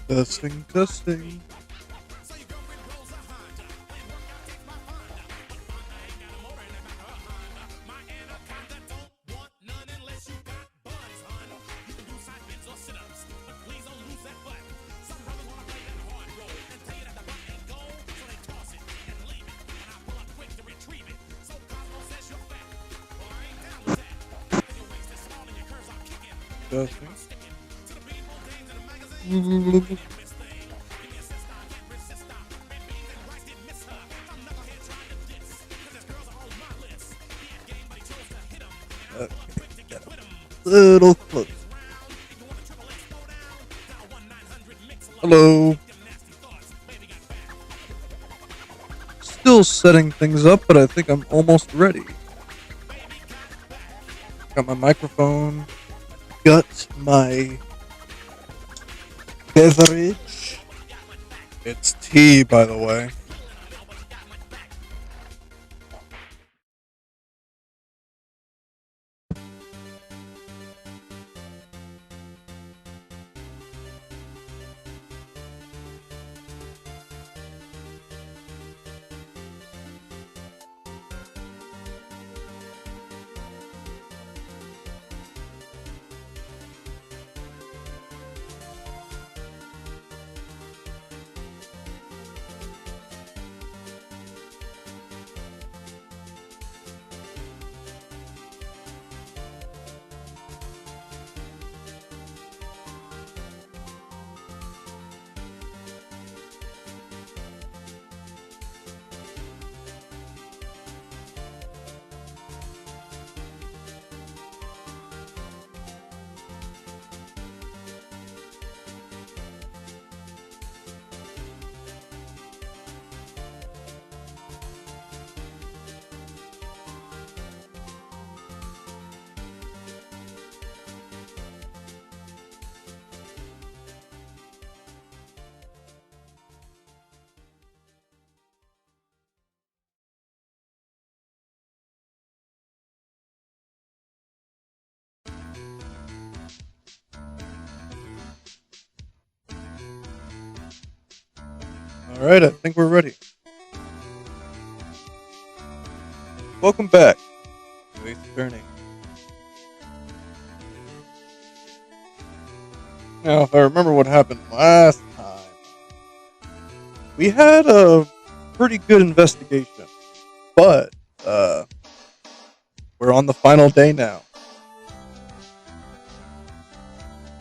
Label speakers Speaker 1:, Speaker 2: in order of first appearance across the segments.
Speaker 1: Testing, testing. Testing. Little close. Hello. Still setting things up, but I think I'm almost ready. Got my microphone. Got my beverage. It's tea, by the way. Alright, I think we're ready. Welcome back to Ace Attorney. Now, if I remember what happened last time, we had a pretty good investigation, but we're on the final day now.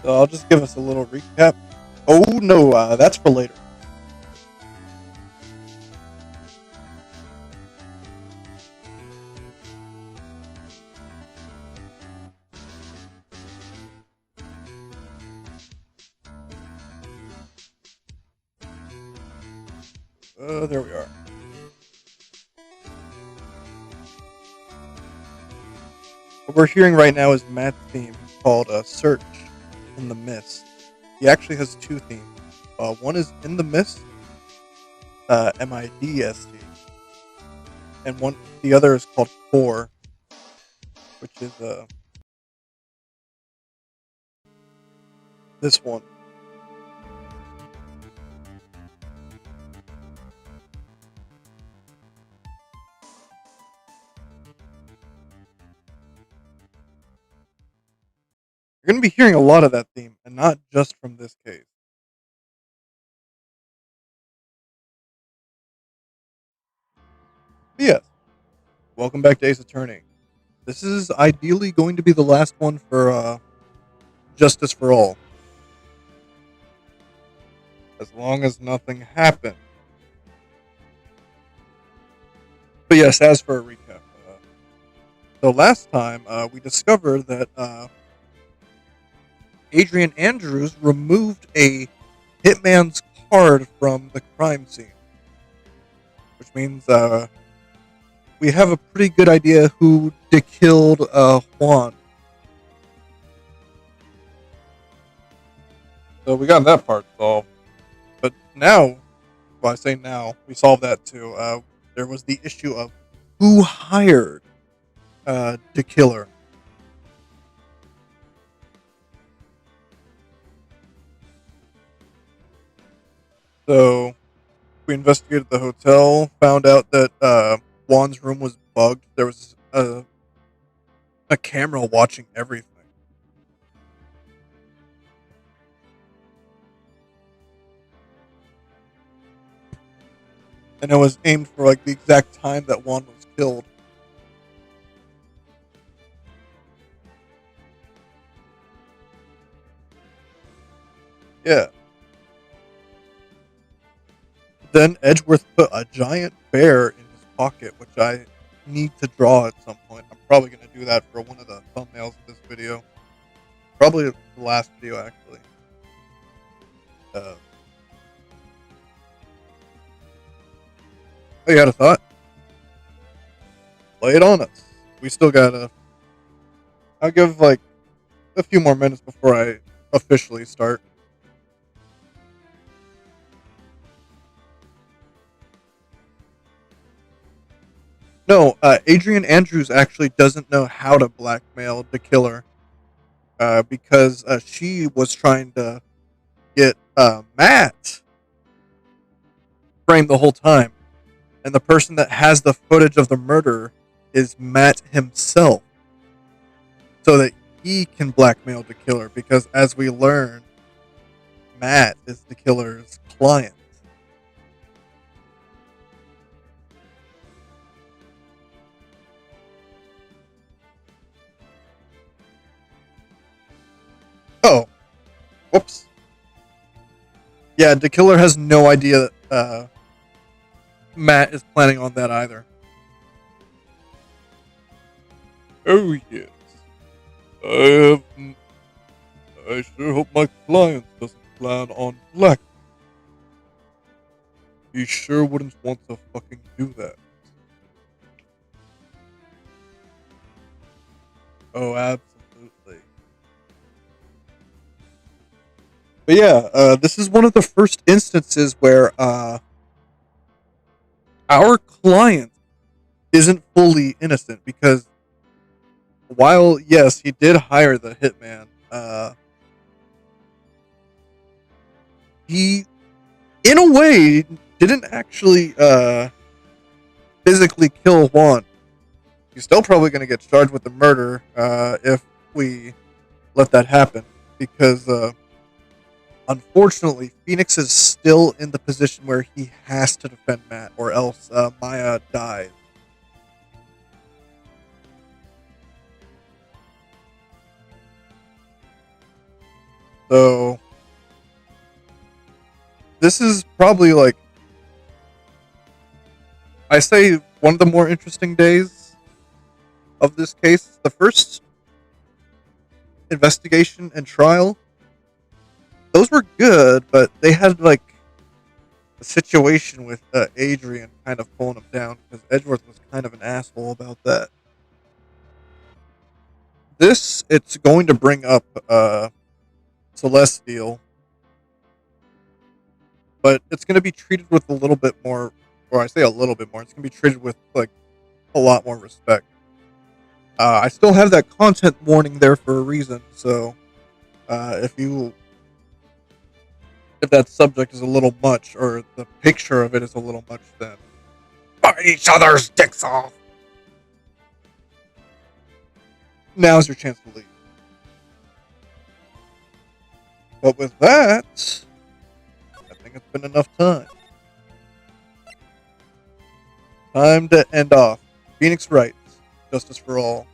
Speaker 1: So I'll just give us a little recap. Oh no, that's for later. There we are. What we're hearing right now is Matt's theme called Search in the Mist. He actually has two themes. One is In the Mist, MIDST, and the other is called Core, which is this one. You're going to be hearing a lot of that theme, and not just from this case. But yes, welcome back to Ace Attorney. This is ideally going to be the last one for Justice for All. As long as nothing happens. But yes, as for a recap. So last time, we discovered that Adrian Andrews removed a hitman's card from the crime scene. Which means we have a pretty good idea who killed Juan. So we got that part solved. But now, well, I say now, we solved that too. There was the issue of who hired the killer. So we investigated the hotel, found out that Juan's room was bugged. There was a camera watching everything. And it was aimed for like the exact time that Juan was killed. Yeah. Then Edgeworth put a giant bear in his pocket, which I need to draw at some point. I'm probably going to do that for one of the thumbnails of this video. Probably the last video, actually. Oh, you had a thought? Lay it on us. We still gotta... I'll give, like, a few more minutes before I officially start. No, Adrian Andrews actually doesn't know how to blackmail the killer. Because she was trying to get Matt framed the whole time. And the person that has the footage of the murder is Matt himself. So that he can blackmail the killer. Because as we learn, Matt is the killer's client. Oh. Whoops. Yeah, the killer has no idea Matt is planning on that either. Oh, yes. I sure hope my client doesn't plan on black. He sure wouldn't want to fucking do that. Oh, absolutely. But yeah, this is one of the first instances where our client isn't fully innocent because while, yes, he did hire the hitman, he, in a way, didn't actually physically kill Juan. He's still probably going to get charged with the murder if we let that happen because unfortunately, Phoenix is still in the position where he has to defend Matt, or else Maya dies. So this is probably like, I say, one of the more interesting days of this case. The first investigation and trial, those were good, but they had like a situation with Adrian kind of pulling him down because Edgeworth was kind of an asshole about that. This, it's going to bring up Celestial, but it's going to be treated with a little bit more, or I say a little bit more, it's going to be treated with like a lot more respect. I still have that content warning there for a reason, so if that subject is a little much, or the picture of it is a little much, then bite each other's dicks off. Now's your chance to leave. But with that, I think it's been enough time. Time to end off. Phoenix Wright, Justice for All.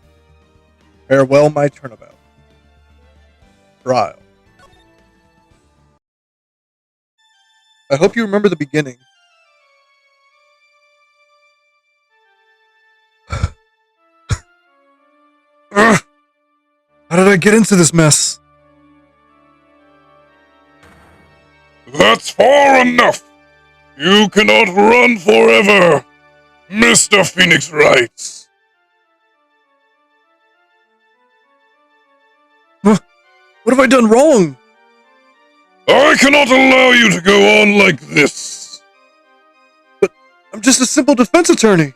Speaker 1: Farewell, my Turnabout. Trial. I hope you remember the beginning. How did I get into this mess?
Speaker 2: That's far enough! You cannot run forever, Mr. Phoenix Wright.
Speaker 1: What have I done wrong?
Speaker 2: I cannot allow you to go on like this.
Speaker 1: But I'm just a simple defense attorney.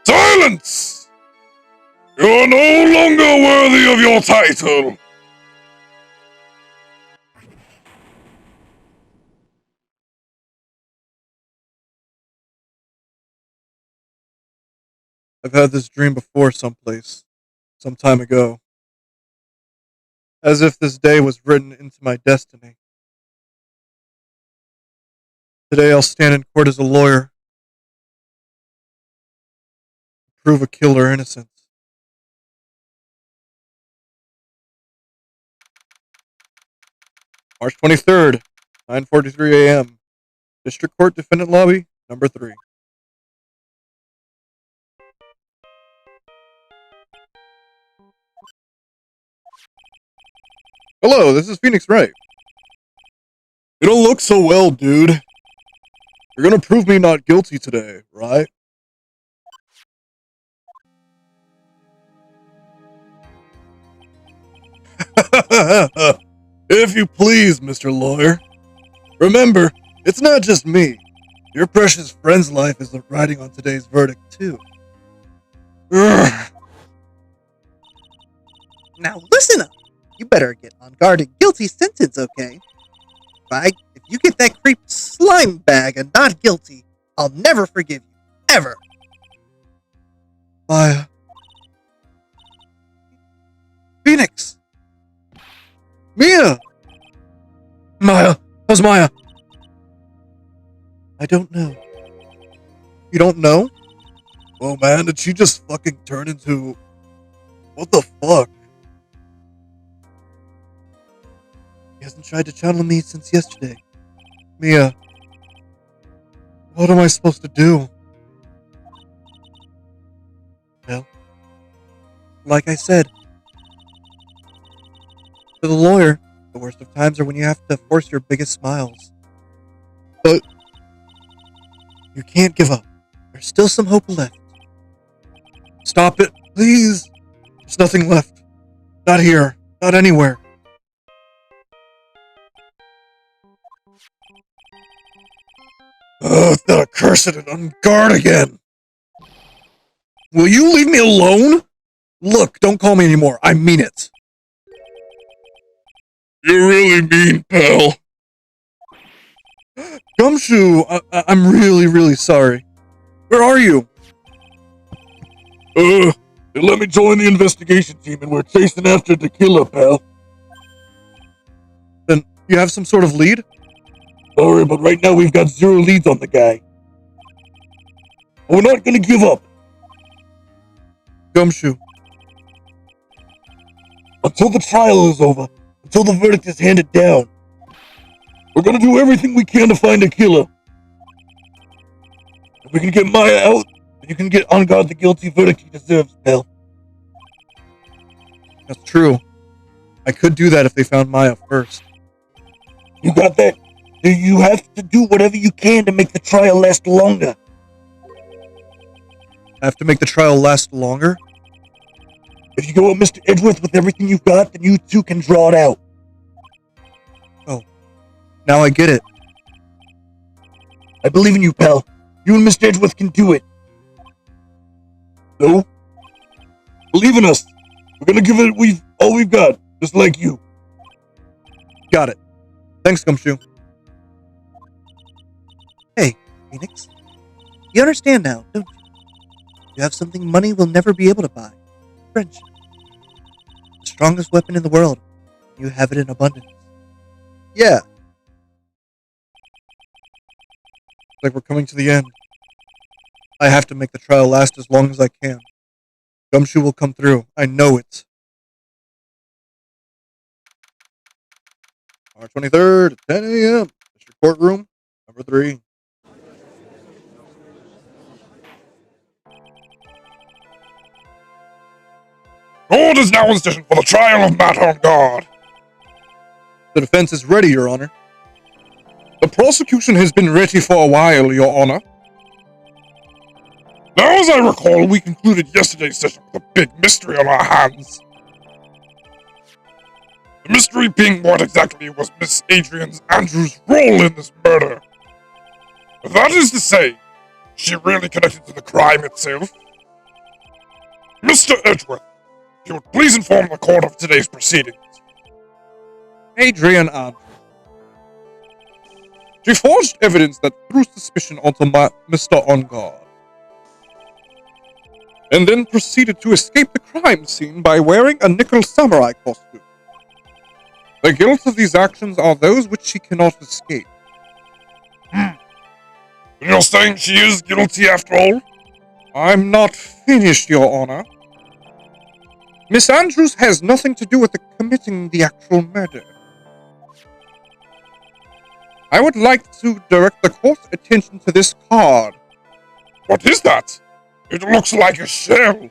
Speaker 2: Silence! You are no longer worthy of your title.
Speaker 1: I've had this dream before someplace, some time ago. As if this day was written into my destiny. Today I'll stand in court as a lawyer. Prove a killer innocence. March 23rd, 9:43 a.m. District Court Defendant Lobby, number 3. Hello, this is Phoenix Wright. You don't look so well, dude. You're gonna prove me not guilty today, right? If you please, Mr. Lawyer. Remember, it's not just me. Your precious friend's life is riding on today's verdict, too. Ugh.
Speaker 3: Now listen up. You better get on guard and guilty sentence, okay? If you get that creep slime bag and not guilty, I'll never forgive you. Ever.
Speaker 1: Maya. Phoenix. Mia. Maya. How's Maya? I don't know. You don't know? Oh man, did she just fucking turn into... What the fuck? He hasn't tried to channel me since yesterday. Mia. What am I supposed to do? Well, like I said, to the lawyer, the worst of times are when you have to force your biggest smiles. But you can't give up. There's still some hope left. Stop it, please. There's nothing left. Not here. Not anywhere. That accursed and on guard again. Will you leave me alone? Look, don't call me anymore. I mean it.
Speaker 2: You're really mean, pal.
Speaker 1: Gumshoe, I'm really, really sorry. Where are you?
Speaker 2: They let me join the investigation team and we're chasing after the killer, pal.
Speaker 1: Then you have some sort of lead?
Speaker 2: Sorry, but right now we've got 0 leads on the guy. We're not gonna give up.
Speaker 1: Gumshoe.
Speaker 2: Until the trial is over, until the verdict is handed down. We're gonna do everything we can to find a killer. If we can get Maya out, then you can get On Guard the guilty verdict he deserves, pal.
Speaker 1: That's true. I could do that if they found Maya first.
Speaker 2: You got that? You have to do whatever you can to make the trial last longer.
Speaker 1: I have to make the trial last longer?
Speaker 2: If you go at Mr. Edgeworth with everything you've got, then you two can draw it out.
Speaker 1: Oh, now I get it.
Speaker 2: I believe in you, pal. You and Mr. Edgeworth can do it. No? Believe in us. We're gonna give it all we've got, just like you.
Speaker 1: Got it. Thanks, Gumshoe.
Speaker 3: Hey, Phoenix. You understand now, don't you? You have something money will never be able to buy. Friendship. The strongest weapon in the world. You have it in abundance.
Speaker 1: Yeah. Like we're coming to the end. I have to make the trial last as long as I can. Gumshoe will come through. I know it. March 23rd at 10 a.m. District Courtroom, number 3.
Speaker 4: Court is now in session for the trial of Matt On Guard.
Speaker 1: The defense is ready, Your Honor.
Speaker 4: The prosecution has been ready for a while, Your Honor. Now, as I recall, we concluded yesterday's session with a big mystery on our hands. The mystery being what exactly was Miss Adrian Andrews' role in this murder. That is to say, she really connected to the crime itself. Mr. Edgeworth, if you would please inform the court of today's proceedings.
Speaker 1: Adrian Andrews.
Speaker 4: She forged evidence that threw suspicion onto Mr. On Guard, and then proceeded to escape the crime scene by wearing a nickel samurai costume. The guilt of these actions are those which she cannot escape. You're saying she is guilty after all? I'm not finished, Your Honor. Miss Andrews has nothing to do with committing the actual murder. I would like to direct the court's attention to this card. What is that? It looks like a shell.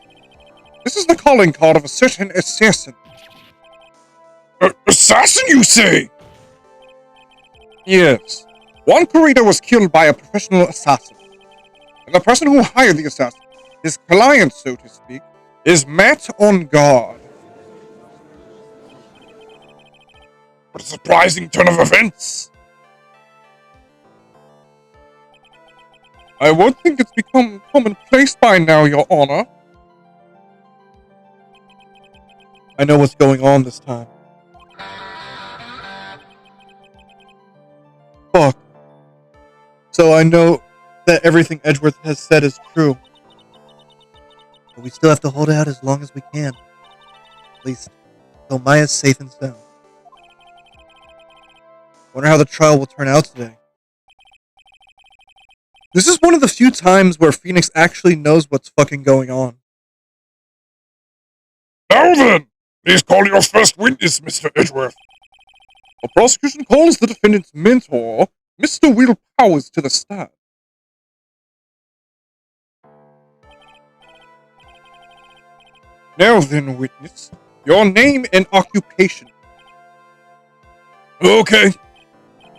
Speaker 4: This is the calling card of a certain assassin. Assassin, you say? Yes. Juan Corrida was killed by a professional assassin. And the person who hired the assassin, his client, so to speak, is Matt On Guard. What a surprising turn of events. I won't think it's become commonplace by now, Your Honor.
Speaker 1: I know what's going on this time. Fuck. So I know that everything Edgeworth has said is true.
Speaker 3: But we still have to hold out as long as we can. At least, until Maya's safe and sound.
Speaker 1: Wonder how the trial will turn out today. This is one of the few times where Phoenix actually knows what's fucking going on.
Speaker 4: Now then, please call your first witness, Mr. Edgeworth. The prosecution calls the defendant's mentor, Mr. Will Powers, to the stand. Now then, witness, your name and occupation. Okay.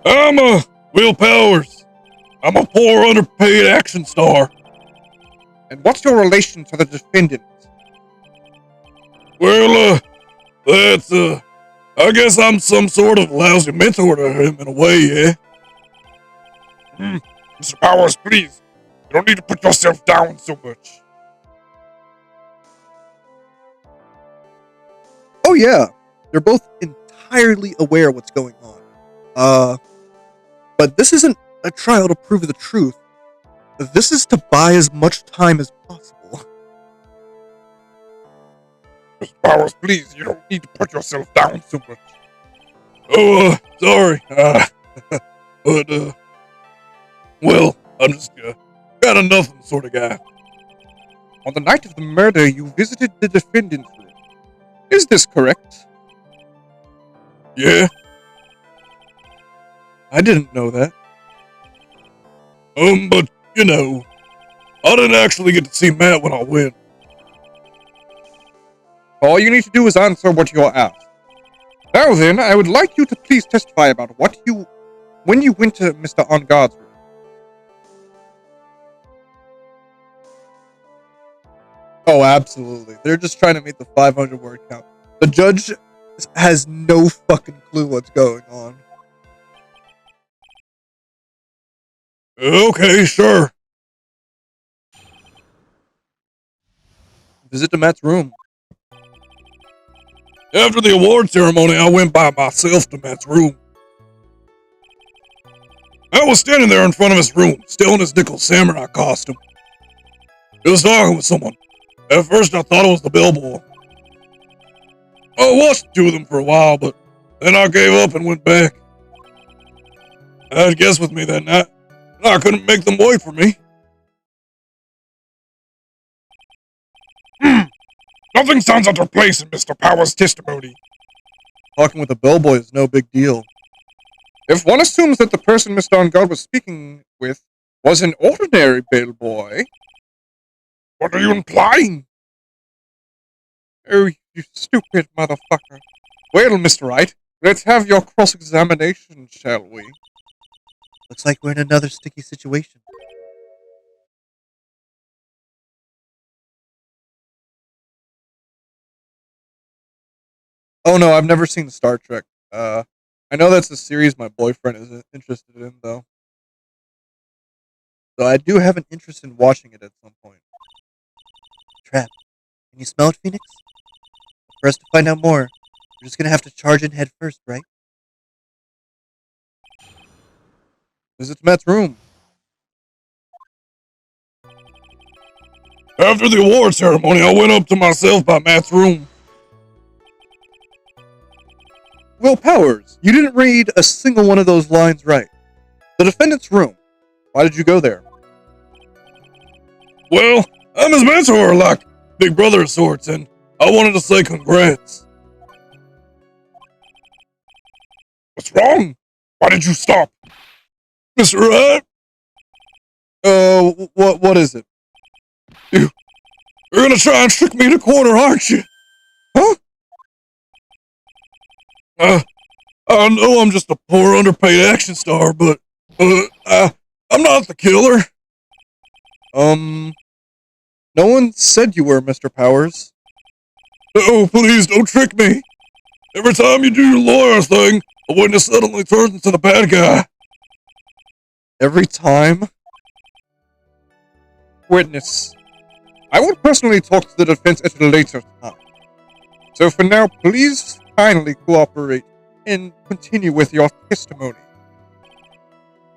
Speaker 4: I'm Will Powers. I'm a poor, underpaid action star. And what's your relation to the defendant? Well, that's, I guess I'm some sort of lousy mentor to him in a way, yeah? Mr. Powers, please. You don't need to put yourself down so much.
Speaker 1: Oh yeah, they're both entirely aware what's going on. But this isn't a trial to prove the truth. This is to buy as much time as possible.
Speaker 4: Mr. Powers, please, you don't need to put yourself down so much. Oh, sorry. But, well, I'm just, got a nothing sort of guy. On the night of the murder, you visited the defendant's room. Is this correct?
Speaker 2: Yeah?
Speaker 1: I didn't know that.
Speaker 2: But, you know, I didn't actually get to see Matt when I went.
Speaker 1: All you need to do is answer what you're asked. Now then, I would like you to please testify about when you went to Mr. On Guard's room. Oh, absolutely. They're just trying to make the 500 word count. The judge has no fucking clue what's going on.
Speaker 2: Okay, sure.
Speaker 1: Visit to Matt's room.
Speaker 2: After the award ceremony, I went by myself to Matt's room. I was standing there in front of his room, still in his nickel samurai costume. He was talking with someone. At first, I thought it was the bellboy. I watched the two of them for a while, but then I gave up and went back. I had guests with me that night, and I couldn't make them wait for me.
Speaker 4: Nothing sounds out of place in Mr. Power's testimony.
Speaker 1: Talking with a bellboy is no big deal. If one assumes that the person Mr. On Guard was speaking with was an ordinary bellboy.
Speaker 4: What are you implying?
Speaker 1: Oh, you stupid motherfucker. Well, Mr. Wright, let's have your cross-examination, shall we?
Speaker 3: Looks like we're in another sticky situation.
Speaker 1: Oh no, I've never seen Star Trek. I know that's a series my boyfriend is interested in, though. So I do have an interest in watching it at some point.
Speaker 3: Trap. Can you smell it, Phoenix? For us to find out more, we're just gonna have to charge in head first, right?
Speaker 1: Visit Matt's room.
Speaker 2: After the award ceremony, I went up to myself by Matt's room.
Speaker 1: Will Powers, you didn't read a single one of those lines right. The defendant's room. Why did you go there?
Speaker 2: Well, I'm his mentor, like big brother of sorts, and I wanted to say congrats.
Speaker 4: What's wrong? Why did you stop?
Speaker 2: Mr. Wright?
Speaker 1: What is it?
Speaker 2: You're gonna try and trick me in a corner, aren't you?
Speaker 1: Huh?
Speaker 2: I know I'm just a poor underpaid action star, but, I'm not the killer.
Speaker 1: No one said you were, Mr. Powers.
Speaker 2: Oh, please don't trick me. Every time you do your lawyer thing, a witness suddenly turns into the bad guy.
Speaker 1: Every time? Witness. I will personally talk to the defense at a later time. So for now, please kindly cooperate and continue with your testimony.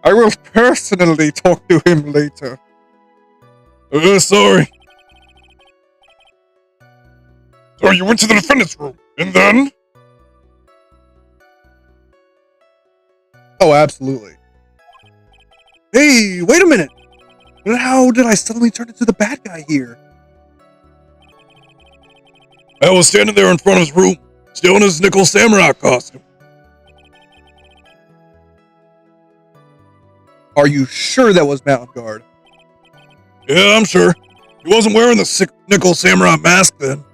Speaker 1: I will personally talk to him later.
Speaker 2: Sorry.
Speaker 4: So you went to the defendant's room, and then?
Speaker 1: Oh, absolutely. Hey, wait a minute! How did I suddenly turn into the bad guy here?
Speaker 2: I was standing there in front of his room, still in his nickel samurai costume.
Speaker 1: Are you sure that was Mountain Guard?
Speaker 2: Yeah, I'm sure. He wasn't wearing the sick nickel samurai mask then.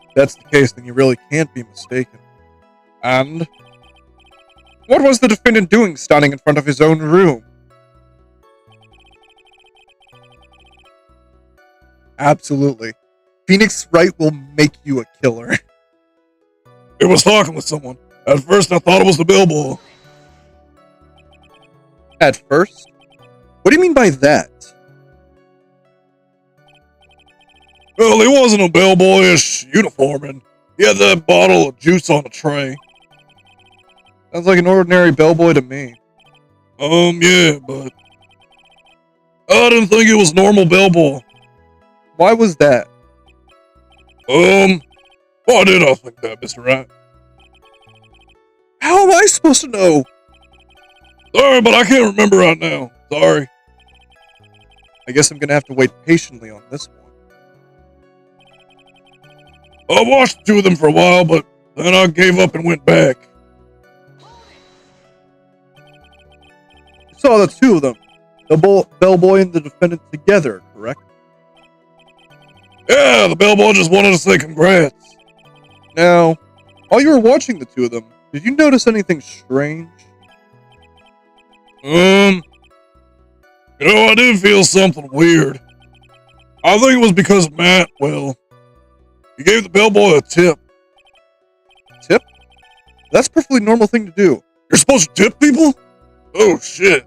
Speaker 1: If that's the case, then you really can't be mistaken. And what was the defendant doing standing in front of his own room? Absolutely. Phoenix Wright will make you a killer.
Speaker 2: He was talking with someone. At first, I thought it was the bellboy.
Speaker 1: At first? What do you mean by that?
Speaker 2: Well, he wasn't a bellboyish uniform, and he had that bottle of juice on a tray.
Speaker 1: Sounds like an ordinary bellboy to me.
Speaker 2: Yeah, but I didn't think he was normal bellboy.
Speaker 1: Why was that?
Speaker 2: Why did I think that, Mr. Wright?
Speaker 1: How am I supposed to know?
Speaker 2: Sorry, but I can't remember right now. Sorry.
Speaker 1: I guess I'm gonna have to wait patiently on this one.
Speaker 2: I watched the two of them for a while, but Then I gave up and went back.
Speaker 1: You saw the two of them, the bellboy and the defendant together, correct?
Speaker 2: Yeah, the bellboy just wanted to say congrats.
Speaker 1: Now, while you were watching the two of them, did you notice anything strange?
Speaker 2: I did feel something weird. I think it was because Matt, well, he gave the bellboy a tip.
Speaker 1: Tip? That's a perfectly normal thing to do.
Speaker 2: You're supposed to tip people? Oh, shit.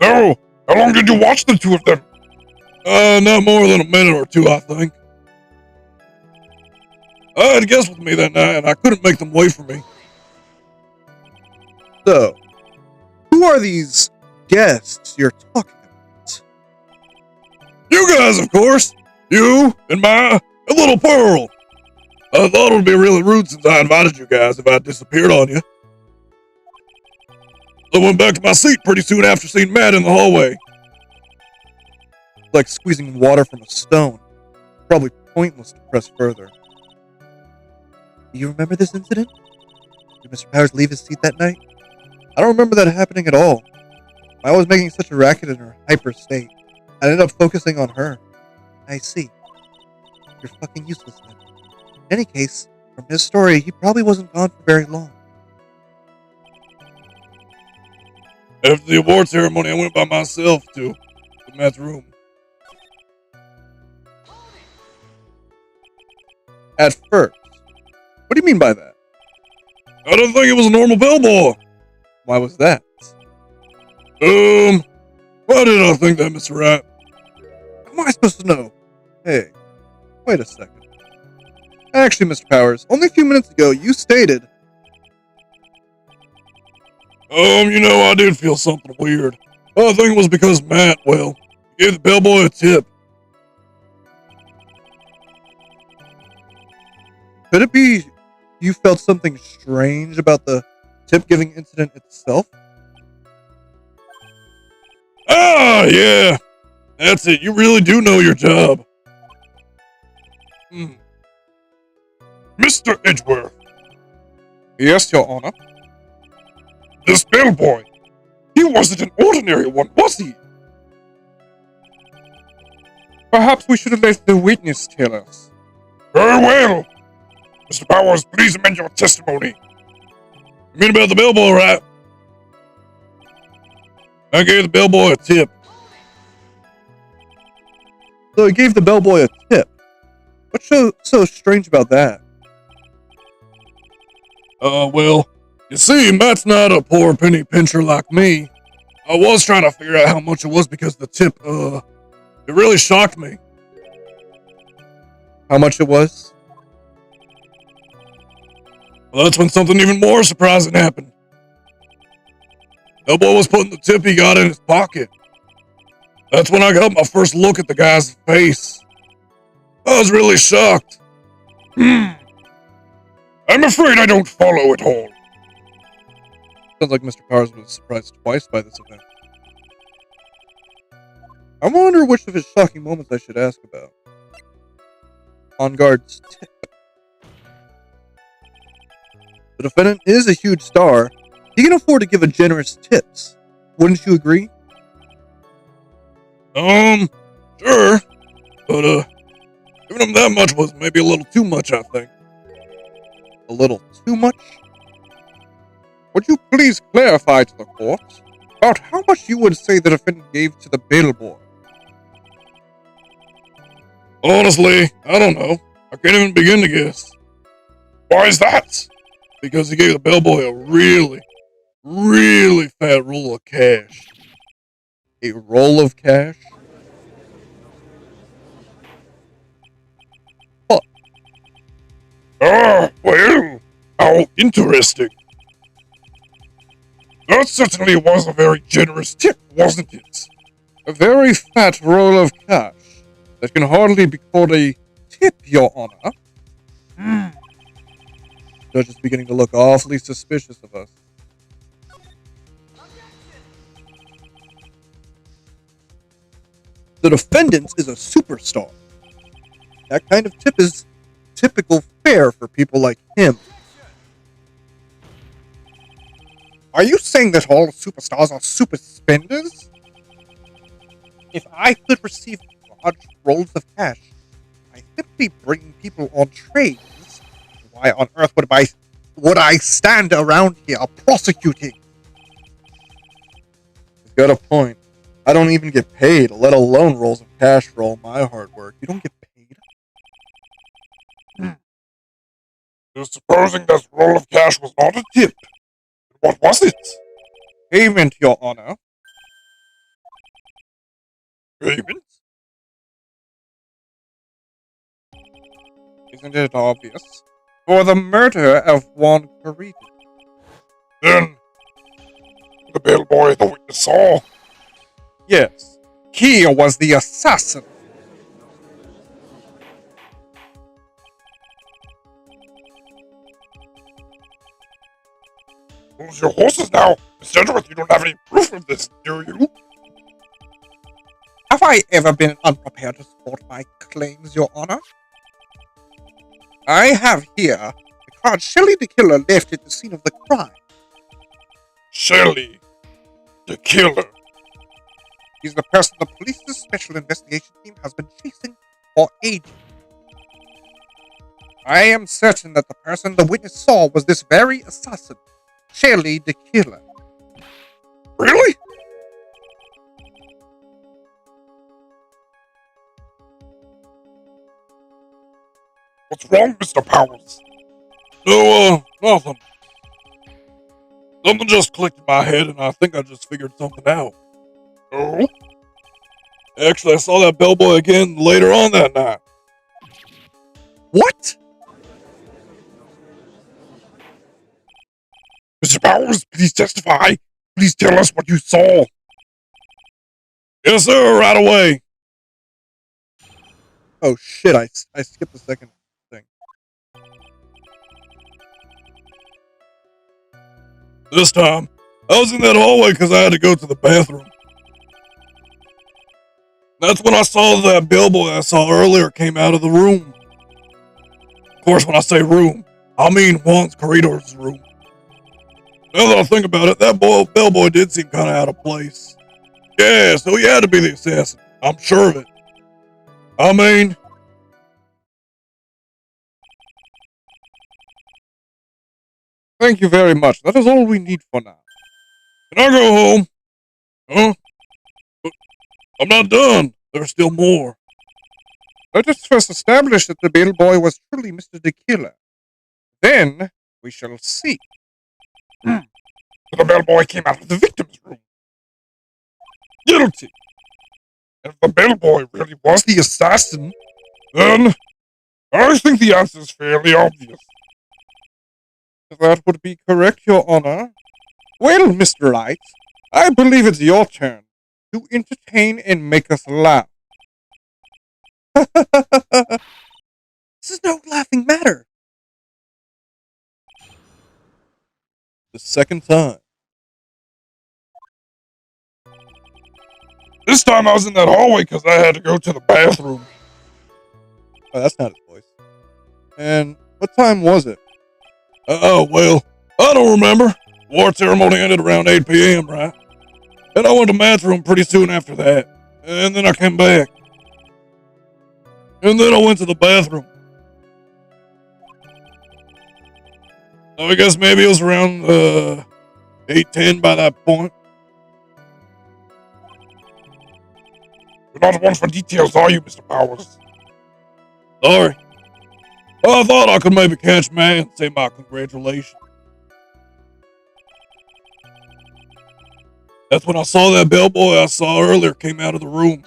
Speaker 4: No! How long did you watch the two of them?
Speaker 2: Not more than a minute or two, I think. I had guests with me that night, and I couldn't make them wait for me.
Speaker 1: So, who are these guests you're talking about?
Speaker 2: You guys, of course. You and and little Pearl. I thought it would be really rude since I invited you guys if I disappeared on you. I went back to my seat pretty soon after seeing Matt in the hallway.
Speaker 1: Like squeezing water from a stone. Probably pointless to press further. Do you remember this incident? Did Mr. Powers leave his seat that night? I don't remember that happening at all. I was making such a racket in her hyper state. I ended up focusing on her. I see. You're fucking useless then. In any case, from his story, he probably wasn't gone for very long.
Speaker 2: After the award ceremony, I went by myself to Matt's room.
Speaker 1: At first. What do you mean by that?
Speaker 2: I didn't think it was a normal bellboy.
Speaker 1: Why was that?
Speaker 2: Why did I think that, Mr. Wright?
Speaker 1: How am I supposed to know? Hey, wait a second. Actually, Mr. Powers, only a few minutes ago, you stated...
Speaker 2: I did feel something weird. I think it was because Matt, well, gave the bellboy a tip.
Speaker 1: Could it be you felt something strange about the tip-giving incident itself?
Speaker 2: Ah, yeah. That's it. You really do know your job.
Speaker 4: Mr. Edgeworth,
Speaker 1: Yes, Your Honor.
Speaker 4: this bellboy, he wasn't an ordinary one, was he?
Speaker 1: Perhaps we should have let the witness tell us.
Speaker 4: Very well. Mr. Powers, please amend your testimony.
Speaker 2: You mean about the bellboy, right? I gave the bellboy a tip.
Speaker 1: So he gave the bellboy a tip. What's so strange about that?
Speaker 2: Well, you see, Matt's not a poor penny pincher like me. I was trying to figure out how much it was because the tip, it really shocked me.
Speaker 1: How much it was?
Speaker 2: Well, that's when something even more surprising happened. Bellboy was putting the tip he got in his pocket. That's when I got my first look at the guy's face. I was really shocked.
Speaker 4: I'm afraid I don't follow it all.
Speaker 1: Sounds like Mr. Powers was surprised twice by this event. I wonder which of his shocking moments I should ask about. On guard's tip. The defendant is a huge star. He can afford to give a generous tips. Wouldn't you agree?
Speaker 2: Sure. But, giving him that much was maybe a little too much, I think.
Speaker 1: A little too much? Would you please clarify to the court about how much you would say the defendant gave to the bellboy?
Speaker 2: Honestly, I don't know. I can't even begin to guess.
Speaker 4: Why is that?
Speaker 2: Because he gave the bellboy a really, really fat roll of cash.
Speaker 1: A roll of cash?
Speaker 4: Well, how interesting. That certainly was a very generous tip, wasn't it?
Speaker 1: A very fat roll of cash that can hardly be called a tip, Your Honor. Judge is beginning to look awfully suspicious of us. The defendant is a superstar. That kind of tip is typical fare for people like him.
Speaker 5: Are you saying that all superstars are super spenders? If I could receive large rolls of cash by simply bringing people on trains, why on earth would I stand around here prosecuting?
Speaker 1: He's got a point. I don't even get paid, let alone rolls of cash for all my hard work. You don't get paid?
Speaker 4: So supposing that roll of cash was not a tip, what was it?
Speaker 5: Payment, Your Honor.
Speaker 4: Payment?
Speaker 5: Isn't it obvious? For the murder of Juan Carita.
Speaker 4: Then, the bellboy the witness saw.
Speaker 5: Yes, he was the assassin.
Speaker 4: Hold your horses now. Mr. Edgeworth, you don't have any proof of this, do you?
Speaker 5: Have I ever been unprepared to support my claims, Your Honor? I have here the card Shelley the Killer left at the scene of the crime.
Speaker 4: Shelley, the killer.
Speaker 5: He's the person the police's special investigation team has been chasing for ages. I am certain that the person the witness saw was this very assassin, Shelley the Killer.
Speaker 4: Really? What's wrong, Mr. Powers?
Speaker 2: No, nothing. Something just clicked in my head, and I think I just figured something out.
Speaker 4: Oh?
Speaker 2: Actually, I saw that bellboy again later on that night.
Speaker 5: What?
Speaker 4: Mr. Powers, please testify. Please tell us what you saw.
Speaker 2: Yes, sir, right away.
Speaker 1: Oh shit, I skipped the second thing.
Speaker 2: This time, I was in that hallway because I had to go to the bathroom. That's when I saw that bellboy I saw earlier came out of the room. Of course, when I say room, I mean Juan's Corridor's room. Now that I think about it, that bellboy did seem kind of out of place. Yeah, so he had to be the assassin. I'm sure of it. I mean...
Speaker 5: Thank you very much. That is all we need for now.
Speaker 2: Can I go home? Huh? But I'm not done. There's still more.
Speaker 5: Let us first establish that the bellboy was truly Mr. the Killer. Then we shall see.
Speaker 4: The bellboy came out of the victim's room. Guilty. And if the bellboy really was the assassin, then I think the answer is fairly obvious.
Speaker 5: That would be correct, Your Honor. Well, Mr. Wright, I believe it's your turn to entertain and make us laugh.
Speaker 3: This is no laughing matter.
Speaker 1: The second time.
Speaker 4: This time I was in that hallway because I had to go to the bathroom.
Speaker 1: Oh, that's not his voice. And what time was it?
Speaker 2: Oh, well, I don't remember. War ceremony ended around 8 p.m., right? And I went to the bathroom pretty soon after that. And then I came back. And then I went to the bathroom. So I guess maybe it was around 8:10 by that point.
Speaker 4: You're not one for details, are you, Mr. Powers?
Speaker 2: Sorry. I thought I could maybe catch man and say my congratulations. That's when I saw that bellboy I saw earlier came out of the room.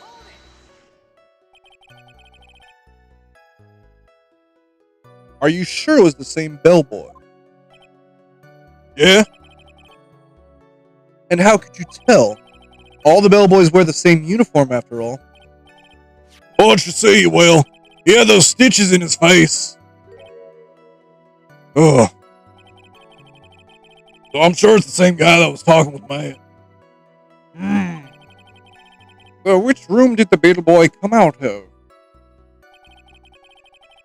Speaker 1: Are you sure it was the same bellboy?
Speaker 2: Yeah?
Speaker 1: And how could you tell? All the bellboys wear the same uniform after all.
Speaker 2: But you see, well, he had those stitches in his face. Ugh. So I'm sure it's the same guy that was talking with man.
Speaker 5: So which room did the bellboy come out of?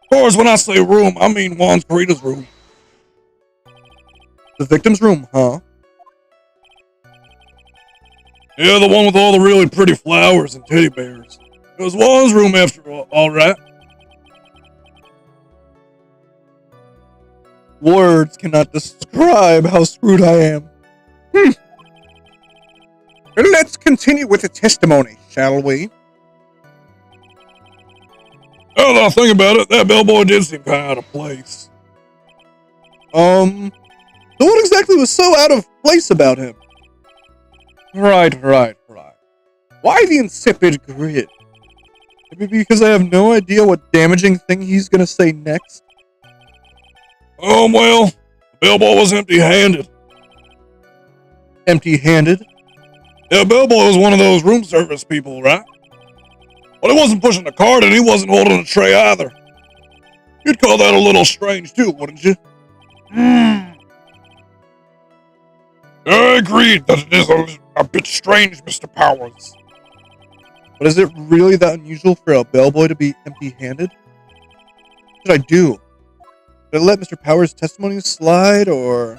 Speaker 2: Of course, when I say room, I mean Juan Carita's room.
Speaker 1: The victim's room, huh?
Speaker 2: Yeah, the one with all the really pretty flowers and teddy bears. It was Juan's room after all right.
Speaker 1: Words cannot describe how screwed I am.
Speaker 5: Let's continue with the testimony, shall we?
Speaker 2: Now that I think about it, that bellboy did seem kind of out of place.
Speaker 1: So what exactly was so out of place about him?
Speaker 5: Right. Why the insipid grin?
Speaker 1: Maybe because I have no idea what damaging thing he's gonna say next.
Speaker 2: Well, the bellboy was empty-handed.
Speaker 1: Empty-handed?
Speaker 2: Yeah, bellboy was one of those room service people, right? Well, he wasn't pushing a cart and he wasn't holding a tray either. You'd call that a little strange too, wouldn't you?
Speaker 4: I agreed that it is a bit strange, Mr. Powers.
Speaker 1: But is it really that unusual for a bellboy to be empty-handed? What should I do? Should I let Mr. Powers' testimony slide, or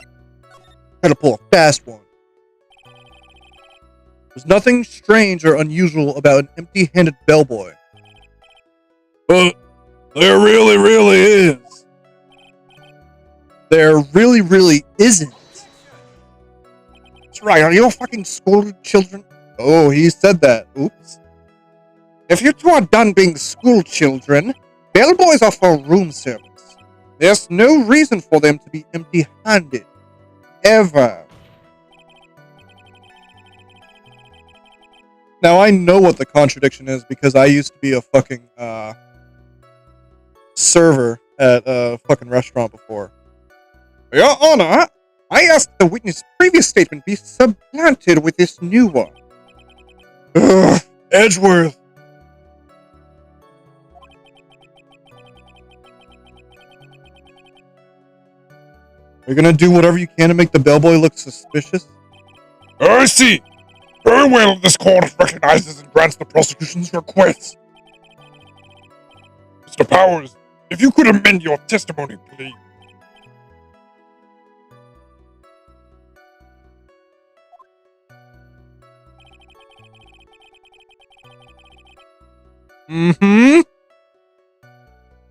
Speaker 1: try to pull a fast one? There's nothing strange or unusual about an empty-handed bellboy.
Speaker 2: But there really, really is.
Speaker 1: There really isn't.
Speaker 5: That's right, are you fucking school children?
Speaker 1: Oh, he said that. Oops.
Speaker 5: If you two are done being school children, bellboys are for room service. There's no reason for them to be empty-handed. Ever.
Speaker 1: Now, I know what the contradiction is because I used to be a fucking, server at a fucking restaurant before.
Speaker 5: Your Honor, I ask the witness' previous statement be supplanted with this new one.
Speaker 2: Ugh, Edgeworth.
Speaker 1: You're gonna do whatever you can to make the bellboy look suspicious?
Speaker 4: I see. Very well, this court recognizes and grants the prosecution's request. Mr. Powers, if you could amend your testimony, please.
Speaker 2: I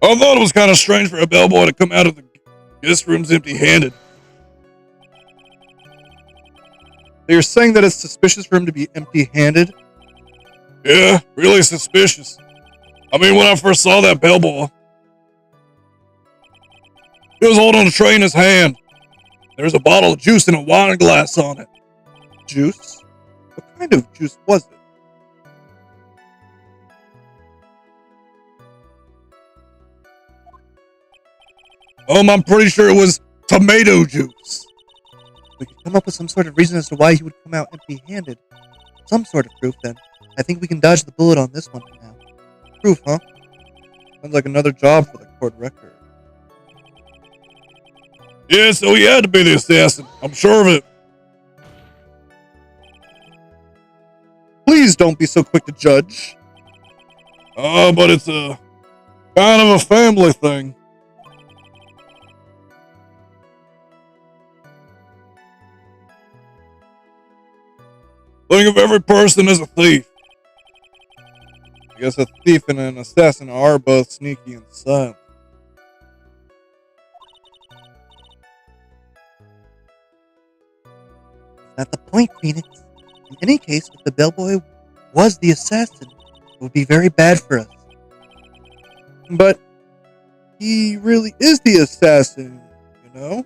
Speaker 2: thought it was kind of strange for a bellboy to come out of the guest rooms empty-handed.
Speaker 1: You're saying that it's suspicious for him to be empty-handed?
Speaker 2: Yeah, really suspicious. I mean, when I first saw that bellboy, he was holding a tray in his hand. There's a bottle of juice and a wine glass on it.
Speaker 1: Juice? What kind of juice was it?
Speaker 2: I'm pretty sure it was tomato juice.
Speaker 3: We could come up with some sort of reason as to why he would come out empty-handed. Some sort of proof, then. I think we can dodge the bullet on this one for now.
Speaker 1: Proof, huh? Sounds like another job for the court record.
Speaker 2: Yeah, so he had to be the assassin. I'm sure of it.
Speaker 1: Please don't be so quick to judge.
Speaker 2: But it's a kind of a family thing. Think of every person as a thief.
Speaker 1: I guess a thief and an assassin are both sneaky and silent.
Speaker 3: That's not the point, Phoenix. In any case, if the bellboy was the assassin, it would be very bad for us.
Speaker 1: But he really is the assassin, you know?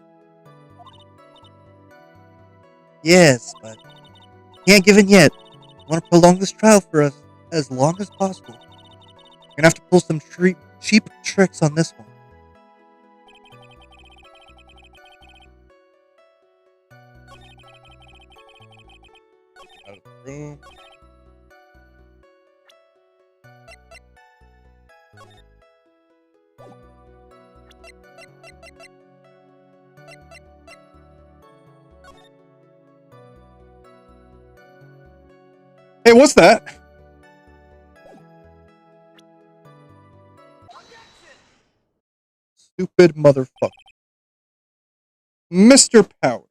Speaker 3: Yes, but can't give in yet. I want to prolong this trial for us as long as possible. You're gonna have to pull some cheap tricks on this one.
Speaker 1: Out of the room. Hey, what's that? stupid motherfucker. Mr. Power.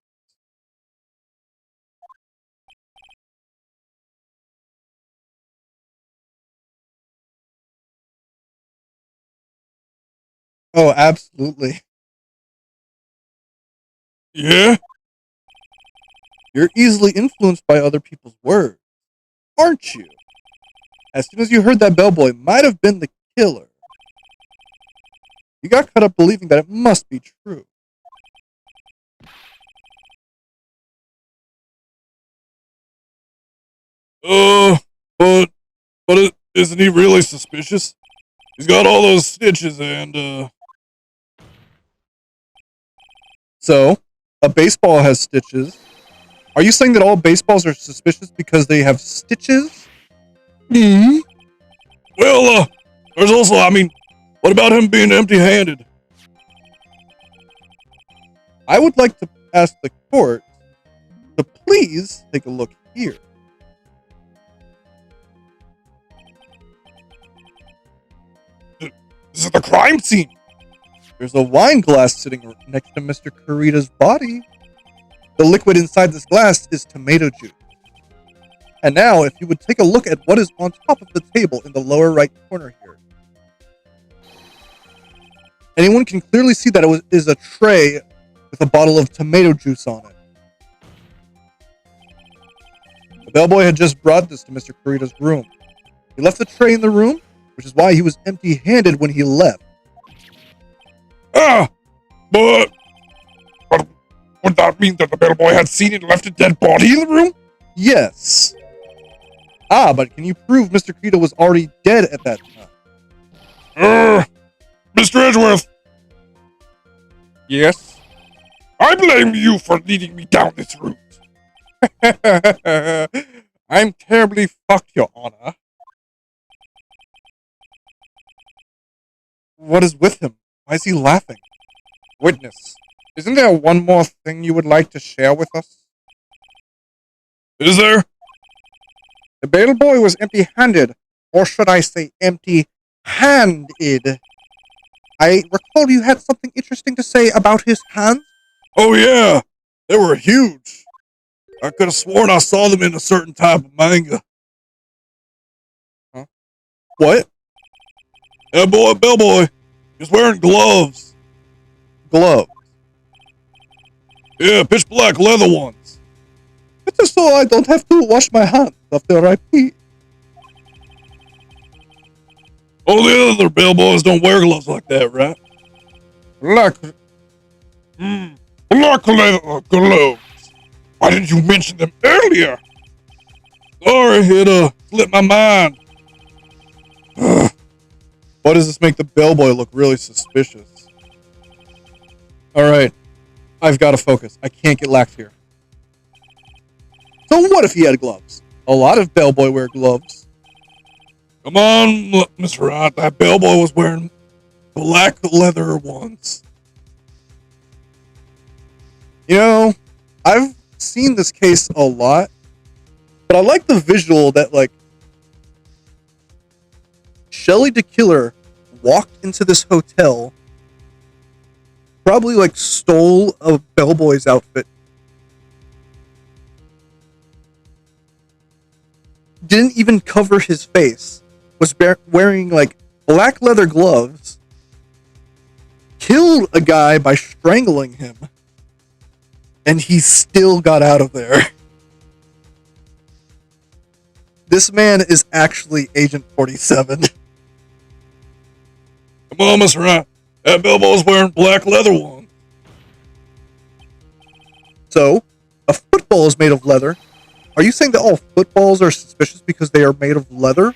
Speaker 1: Oh, absolutely.
Speaker 2: Yeah?
Speaker 1: You're easily influenced by other people's words, aren't you? As soon as you heard that bellboy might have been the killer, you got caught up believing that it must be true.
Speaker 2: But isn't he really suspicious? He's got all those stitches and,
Speaker 1: So, a baseball has stitches. Are you saying that all baseballs are suspicious because they have stitches?
Speaker 2: Hmm? Well, there's also, I mean, what about him being empty-handed?
Speaker 1: I would like to ask the court to please take a look here.
Speaker 4: This is the crime scene.
Speaker 1: There's a wine glass sitting next to Mr. Kurita's body. The liquid inside this glass is tomato juice. And now, if you would take a look at what is on top of the table in the lower right corner here. Anyone can clearly see that it is a tray with a bottle of tomato juice on it. The bellboy had just brought this to Mr. Kurita's room. He left the tray in the room, which is why he was empty-handed when he left.
Speaker 4: But would that mean that the bellboy had seen and left a dead body in the room?
Speaker 1: Yes. But can you prove Mr. Kurita was already dead at that time?
Speaker 4: Mr. Edgeworth,
Speaker 1: Yes.
Speaker 4: I blame you for leading me down this route.
Speaker 1: I'm terribly fucked, Your Honor. What is with him? Why is he laughing?
Speaker 5: Witness, isn't there one more thing you would like to share with us?
Speaker 2: Is there?
Speaker 5: The bellboy was empty-handed, or should I say empty-handed. I recall you had something interesting to say about his hands.
Speaker 2: Oh, yeah. They were huge. I could have sworn I saw them in a certain type of manga.
Speaker 5: Huh?
Speaker 1: What?
Speaker 2: That boy, bellboy, he's wearing gloves.
Speaker 1: Glove.
Speaker 2: Yeah, pitch black leather ones.
Speaker 1: It is so I don't have to wash my hands after I pee.
Speaker 2: All the other bellboys don't wear gloves like that, right?
Speaker 4: Black leather gloves. Why didn't you mention them earlier?
Speaker 2: Sorry, it slipped my mind.
Speaker 1: Why does this make the bellboy look really suspicious? Alright, I've got to focus. I can't get lax here. So what if he had gloves? A lot of bellboy wear gloves.
Speaker 2: Come on, Mr. Wright, that bellboy was wearing black leather ones.
Speaker 1: You know, I've seen this case a lot, but I like the visual that, like, Shelley the Killer walked into this hotel, probably, like, stole a bellboy's outfit, didn't even cover his face, was wearing, like, black leather gloves, killed a guy by strangling him, and he still got out of there. This man is actually Agent 47.
Speaker 2: Come on, Mr. Wright, that bellboy's wearing black leather ones.
Speaker 1: So, a football is made of leather. Are you saying that all footballs are suspicious because they are made of leather?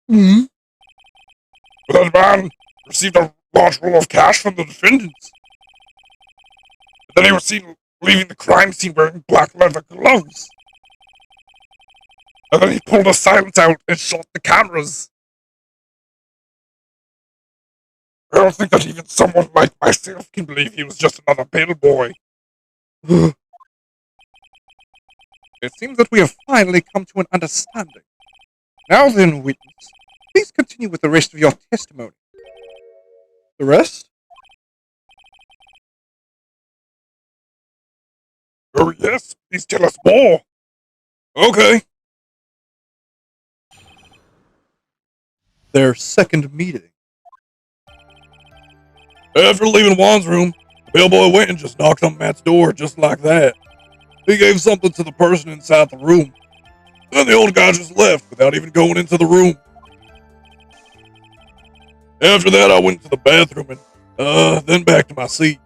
Speaker 4: Hmm? That man received a large roll of cash from the defendants. Then he was seen leaving the crime scene wearing black leather gloves. And then he pulled a silence out and shot the cameras. I don't think that even someone like myself can believe he was just another bellboy.
Speaker 5: It seems that we have finally come to an understanding. Now then, witness, please continue with the rest of your testimony.
Speaker 1: The rest?
Speaker 4: Oh, yes, please tell us more.
Speaker 2: Okay.
Speaker 1: Their second meeting.
Speaker 2: After leaving Juan's room, the bellboy went and just knocked on Matt's door just like that. He gave something to the person inside the room. Then the old guy just left without even going into the room. After that, I went to the bathroom and, then back to my seat.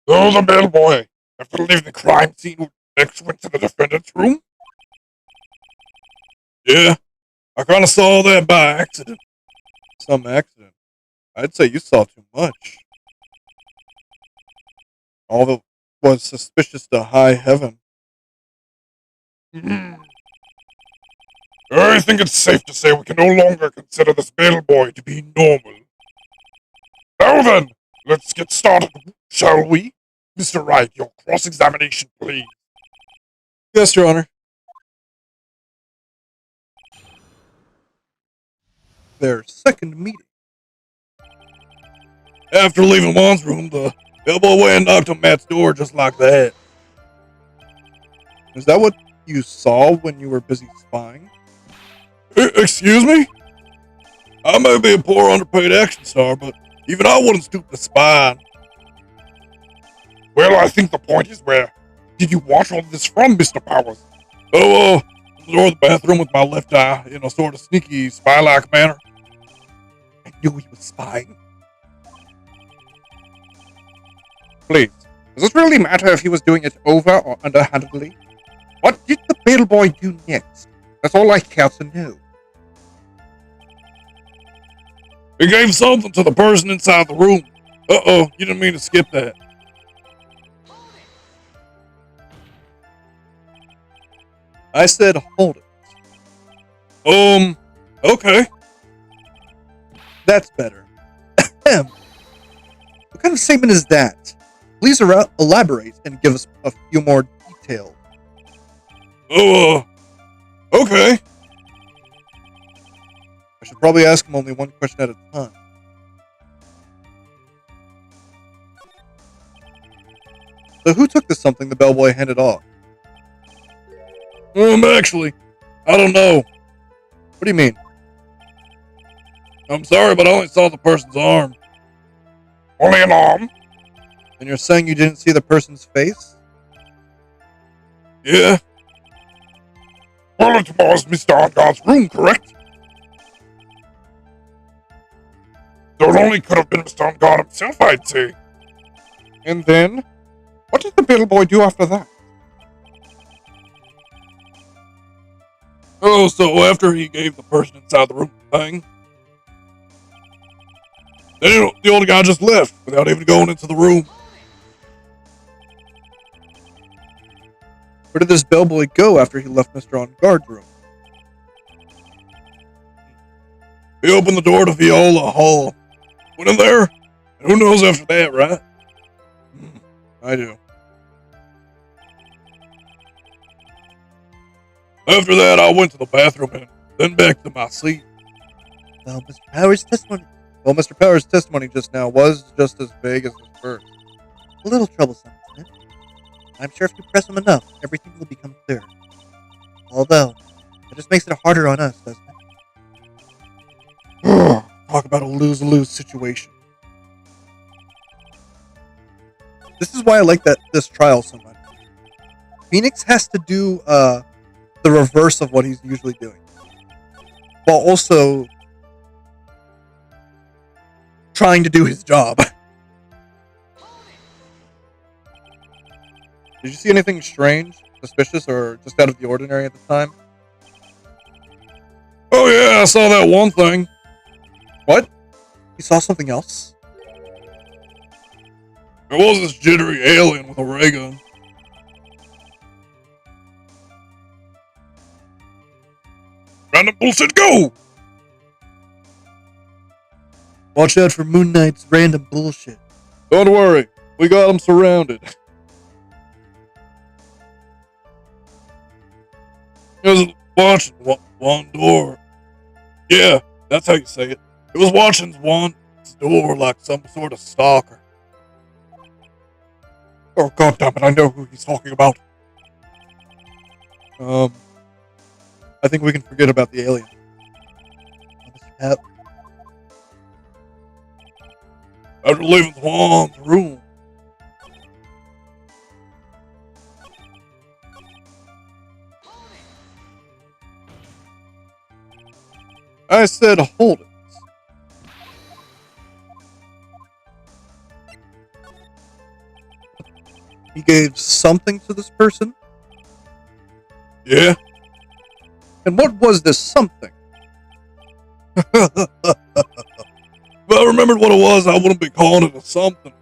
Speaker 4: So the bellboy, after leaving the crime scene, next went to the defendant's room?
Speaker 2: Yeah, I kind of saw that by accident.
Speaker 1: Some accident. I'd say you saw too much. All that was suspicious to high heaven.
Speaker 4: Hmm. I think it's safe to say we can no longer consider this bellboy to be normal. Now then, let's get started, shall we? Mr. Wright, your cross-examination, please.
Speaker 1: Yes, Your Honor. Their second meeting.
Speaker 2: After leaving Juan's room, the bellboy went and knocked on Matt's door just like that.
Speaker 1: Is that what you saw when you were busy spying?
Speaker 2: Excuse me? I may be a poor underpaid action star, but even I wouldn't stoop to spy.
Speaker 4: Well, I think the point is where did you watch all this from, Mr. Powers?
Speaker 2: Oh, the door of the bathroom with my left eye in a sort of sneaky spy-like manner.
Speaker 1: I knew he was spying.
Speaker 5: Please, does it really matter if he was doing it over or underhandedly? What did the bellboy do next? That's all I care to know.
Speaker 2: He gave something to the person inside the room. Uh-oh, you didn't mean to skip that.
Speaker 1: I said hold it.
Speaker 2: Okay.
Speaker 1: That's better. What kind of statement is that? Please elaborate and give us a few more details.
Speaker 2: Oh, okay.
Speaker 1: I should probably ask him only one question at a time. So who took the something the bellboy handed off?
Speaker 2: Actually, I don't know.
Speaker 1: What do you mean?
Speaker 2: I'm sorry, but I only saw the person's arm.
Speaker 4: Only an arm?
Speaker 1: And you're saying you didn't see the person's face?
Speaker 2: Yeah,
Speaker 4: Well, it was Mr. Argard's room, correct? So it only could have been Mr. Argard himself, I'd say.
Speaker 5: And then, what did the bellboy do after that?
Speaker 2: oh, so after he gave the person inside the room the thing, then the old guy just left without even going into the room.
Speaker 1: Where did this bellboy go after he left Mr. On Guard's room?
Speaker 2: He opened the door to Viola Hall. Went in there, and who knows after that, right?
Speaker 1: I do.
Speaker 2: After that, I went to the bathroom and then back to my seat.
Speaker 3: Well, Mr. Powers' testimony,
Speaker 1: Well, Mr. Power's testimony just now was just as vague as his first.
Speaker 3: a little troublesome, isn't it? I'm sure if you press him enough, everything will become clear. Although, it just makes it harder on us, doesn't it?
Speaker 1: Talk about a lose-lose situation. This is why I like this trial so much. Phoenix has to do the reverse of what he's usually doing, while also trying to do his job. Did you see anything strange, suspicious, or just out of the ordinary at the time?
Speaker 2: Oh yeah, I saw that one thing.
Speaker 1: What? You saw something else?
Speaker 2: There was this jittery alien with a ray gun.
Speaker 4: Random bullshit, go!
Speaker 3: Watch out for Moon Knight's random bullshit.
Speaker 1: Don't worry, we got him surrounded.
Speaker 2: It was watching one door. Yeah, that's how you say it. It was watching one his door like some sort of stalker.
Speaker 5: Oh, God damn it, I know who he's talking about.
Speaker 1: I think we can forget about the alien.
Speaker 3: Mr. Pep,
Speaker 2: After leaving Juan's room,
Speaker 1: I said hold it. He gave something to this person?
Speaker 2: yeah,
Speaker 1: And what was this something?
Speaker 2: if I remembered what it was, I wouldn't be calling it a something.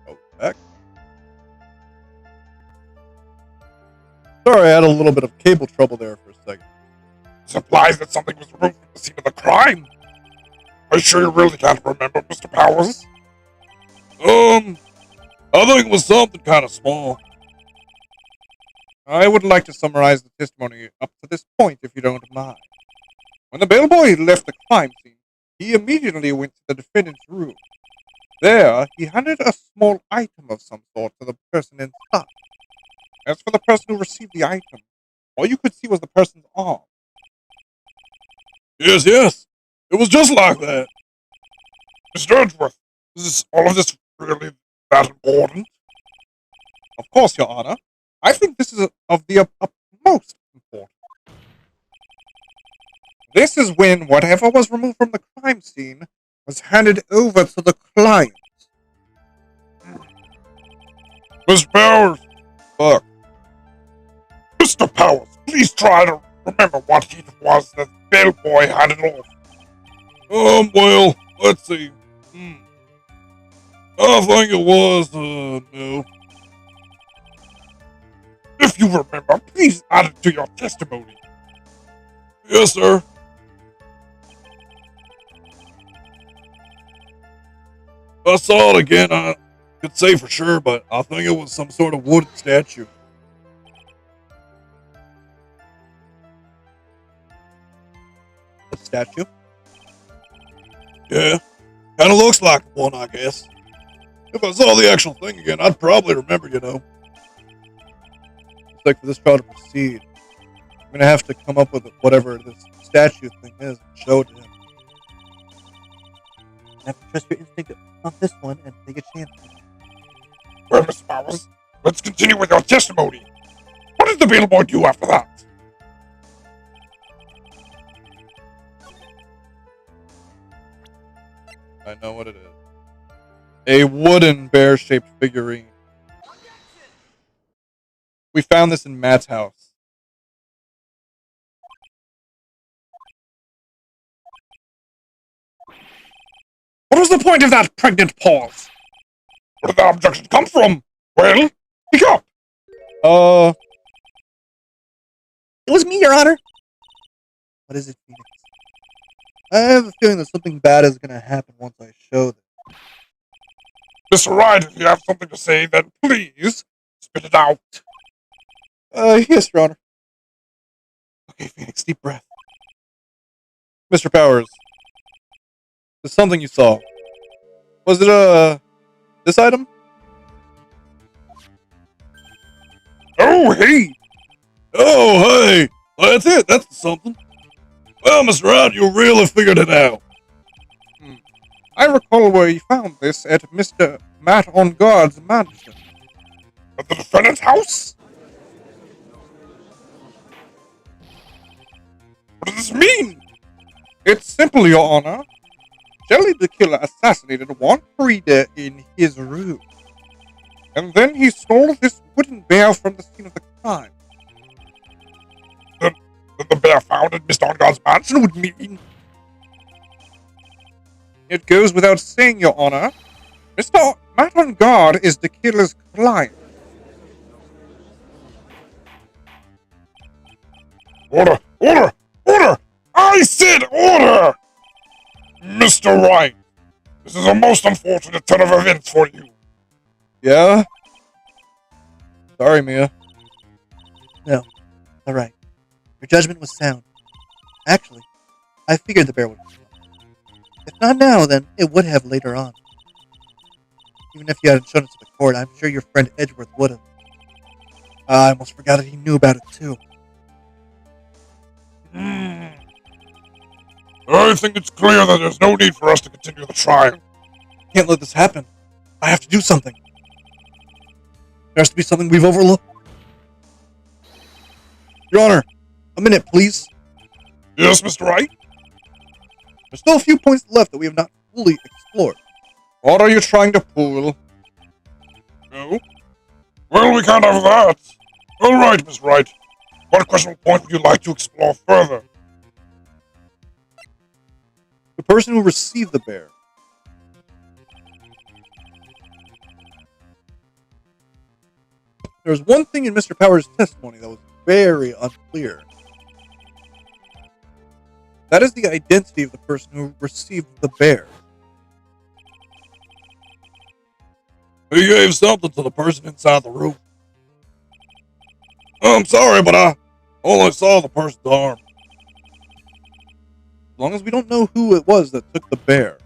Speaker 1: Oh, back. Sorry, I had a little bit of cable trouble there for a second.
Speaker 4: This implies that something was removed from the scene of the crime. Are you sure you really can't remember, Mr. Powers?
Speaker 2: I think it was something kind of small.
Speaker 5: I would like to summarize the testimony up to this point, if you don't mind. When the bellboy left the crime scene, he immediately went to the defendant's room. There, he handed a small item of some sort to the person inside. As for the person who received the item, all you could see was the person's arm.
Speaker 2: Yes, it was just like that.
Speaker 4: Mr. Edgeworth, is all of this really that important?
Speaker 5: Of course, Your Honor. I think this is of the utmost importance. This is when whatever was removed from the crime scene was handed over to the client.
Speaker 4: Mr. Powers,
Speaker 5: Look,
Speaker 4: Mr. Powers, please try to remember what it was that bellboy handed off.
Speaker 2: Well, let's see. I think it was, no.
Speaker 4: If you remember, please add it to your testimony.
Speaker 2: Yes, sir. I saw it again. I could say for sure, but I think it was some sort of wooden statue.
Speaker 1: The statue?
Speaker 2: Yeah, kind of looks like one, I guess. If I saw the actual thing again, I'd probably remember, you know.
Speaker 1: Looks like for this trial to proceed, I'm gonna have to come up with whatever this statue thing is and show it to him.
Speaker 3: you have to trust your instinct on this one and take a chance.
Speaker 4: Well, Mr. Powers, let's continue with your testimony. What did the bellboy do after that?
Speaker 1: I know what it is. A wooden bear-shaped figurine. We found this in Matt's house.
Speaker 5: what was the point of that pregnant pause?
Speaker 4: Where did that objection come from? Well, speak up.
Speaker 3: It was me, Your Honor.
Speaker 1: What is it, Phoenix? I have a feeling that something bad is gonna happen once I show this.
Speaker 4: Mr. Wright, if you have something to say, then please spit it out.
Speaker 1: Yes, Your Honor. Okay, Phoenix, deep breath. Mr. Powers, there's something you saw. Was it, this item?
Speaker 4: Oh, hey!
Speaker 2: Oh, hey! That's it. That's something. Well, Mr. Wright, you really figured it out.
Speaker 5: I recall where you found this at Mr. Matt on Guard's mansion.
Speaker 4: At the defendant's house? What does this mean?
Speaker 5: It's simple, Your Honor. Jelly the Killer assassinated one breeder in his room. And then he stole this wooden bear from the scene of the crime.
Speaker 4: that the bear found at Mr. Ongod's mansion would mean.
Speaker 5: It goes without saying, Your Honor. Mr. Matt on Guard is the killer's client.
Speaker 4: Order! Order! Order! I said order! Mr. Wright, this is a most unfortunate turn of events for you.
Speaker 1: Yeah? Sorry, Mia.
Speaker 3: No. All right. Your judgment was sound. Actually, I figured the bear would come. If not now, then it would have later on. Even if you hadn't shown it to the court, I'm sure your friend Edgeworth would have. I almost forgot that he knew about it too.
Speaker 4: I think it's clear that there's no need for us to continue the trial.
Speaker 1: Can't let this happen. I have to do something. There has to be something we've overlooked. Your Honor, a minute, please.
Speaker 4: Yes, Mr. Wright?
Speaker 1: There's still a few points left that we have not fully explored.
Speaker 5: What are you trying to pull?
Speaker 4: No? Well, we can't have that. All right, Miss Wright. What questionable point would you like to explore further?
Speaker 1: The person who received the bear. There's one thing in Mr. Powers' testimony that was very unclear. That is the identity of the person who received the bear.
Speaker 2: He gave something to the person inside the room. I'm sorry, but I only saw the person's arm.
Speaker 1: As long as we don't know who it was that took the bear.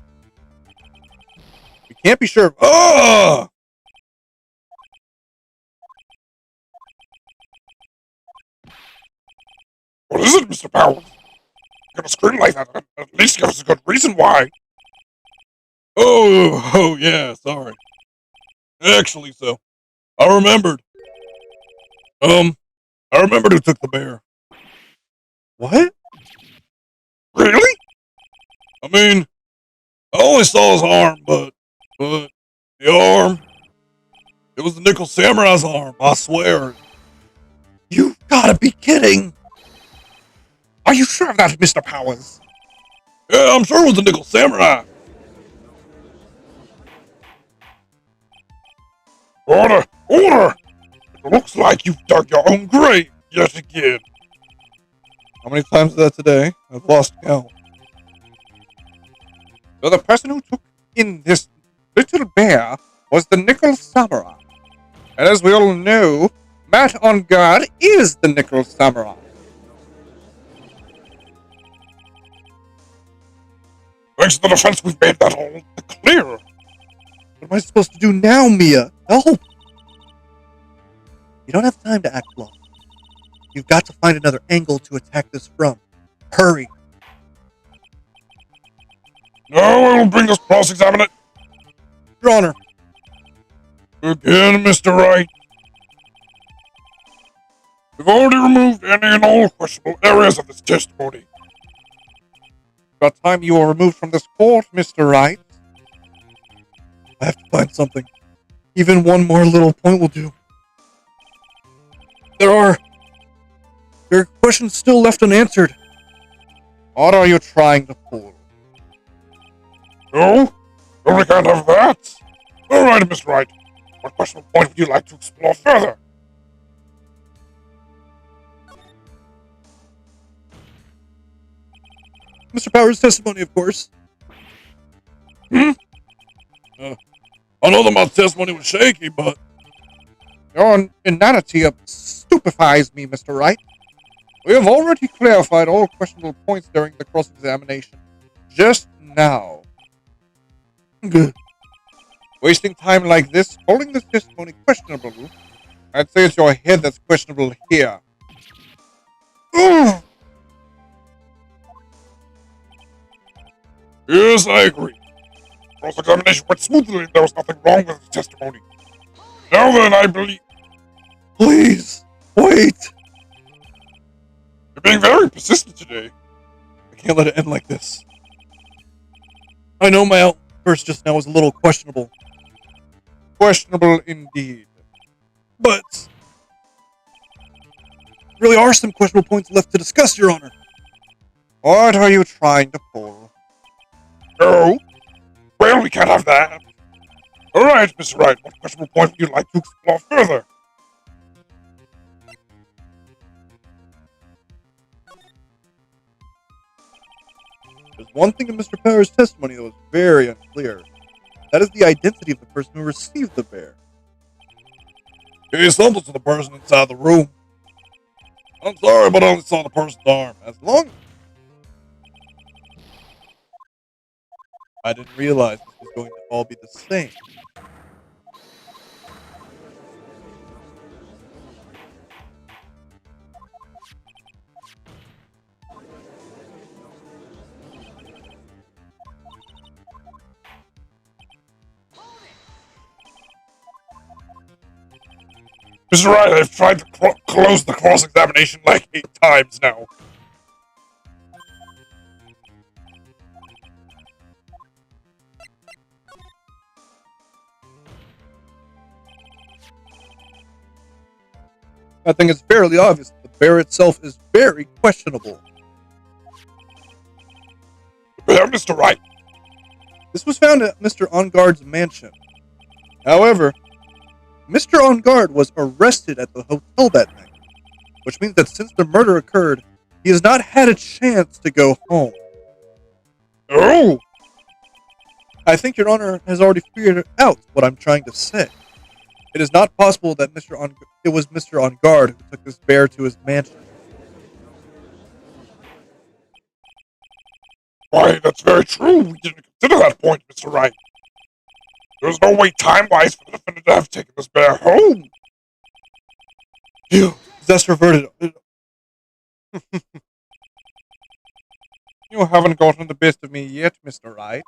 Speaker 1: We can't be sure.
Speaker 2: Ah!
Speaker 4: What is it, Mr. Powers? You're gonna scream like that. At least give us a good reason why.
Speaker 2: Oh, yeah, sorry. Actually, so. I remembered. I remembered who took the bear.
Speaker 1: What?
Speaker 4: Really?
Speaker 2: I mean, I only saw his arm, but the arm, it was the Nickel Samurai's arm, I swear.
Speaker 1: You've gotta be kidding!
Speaker 5: Are you sure of that, Mr. Powers?
Speaker 2: Yeah, I'm sure it was the Nickel Samurai.
Speaker 4: Order! Order! It looks like you've dug your own grave yet again.
Speaker 1: How many times is that today? I've lost count.
Speaker 5: So the person who took in this little bear was the Nickel Samurai. And as we all know, Matt on Guard is the Nickel Samurai.
Speaker 4: Thanks to the defense, we've made that all clear.
Speaker 1: What am I supposed to do now, Mia? Help!
Speaker 3: You don't have time to act long. You've got to find another angle to attack this from. Hurry!
Speaker 4: No, I will bring this cross-examine it.
Speaker 1: Your Honor.
Speaker 4: Again, Mr. Wright. We've already removed any and all questionable areas of this testimony.
Speaker 5: About time you were removed from this court, Mr. Wright.
Speaker 1: I have to find something. Even one more little point will do. There are questions still left unanswered.
Speaker 5: What are you trying to pull?
Speaker 4: No? No, we can't have that. All right, Mr. Wright. What questionable point would you like to explore further?
Speaker 1: Mr. Powers' testimony, of course.
Speaker 2: I know that my testimony was shaky, but
Speaker 5: Your inanity stupefies me, Mr. Wright. We have already clarified all questionable points during the cross-examination. Just now.
Speaker 1: Good.
Speaker 5: Wasting time like this, calling this testimony questionable, I'd say it's your head that's questionable here.
Speaker 1: Ugh.
Speaker 2: yes, I agree.
Speaker 4: Cross-examination went smoothly and there was nothing wrong with the testimony. Now then, I believe...
Speaker 1: Please, wait.
Speaker 4: You're being very persistent today.
Speaker 1: I can't let it end like this. I know my outburst just now was a little questionable.
Speaker 5: Questionable indeed.
Speaker 1: But
Speaker 5: really are some questionable points left to discuss, Your Honor. What are you trying to pull?
Speaker 4: No? Well, we can't have that. Alright, Mr. Wright, what questionable point would you like to explore further?
Speaker 1: There's one thing in Mr. Power's testimony that was very unclear. That is the identity of the person who received the bear.
Speaker 2: He stumbled to the person inside the room. I'm sorry, but I only saw the person's arm.
Speaker 1: As long I didn't realize this was going to all be the same.
Speaker 4: Mr. Wright, I've tried to close the cross-examination like 8 times now.
Speaker 1: I think it's fairly obvious that the bear itself is very questionable.
Speaker 4: Yeah, Mr. Wright.
Speaker 1: This was found at Mr. Onguard's mansion. However, Mr. Onguard was arrested at the hotel that night, which means that since the murder occurred, he has not had a chance to go home.
Speaker 4: Oh!
Speaker 1: I think Your Honor has already figured out what I'm trying to say. It is not possible that it was Mr. Onguard who took this bear to his mansion.
Speaker 4: Why, that's very true. We didn't consider that point, Mr. Wright. There's no way time-wise for the defendant to have taken this bear home.
Speaker 1: You possessed reverted. You haven't gotten the best of me yet, Mr. Wright.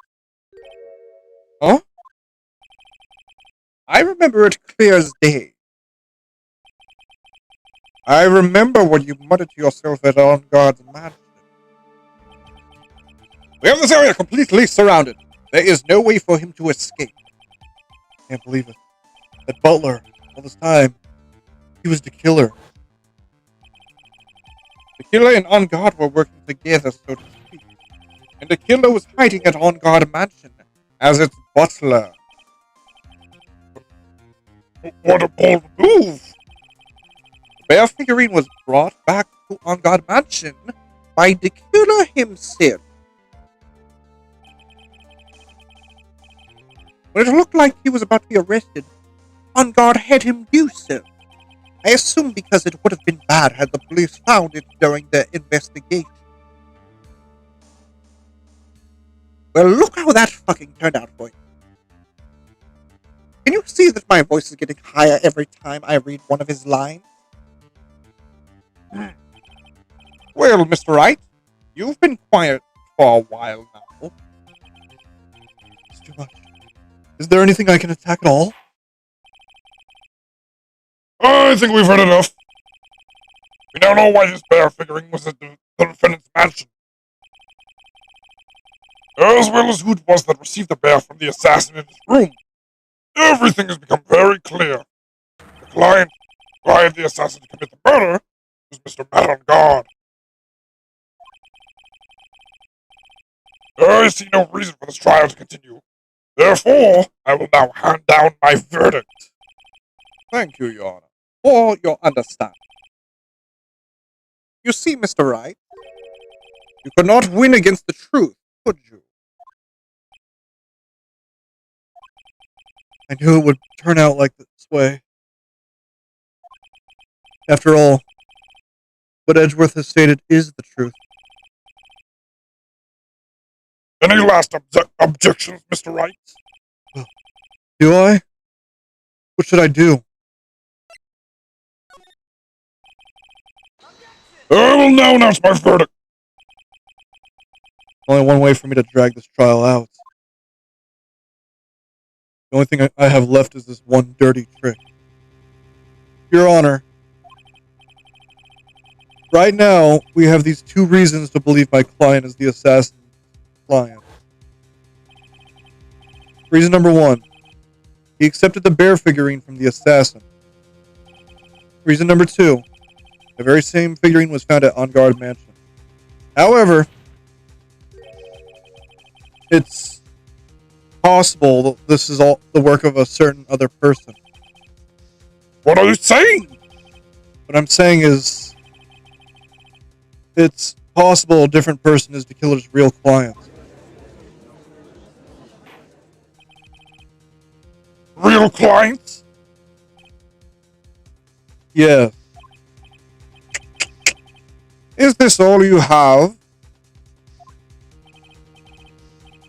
Speaker 1: Huh? I remember it clear as day. I remember what you muttered to yourself at Onguard's mansion. We have this area completely surrounded. There is no way for him to escape. Can't believe it. That butler, all this time, he was the killer. The killer and Onguard were working together, so to speak. And the killer was hiding at Onguard Mansion as its butler.
Speaker 4: What a bold move!
Speaker 1: The bear figurine was brought back to Onguard Mansion by the killer himself. When it looked like he was about to be arrested, Onguard had him do so. I assume because it would have been bad had the police found it during the investigation. Well, look how that fucking turned out for you. Can you see that my voice is getting higher every time I read one of his lines? Well, Mr. Wright, you've been quiet for a while now. It's too much. Is there anything I can attack at all?
Speaker 4: I think we've heard enough. We now know why this bear figurine was at the defendant's mansion. As well as who it was that received the bear from the assassin in his room. Everything has become very clear. The client who hired the assassin to commit the murder was Mr. Matt on guard. I see no reason for this trial to continue. Therefore, I will now hand down my verdict.
Speaker 1: Thank you, Your Honor, for your understanding. You see, Mr. Wright, you could not win against the truth, could you? I knew it would turn out like this way. After all, what Edgeworth has stated is the truth.
Speaker 4: Any last objections, Mr. Wright?
Speaker 1: Do I? What should I do?
Speaker 4: I will now announce my verdict.
Speaker 1: Only one way for me to drag this trial out. The only thing I have left is this one dirty trick. Your Honor, right now, we have these two reasons to believe my client is the assassin's client. Reason number one, he accepted the bear figurine from the assassin. Reason number two, The very same figurine was found at On Guard Mansion. However, it's possible that this is all the work of a certain other person.
Speaker 4: What are you saying?
Speaker 1: What I'm saying is, it's possible a different person is the killer's real client.
Speaker 4: Real clients?
Speaker 1: Yeah.
Speaker 5: Is this all you have?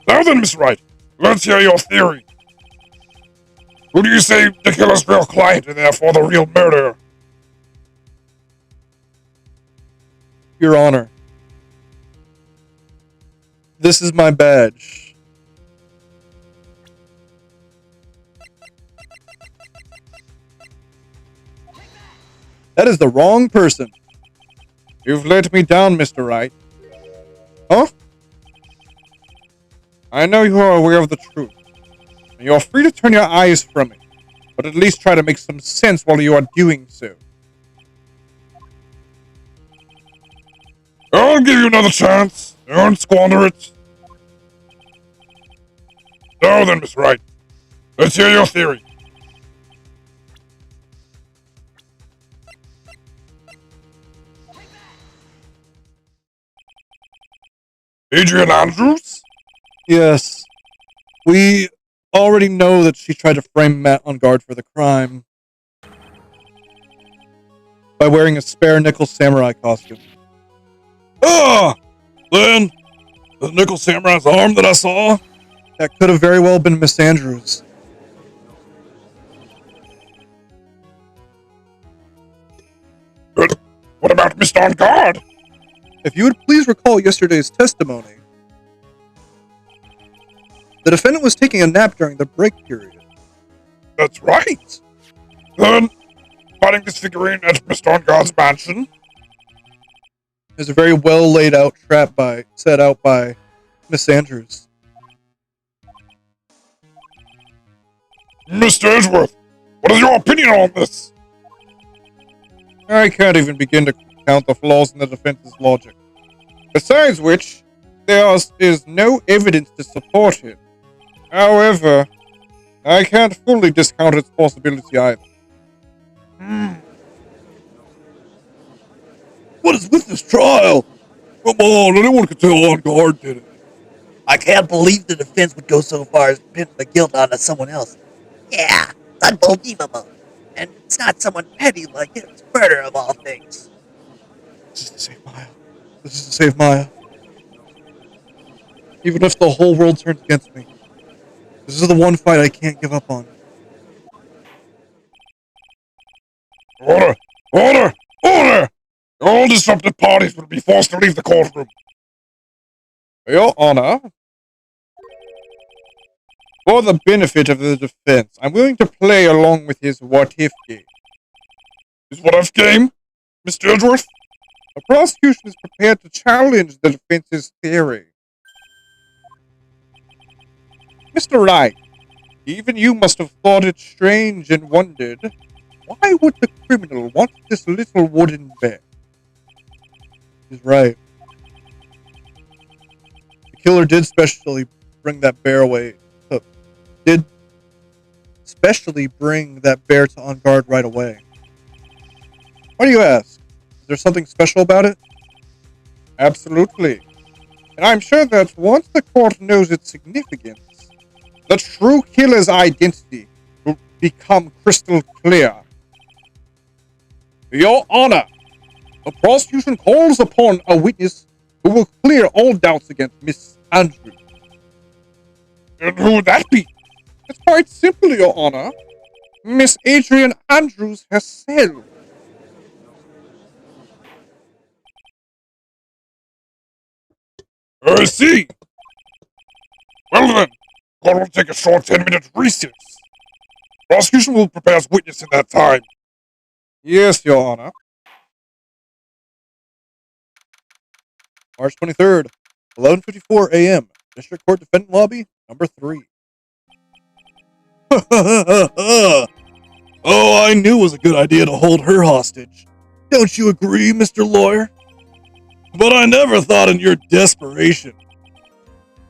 Speaker 4: Now then, Miss Wright, let's hear your theory. Who do you say the killer's real client and therefore the real murderer?
Speaker 1: Your Honor, this is my badge. That is the wrong person.
Speaker 5: You've let me down, Mr. Wright. Huh? I know you are aware of the truth, and you are free to turn your eyes from it, but at least try to make some sense while you are doing so.
Speaker 4: I'll give you another chance. Don't squander it. Now then, Miss Wright, let's hear your theory. Adrian Andrews?
Speaker 1: Yes. We already know that she tried to frame Matt on guard for the crime by wearing a spare nickel samurai costume.
Speaker 2: Ah! Then, the nickel samurai's arm that I saw?
Speaker 1: That could have very well been Miss Andrews.
Speaker 4: But what about Mr. On Guard?
Speaker 1: If you would please recall yesterday's testimony, the defendant was taking a nap during the break period.
Speaker 4: That's right. Then, finding this figurine at Mr. On Guard's mansion?
Speaker 1: There's a very well laid out trap set out by Miss Andrews.
Speaker 4: Mr. Edgeworth, what is your opinion on this?
Speaker 5: I can't even begin to count the flaws in the defense's logic. Besides which, there is no evidence to support it. However, I can't fully discount its possibility either.
Speaker 2: What is with this trial? Come on, anyone can tell On Guard did it.
Speaker 3: I can't believe the defense would go so far as pin the guilt onto someone else. Yeah, it's unbelievable. And it's not someone petty like him. It's murder of all things.
Speaker 1: This is to save Maya. This is to save Maya. Even if the whole world turns against me, this is the one fight I can't give up on.
Speaker 4: Order! Order! Order! All disruptive parties will be forced to leave the courtroom.
Speaker 5: Your Honor, for the benefit of the defense, I'm willing to play along with his what-if game.
Speaker 4: Is what if game? Mr. Edgeworth?
Speaker 5: The prosecution is prepared to challenge the defense's theory. Mr. Wright, even you must have thought it strange and wondered, why would the criminal want this little wooden bear?
Speaker 1: He's right. The killer did specially bring that bear away. Did specially bring that bear to On Guard right away. Why do you ask? Is there something special about it?
Speaker 5: Absolutely. And I'm sure that once the court knows its significance, the true killer's identity will become crystal clear. Your Honor, the prosecution calls upon a witness who will clear all doubts against Miss Andrews.
Speaker 4: And who would that be?
Speaker 5: It's quite simple, Your Honor. Miss Adrian Andrews herself.
Speaker 4: I see. Well then, court will take a short 10-minute recess. Prosecution will prepare as witness in that time.
Speaker 5: Yes, Your Honor.
Speaker 1: March 23rd, 11:54 a.m. District Court Defendant Lobby, number 3.
Speaker 2: Oh, I knew it was a good idea to hold her hostage. Don't you agree, Mr. Lawyer? But I never thought in your desperation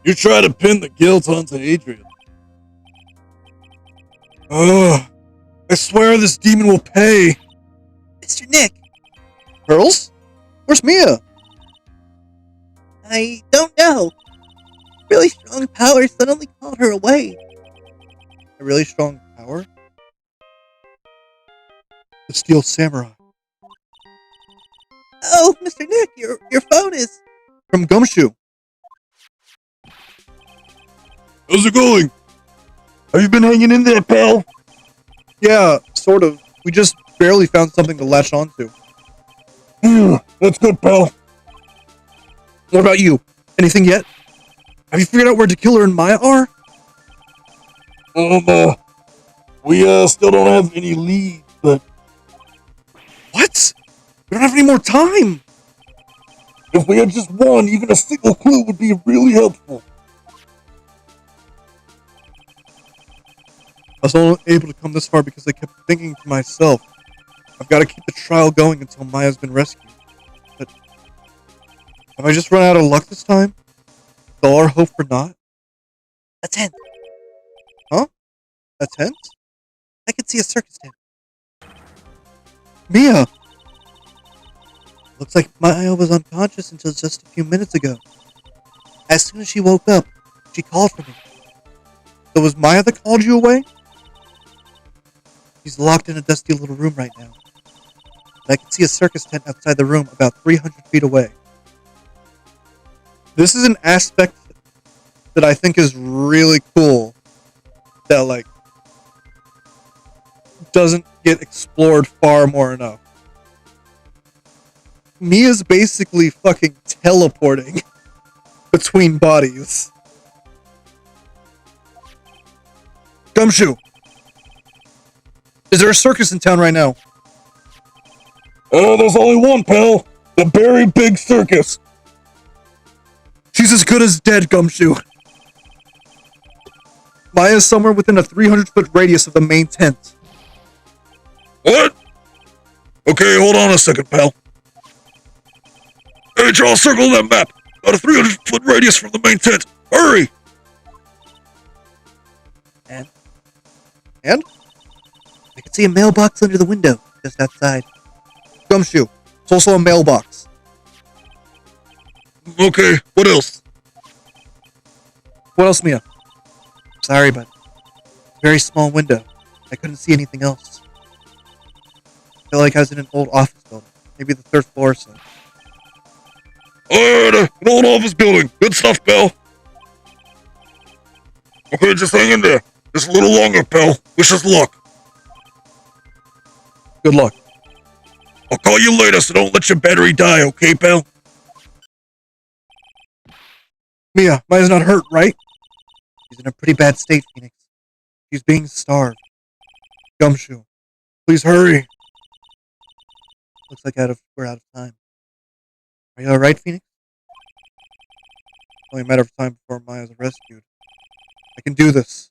Speaker 2: you try to pin the guilt onto Adrian. Ugh. I swear this demon will pay.
Speaker 3: Mr. Nick,
Speaker 1: Pearls? Where's Mia?
Speaker 3: I don't know. Really strong power suddenly called her away.
Speaker 1: A really strong power? The Steel Samurai.
Speaker 3: Oh, Mr. Nick, your phone is...
Speaker 1: From Gumshoe.
Speaker 2: How's it going? Have you been hanging in there, pal?
Speaker 1: Yeah, sort of. We just barely found something to latch onto.
Speaker 2: That's good, pal.
Speaker 1: What about you? Anything yet? Have you figured out where the killer and Maya are?
Speaker 2: We still don't have any leads, but
Speaker 1: What? We don't have any more time.
Speaker 2: if we had just one, even a single clue would be really helpful.
Speaker 1: I was only able to come this far because I kept thinking to myself, I've got to keep the trial going until Maya's been rescued. But have I just run out of luck this time? Is all our hope for naught?
Speaker 3: A tent.
Speaker 1: A tent?
Speaker 3: I could see a circus tent.
Speaker 1: Mia! Looks like Maya was unconscious until just a few minutes ago. As soon as she woke up, she called for me. So was Maya that called you away? She's locked in a dusty little room right now. But I can see a circus tent outside the room about 300 feet away. This is an aspect that I think is really cool that, like, doesn't get explored far more enough. Mia's basically fucking teleporting between bodies. Gumshoe! Is there a circus in town right now?
Speaker 2: There's only one, pal. The Berry Big Circus.
Speaker 1: She's as good as dead, Gumshoe. Maya's somewhere within a 300-foot radius of the main tent.
Speaker 2: What? Okay, hold on a second, pal. Hey, Charles, circle that map. Got a 300-foot radius from the main tent. Hurry!
Speaker 1: And?
Speaker 3: I could see a mailbox under the window, just outside.
Speaker 1: Gumshoe. It's also a mailbox.
Speaker 2: Okay, what else?
Speaker 1: What else, Mia?
Speaker 3: Sorry, but very small window. I couldn't see anything else.
Speaker 1: I feel like I was in an old office building. Maybe the third floor or so.
Speaker 2: Alright, an old office building. Good stuff, pal. Okay, just hang in there. Just a little longer, pal. Wish us luck.
Speaker 1: Good luck.
Speaker 2: I'll call you later, so don't let your battery die, okay, pal?
Speaker 1: Mia, Maya's not hurt, right?
Speaker 3: She's in a pretty bad state, Phoenix.
Speaker 1: She's being starved. Gumshoe. Please hurry.
Speaker 3: Looks like we're out of time. Are you alright, Phoenix?
Speaker 1: Only a matter of time before Maya's rescued. I can do this.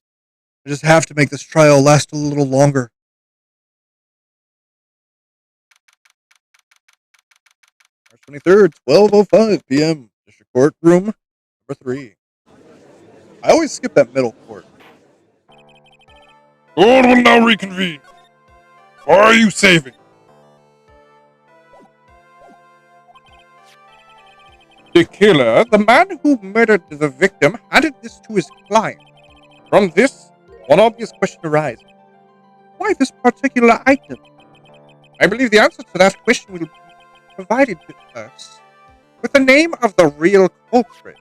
Speaker 1: I just have to make this trial last a little longer. March 23rd, 12:05 p.m. District Court Room number 3. I always skip that middle court.
Speaker 4: Court will now reconvene. Why are you saving? The killer, the man who murdered the victim, handed this to his client. From this, one obvious question arises. Why this particular item? I believe the answer to that question will be provided to us with the name of the real culprit.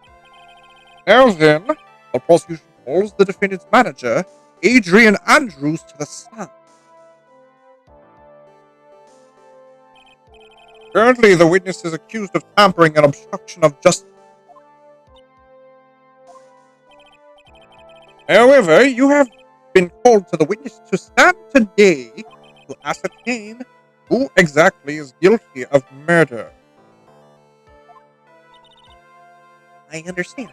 Speaker 4: Now then, the prosecution calls the defendant's manager, Adrian Andrews, to the stand. Currently, the witness is accused of tampering and obstruction of justice. However, you have been called to the witness to stand today to ascertain who exactly is guilty of murder.
Speaker 3: I understand.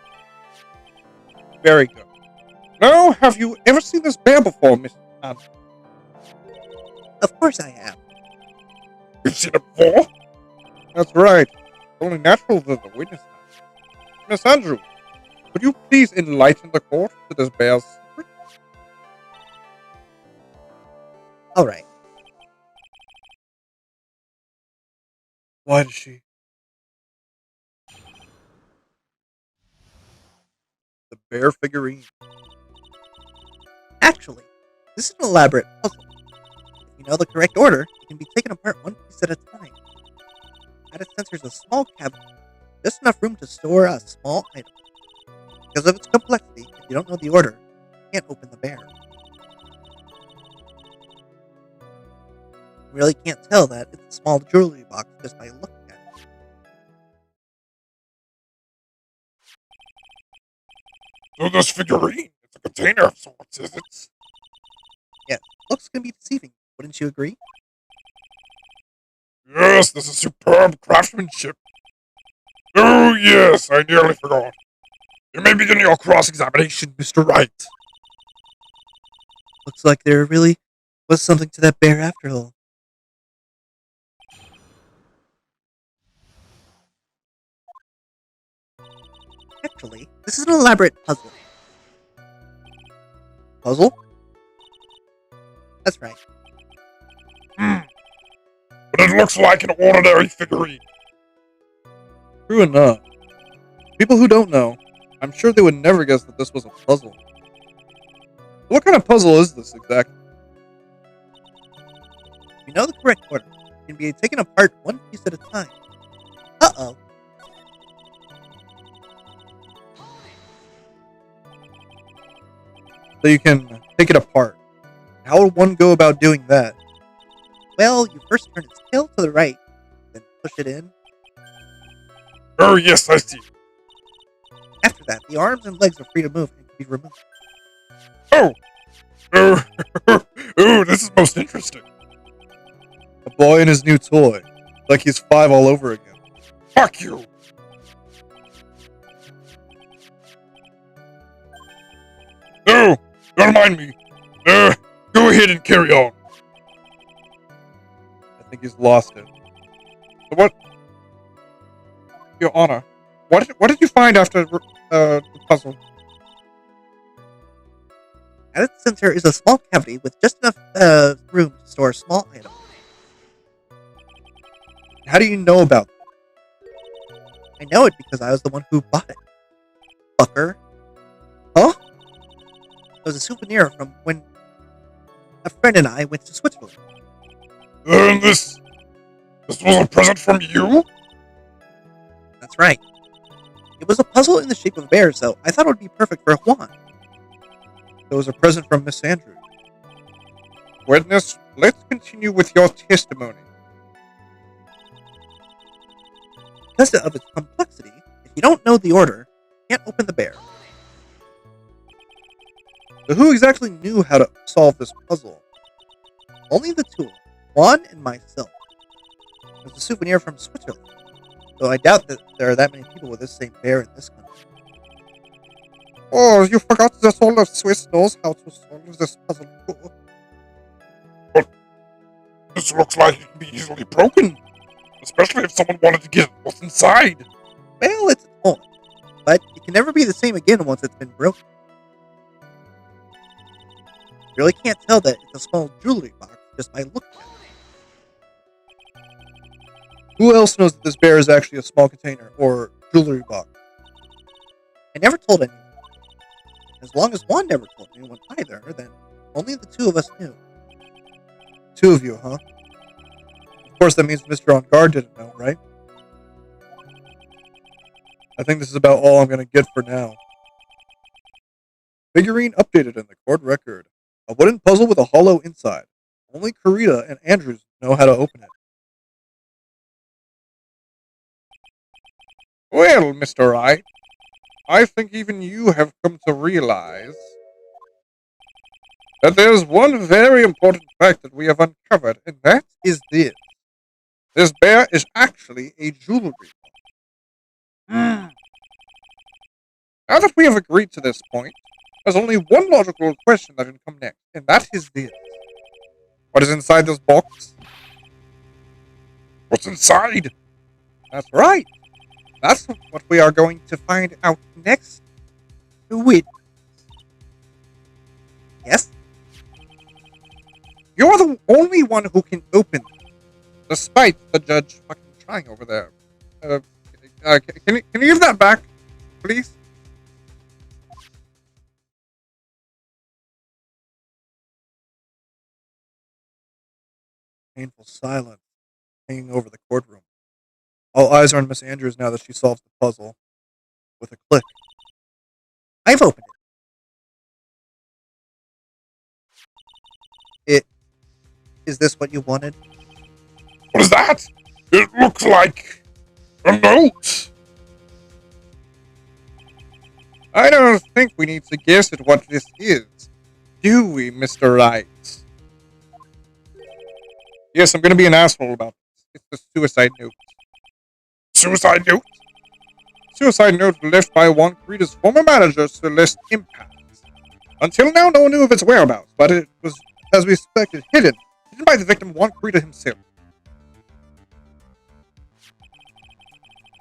Speaker 4: Very good. Now, have you ever seen this bear before, Miss Andrews?
Speaker 3: Of course I have.
Speaker 4: you've seen it before.
Speaker 5: That's right. It's only natural that the witness has. Miss Andrews, could you please enlighten the court to this bear's secret?
Speaker 3: All right.
Speaker 1: Why does she? The bear figurine.
Speaker 3: Actually, this is an elaborate puzzle. If you know the correct order, it can be taken apart one piece at a time. At its center is a small cavity, just enough room to store a small item. Because of its complexity, if you don't know the order, you can't open the bear. You really can't tell that it's a small jewelry box just by looking at it.
Speaker 4: So this figurine, it's a container of sorts, is it?
Speaker 3: Yeah, looks can be deceiving, wouldn't you agree?
Speaker 4: Yes, this is superb craftsmanship. Oh yes, I nearly forgot. You may begin your cross-examination, Mr. Wright.
Speaker 3: Looks like there really was something to that bear after all. Actually, this is an elaborate puzzle.
Speaker 1: Puzzle?
Speaker 3: That's right.
Speaker 4: But it looks like an ordinary figurine.
Speaker 1: True enough. People who don't know, I'm sure they would never guess that this was a puzzle. What kind of puzzle is this exactly?
Speaker 3: If you know the correct order, it can be taken apart one piece at a time. Uh-oh.
Speaker 1: So you can take it apart. How would one go about doing that?
Speaker 3: Well, you first turn its tail to the right, then push it in.
Speaker 4: Oh yes, I see.
Speaker 3: After that, the arms and legs are free to move and can be removed.
Speaker 4: Oh! Oh, oh, this is most interesting.
Speaker 1: A boy and his new toy. Like he's 5 all over again.
Speaker 4: Fuck you! No! Don't mind me. Go ahead and carry on.
Speaker 1: I think he's lost it.
Speaker 5: So what? Your Honor, what did you find after the puzzle?
Speaker 3: At its center is a small cavity with just enough room to store a small item.
Speaker 1: How do you know about that?
Speaker 3: I know it because I was the one who bought it. Fucker.
Speaker 1: Huh?
Speaker 3: It was a souvenir from when a friend and I went to Switzerland.
Speaker 4: Then this was a present from you?
Speaker 3: That's right. It was a puzzle in the shape of a bear, so I thought it would be perfect for Juan.
Speaker 1: It was a present from Miss Andrews.
Speaker 5: Witness, let's continue with your testimony.
Speaker 3: Because of its complexity, if you don't know the order, you can't open the bear.
Speaker 1: So who exactly knew how to solve this puzzle?
Speaker 3: Only the two, Juan and myself. It was a souvenir from Switzerland, so I doubt that there are that many people with this same bear in this country.
Speaker 5: Oh, you forgot that all of Swiss knows how to solve this puzzle too.
Speaker 4: But this looks like it can be easily broken. Especially if someone wanted to get what's inside.
Speaker 3: Well, it's a toy, but it can never be the same again once it's been broken. You really can't tell that it's a small jewelry box just by looking at it.
Speaker 1: Who else knows that this bear is actually a small container or jewelry box?
Speaker 3: I never told anyone. As long as Juan never told anyone either, then only the two of us knew.
Speaker 1: 2 of you, huh? Of course, that means Mr. On Guard didn't know, right? I think this is about all I'm going to get for now. Figurine updated in the court record. A wooden puzzle with a hollow inside. Only Karita and Andrews know how to open it.
Speaker 5: Well, Mr. Wright, I think even you have come to realize that there's one very important fact that we have uncovered, and that is this. This bear is actually a jewelry box. Now that we have agreed to this point, there's only one logical question that can come next, and that is this. What is inside this box?
Speaker 4: What's inside?
Speaker 5: That's right. That's what we are going to find out next.
Speaker 3: Wait. Yes?
Speaker 5: You're the only one who can open them, despite the judge fucking trying over there. Can you give that back, please?
Speaker 1: Painful silence hanging over the courtroom. All eyes are on Miss Andrews now that she solves the puzzle. With a click,
Speaker 3: I've opened it. Is this what you wanted?
Speaker 4: What is that? It looks like a note.
Speaker 5: I don't think we need to guess at what this is, do we, Mr. Wright? Yes, I'm going to be an asshole about this. It's the suicide note.
Speaker 4: Suicide note?
Speaker 5: Suicide note left by Juan Carita's former manager, Celeste Impact. Until now, no one knew of its whereabouts, but it was, as we suspected, hidden by the victim, Juan Carita himself.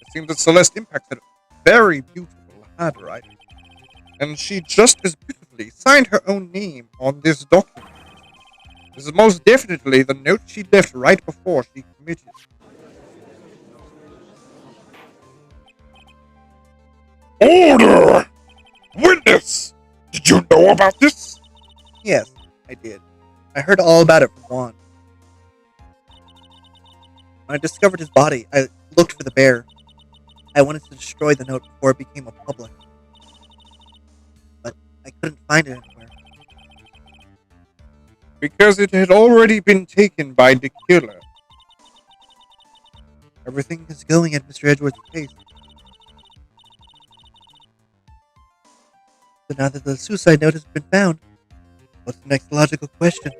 Speaker 5: It seems that Celeste Impact had a very beautiful handwriting, and she just as beautifully signed her own name on this document. This is most definitely the note she left right before she committed.
Speaker 4: Order! Witness! Did you know about this?
Speaker 3: Yes, I did. I heard all about it from Juan. When I discovered his body, I looked for the bear. I wanted to destroy the note before it became a public. But I couldn't find it anywhere.
Speaker 5: Because it had already been taken by the killer.
Speaker 3: Everything is going at Mr. Edgeworth's pace. So now that the suicide note has been found, what's the next logical question?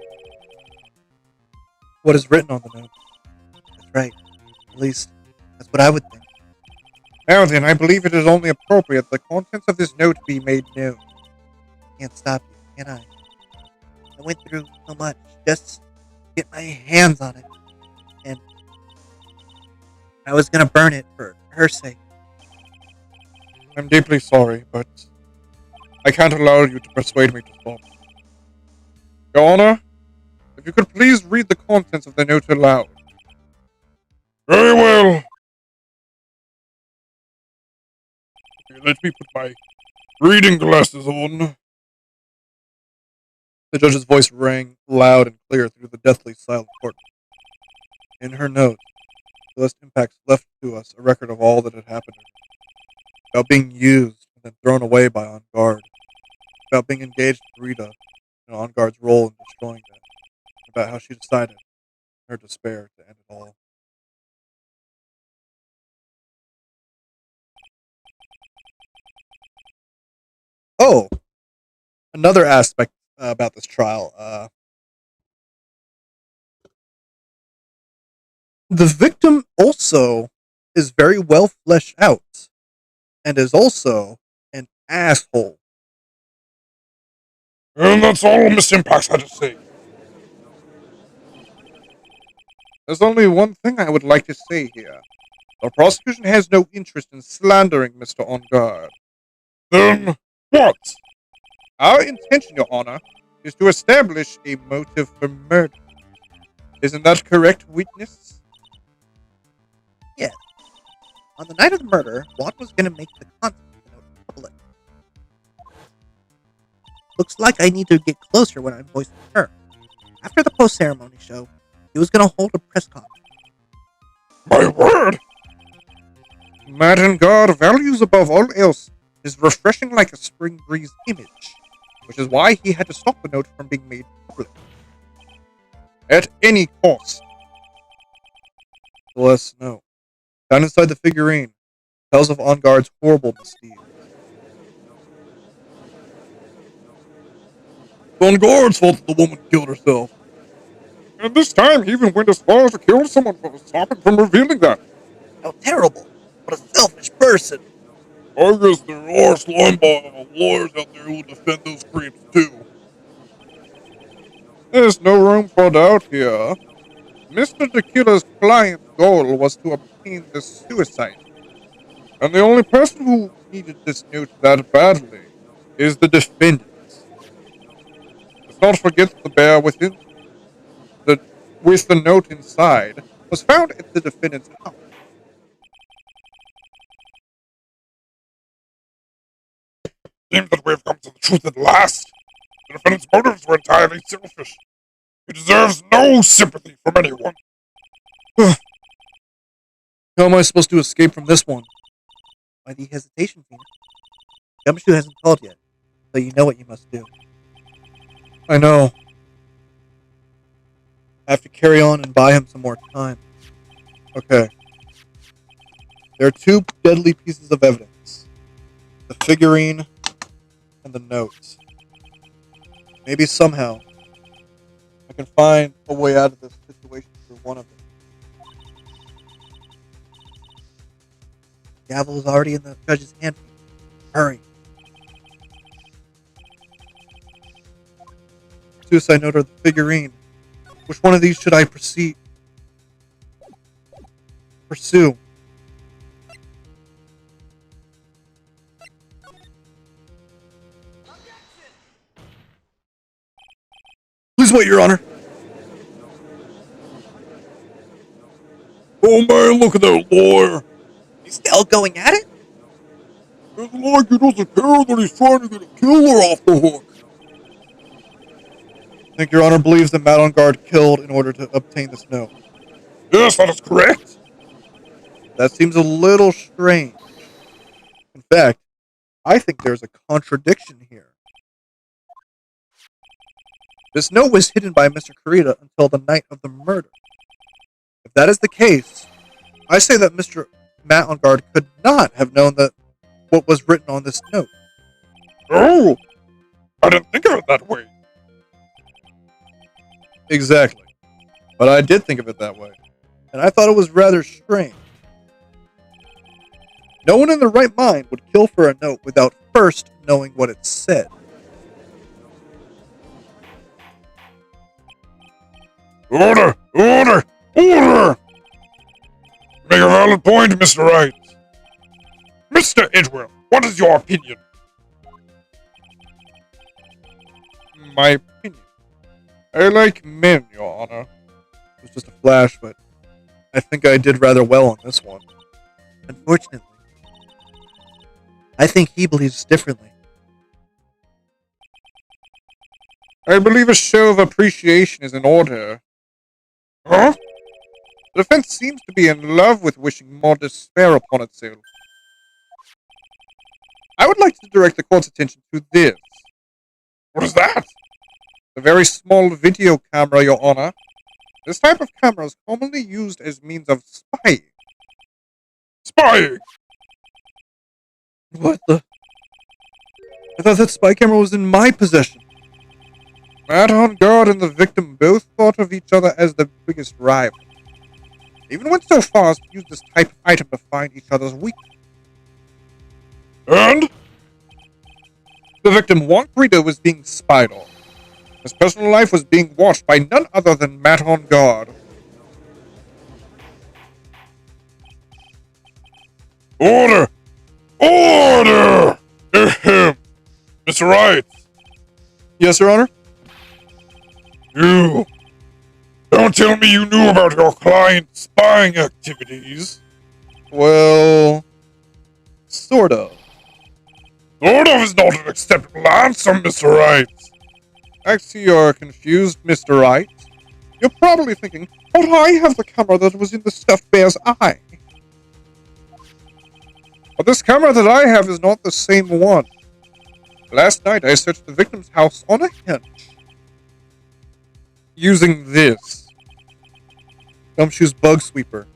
Speaker 1: what is written on the note?
Speaker 3: That's right. At least, that's what I would think.
Speaker 5: Now then, I believe it is only appropriate the contents of this note be made known.
Speaker 3: Can't stop you, can I? I went through so much just to get my hands on it. And I was gonna burn it for her sake.
Speaker 5: I'm deeply sorry, but I can't allow you to persuade me to stop. Your Honor, if you could please read the contents of the note aloud.
Speaker 4: Very well. Okay, let me put my reading glasses on.
Speaker 1: The judge's voice rang loud and clear through the deathly silent court. In her note, Celeste Impacts left to us a record of all that had happened, about being used and then thrown away by On Guard, about being engaged with Rita and On Guard's role in destroying them, about how she decided, in her despair, to end it all. Oh, another aspect about this trial. The victim also is very well fleshed out and is also an asshole.
Speaker 4: And that's all Miss Impacts had to say.
Speaker 5: There's only one thing I would like to say here. The prosecution has no interest in slandering Mr. On Guard.
Speaker 4: Then what?
Speaker 5: Our intention, Your Honor, is to establish a motive for murder. Isn't that correct, witness?
Speaker 3: Yes. On the night of the murder, Juan was gonna make the content of the note public. Looks like I need to get closer when I'm voicing her. After the post-ceremony show, he was gonna hold a press conference.
Speaker 4: My word!
Speaker 5: Madam God values above all else his refreshing like a spring breeze image, which is why he had to stop the note from being made public. At any cost.
Speaker 1: Celeste, no. Down inside the figurine, tells of On Guard's horrible misdeeds.
Speaker 2: It's On Guard's fault that the woman killed herself.
Speaker 4: And this time he even went as far as to kill someone for stopping from revealing that.
Speaker 3: How terrible! What a selfish person!
Speaker 2: I guess there are slime ball lawyers out there who will defend those creeps too.
Speaker 5: There's no room for doubt here. Mr. Tequila's client's goal was to obtain the suicide. And the only person who needed this note that badly is the defendant. Let's not forget the bear the with the note inside was found at the defendant's house.
Speaker 4: Seems that we have come to the truth at last. The defendant's motives were entirely selfish. He deserves no sympathy from anyone.
Speaker 1: How am I supposed to escape from this one?
Speaker 3: Why the hesitation, Phoenix? Gumshoe hasn't called yet, so you know what you must do.
Speaker 1: I know. I have to carry on and buy him some more time. Okay. There are two deadly pieces of evidence. The figurine and the notes. Maybe somehow I can find a way out of this situation through one of them.
Speaker 3: Gavel is already in the judge's hand. Hurry.
Speaker 1: Suicide note or the figurine. Which one of these should I pursue? Please wait, Your Honor.
Speaker 2: Oh man, look at that lawyer.
Speaker 3: You still going at it?
Speaker 2: It's like he doesn't care that he's trying to get a killer off the hook.
Speaker 1: I think Your Honor believes that Matt on guard killed in order to obtain this note.
Speaker 4: Yes, that is correct.
Speaker 1: That seems a little strange. In fact, I think there's a contradiction here. This note was hidden by Mr. Kurita until the night of the murder. If that is the case, I say that Mr. Matt on guard could not have known that what was written on this note.
Speaker 4: Oh, I didn't think of it that way.
Speaker 1: Exactly. But I did think of it that way. And I thought it was rather strange. No one in their right mind would kill for a note without first knowing what it said.
Speaker 4: Order! Order! Order! Make a valid point, Mr. Wright. Mr. Edwell, what is your opinion?
Speaker 5: My opinion. I like men, Your Honor.
Speaker 1: It was just a flash, but I think I did rather well on this one.
Speaker 3: Unfortunately, I think he believes differently.
Speaker 5: I believe a show of appreciation is in order.
Speaker 4: Huh?
Speaker 5: The defense seems to be in love with wishing more despair upon itself. I would like to direct the court's attention to this.
Speaker 4: What is that?
Speaker 5: A very small video camera, Your Honor. This type of camera is commonly used as means of spying.
Speaker 4: Spying!
Speaker 1: What the? I thought that spy camera was in my possession.
Speaker 5: Matt on guard and the victim both thought of each other as the biggest rival. They even went so far as to use this type of item to find each other's weakness.
Speaker 4: And?
Speaker 5: The victim, Juan Carito, was being spied on. His personal life was being watched by none other than Matt on guard.
Speaker 4: Order! Order! Ahem. Mr. Wright,
Speaker 1: Yes, Your Honor?
Speaker 4: you... Don't tell me you knew about your client's spying activities.
Speaker 1: Well, sort of.
Speaker 4: Sort of is not an acceptable answer, Mr. Wright.
Speaker 5: I see you're confused, Mr. Wright. You're probably thinking, how do I have the camera that was in the stuffed bear's eye? But this camera that I have is not the same one. Last night I searched the victim's house on a hunch. Using this.
Speaker 1: Gumshoe's bug sweeper.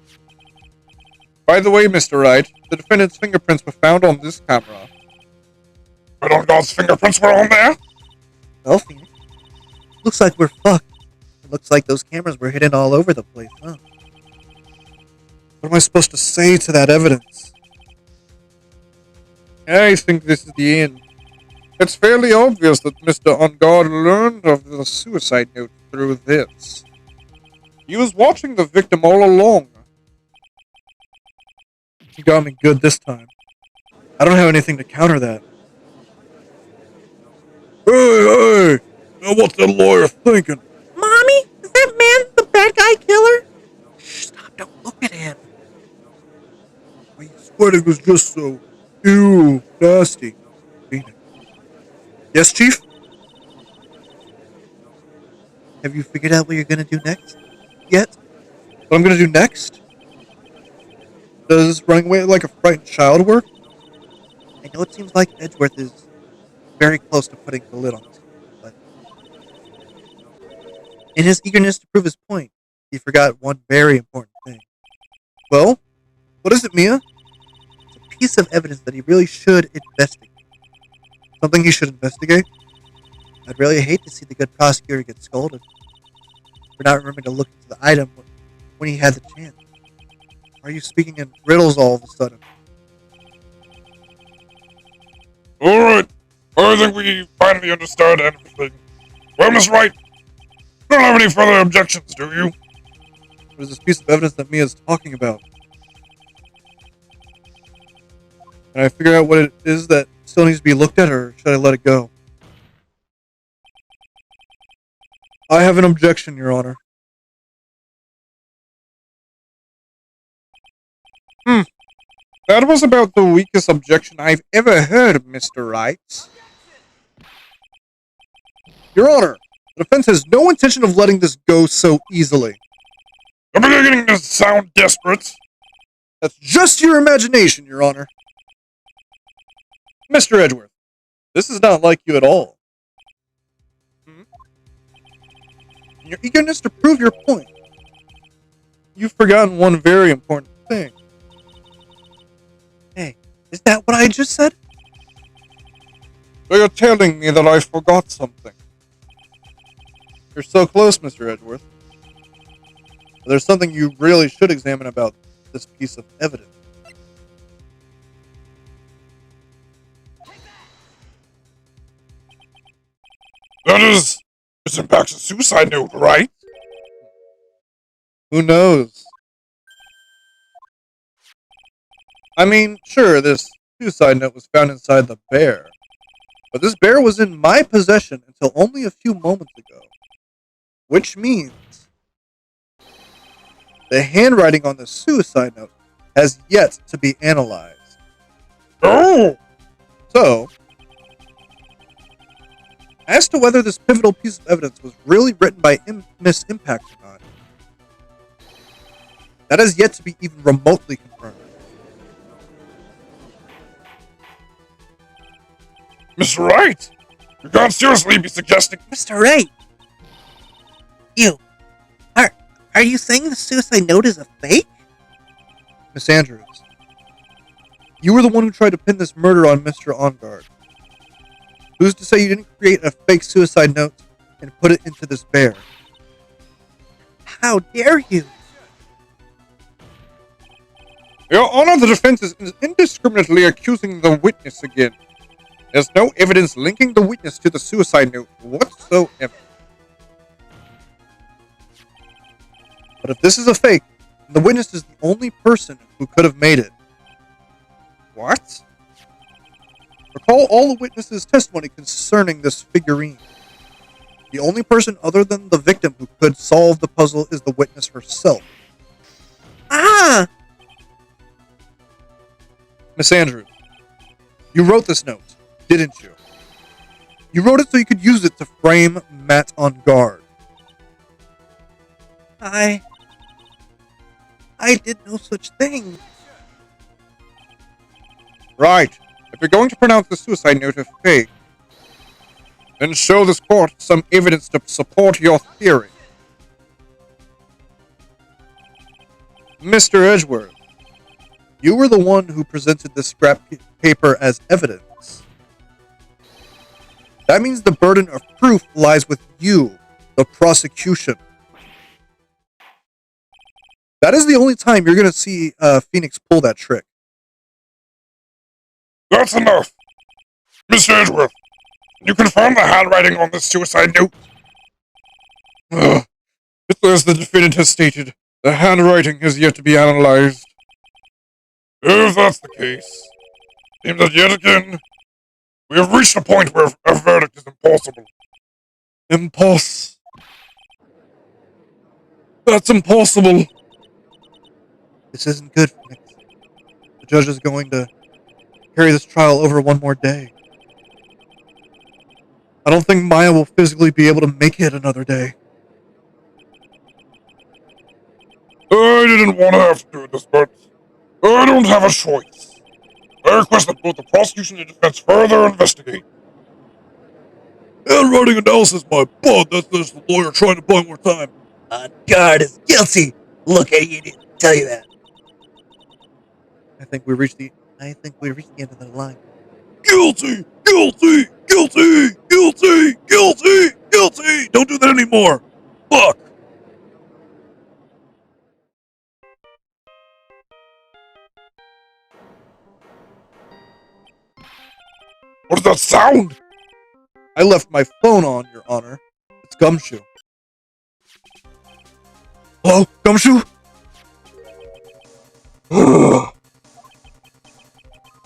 Speaker 5: By the way, Mr. Wright, the defendant's fingerprints were found on this camera.
Speaker 4: But on God's fingerprints were on there?
Speaker 3: Well, Phoenix, looks like we're fucked. It looks like those cameras were hidden all over the place, huh?
Speaker 1: What am I supposed to say to that evidence?
Speaker 5: I think this is the end. It's fairly obvious that Mr. On Guard learned of the suicide note through this. He was watching the victim all along.
Speaker 1: You got me good this time. I don't have anything to counter that.
Speaker 2: Hey! Now what's that lawyer thinking?
Speaker 3: Mommy, is that man the bad guy killer? Shh, stop, don't look at him.
Speaker 1: My sweating was just so nasty. Phoenix. Yes, Chief?
Speaker 3: Have you figured out what you're gonna do next? Yet?
Speaker 1: What I'm gonna do next? Does running away like a frightened child work?
Speaker 3: I know it seems like Edgeworth is very close to putting the lid on this, but in his eagerness to prove his point, he forgot one very important thing.
Speaker 1: Well, what is it, Mia?
Speaker 3: It's a piece of evidence that he really should investigate.
Speaker 1: Something he should investigate?
Speaker 3: I'd really hate to see the good prosecutor get scolded for not remembering to look into the item when he had the chance.
Speaker 1: Are you speaking in riddles all of a sudden?
Speaker 4: Alright, I think we finally understand everything. Well, Miss Wright, you don't have any further objections, do you?
Speaker 1: What is this piece of evidence that Mia's talking about? Can I figure out what it is that still needs to be looked at, or should I let it go? I have an objection, Your Honor.
Speaker 5: That was about the weakest objection I've ever heard, Mr. Wright.
Speaker 1: Your Honor, the defense has no intention of letting this go so easily.
Speaker 4: I'm beginning to sound desperate.
Speaker 1: That's just your imagination, Your Honor. Mr. Edgeworth, this is not like you at all. In your eagerness to prove your point, you've forgotten one very important thing.
Speaker 3: Hey, is that what I just said?
Speaker 5: So you're telling me that I forgot something.
Speaker 1: You're so close, Mr. Edgeworth. But there's something you really should examine about this piece of evidence.
Speaker 4: That is, this impacts a suicide note, right?
Speaker 1: Who knows? I mean, sure, this suicide note was found inside the bear. But this bear was in my possession until only a few moments ago. Which means the handwriting on the suicide note has yet to be analyzed.
Speaker 4: Oh!
Speaker 1: So, as to whether this pivotal piece of evidence was really written by Miss Impact or not, that has yet to be even remotely confirmed.
Speaker 4: Mr. Wright, you can't seriously be suggesting.
Speaker 3: Mr. Wright! You. Are you saying the suicide note is a fake?
Speaker 1: Miss Andrews, you were the one who tried to pin this murder on Mr. OnGuard. Who's to say you didn't create a fake suicide note and put it into this bear?
Speaker 3: How dare you?
Speaker 5: Your Honor, the defense is indiscriminately accusing the witness again. There's no evidence linking the witness to the suicide note whatsoever.
Speaker 1: But if this is a fake, the witness is the only person who could have made it.
Speaker 5: What?
Speaker 1: Recall all the witnesses' testimony concerning this figurine. The only person other than the victim who could solve the puzzle is the witness herself.
Speaker 3: Ah!
Speaker 1: Miss Andrews, you wrote this note, didn't you? You wrote it so you could use it to frame Matt on guard.
Speaker 3: I did no such thing.
Speaker 5: Right. If you're going to pronounce the suicide note a fake, then show this court some evidence to support your theory.
Speaker 1: Mr. Edgeworth, you were the one who presented this scrap paper as evidence. That means the burden of proof lies with you, the prosecution. That is the only time you're going to see Phoenix pull that trick.
Speaker 4: That's enough. Mr. Edgeworth, can you confirm the handwriting on this suicide note? Ugh. It's as the defendant has stated, the handwriting has yet to be analyzed. If that's the case, it seems that yet again, we have reached a point where a verdict is impossible.
Speaker 1: That's impossible.
Speaker 3: This isn't good, Phoenix.
Speaker 1: The judge is going to carry this trial over one more day. I don't think Maya will physically be able to make it another day.
Speaker 4: I didn't want to have to do this, but I don't have a choice. I request that both the prosecution and defense further investigate.
Speaker 2: Handwriting analysis, my butt. That's just the lawyer trying to buy more time.
Speaker 3: On guard is guilty. Look at you, didn't tell you that.
Speaker 1: I think we reached the
Speaker 3: end of the line.
Speaker 2: Guilty! Guilty! Guilty! Guilty! Guilty! Guilty! Don't do that anymore! Fuck!
Speaker 4: What does that sound?
Speaker 1: I left my phone on, Your Honor. It's Gumshoe. Hello, Gumshoe? What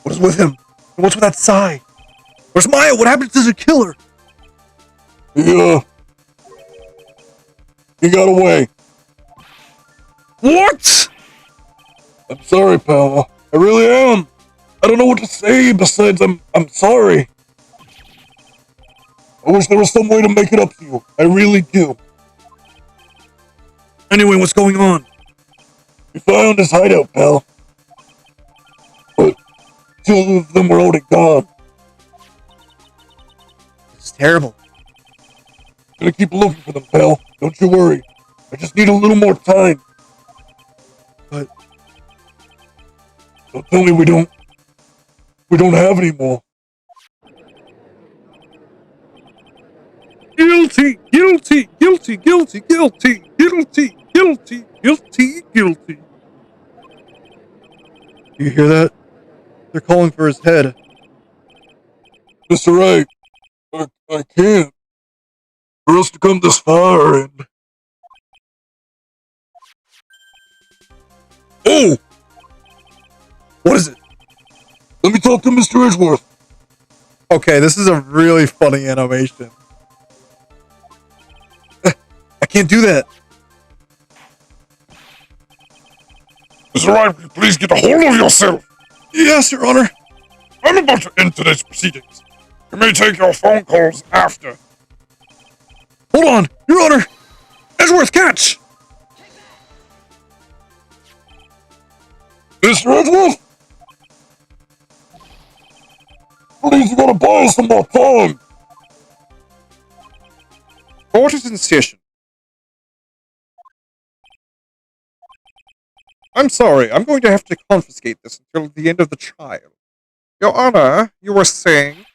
Speaker 1: is with him? And what's with that sigh? Where's Maya? What happened to the killer?
Speaker 2: Yeah. He got away.
Speaker 1: What?
Speaker 2: I'm sorry, pal. I really am. I don't know what to say besides I'm sorry. I wish there was some way to make it up to you. I really do.
Speaker 1: Anyway, what's going on?
Speaker 2: We found his hideout, pal. But two of them were already gone.
Speaker 3: This is terrible.
Speaker 2: Gonna keep looking for them, pal. Don't you worry. I just need a little more time.
Speaker 1: But
Speaker 2: don't tell me we don't have any more.
Speaker 1: guilty, guilty, guilty, guilty, guilty, guilty, guilty, guilty, guilty. You hear that? They're calling for his head.
Speaker 2: Mr. Wright, I can't. For us to come this far and... Oh!
Speaker 1: What is it?
Speaker 2: Let me talk to Mr. Edgeworth.
Speaker 1: Okay, this is a really funny animation. I can't do that.
Speaker 4: Mr. Wright, will you please get a hold of yourself?
Speaker 1: Yes, Your Honor.
Speaker 4: I'm about to end today's proceedings. You may take your phone calls after.
Speaker 1: Hold on, Your Honor. Edgeworth, catch!
Speaker 2: Mr. Edgeworth? Please, you gotta buy us some more time.
Speaker 5: Court is in session. I'm sorry, I'm going to have to confiscate this until the end of the trial. Your Honor, you were saying?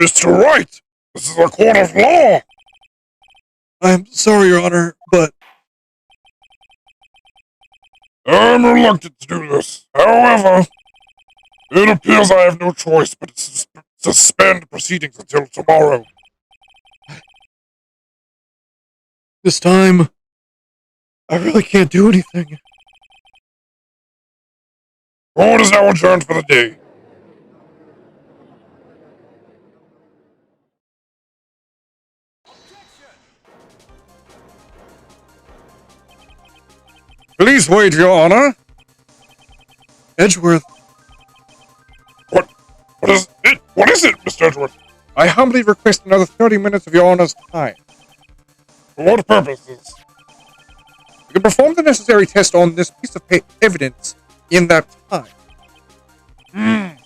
Speaker 4: Mr. Wright, this is a court of law.
Speaker 1: I'm sorry, Your Honor, but
Speaker 4: I'm reluctant to do this. However, it appears I have no choice but to suspend proceedings until tomorrow.
Speaker 1: this time, I really can't do anything.
Speaker 4: Court is now adjourned for the day.
Speaker 5: Please wait, Your Honor.
Speaker 1: Edgeworth,
Speaker 4: What is it, Mr. Edgeworth?
Speaker 5: I humbly request another 30 minutes of Your Honor's time.
Speaker 4: For what purposes?
Speaker 5: You can perform the necessary test on this piece of evidence in that time.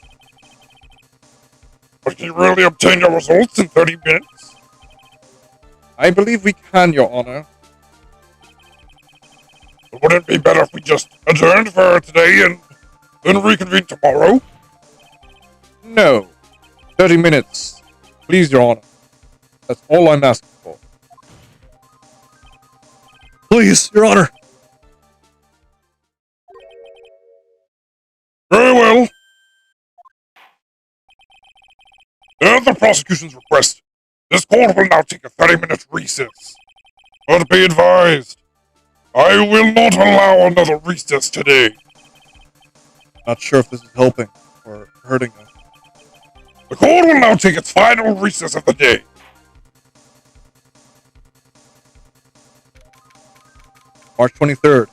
Speaker 4: But can you really obtain your results in 30 minutes?
Speaker 5: I believe we can, Your Honor.
Speaker 4: But wouldn't it be better if we just adjourned for today and then reconvene tomorrow?
Speaker 5: No. 30 minutes. Please, Your Honor. That's all I'm asking for.
Speaker 1: please, Your Honor.
Speaker 4: Very well. At the prosecution's request, this court will now take a 30-minute recess. But be advised, I will not allow another recess today.
Speaker 1: Not sure if this is helping or hurting us.
Speaker 4: The court will now take its final recess of the day.
Speaker 1: March 23rd,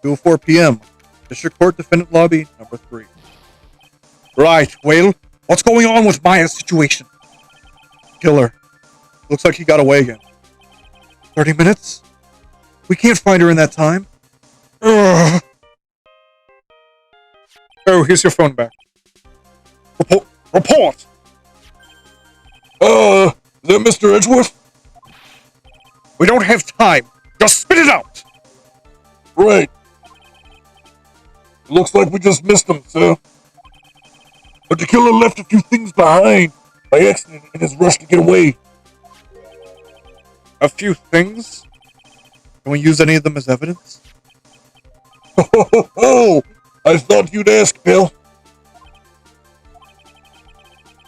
Speaker 1: 2:04 p.m. District Court Defendant Lobby, number 3.
Speaker 5: Right, well, what's going on with Maya's situation?
Speaker 1: Killer. Looks like he got away again. 30 minutes? We can't find her in that time.
Speaker 5: Oh, here's your phone back. Report!
Speaker 2: Is that Mr. Edgeworth?
Speaker 5: We don't have time. Just spit it out!
Speaker 2: Right. Looks like we just missed him, sir. But the killer left a few things behind by accident in his rush to get away.
Speaker 5: A few things?
Speaker 1: Can we use any of them as evidence?
Speaker 2: Oh, I thought you'd ask, Bill.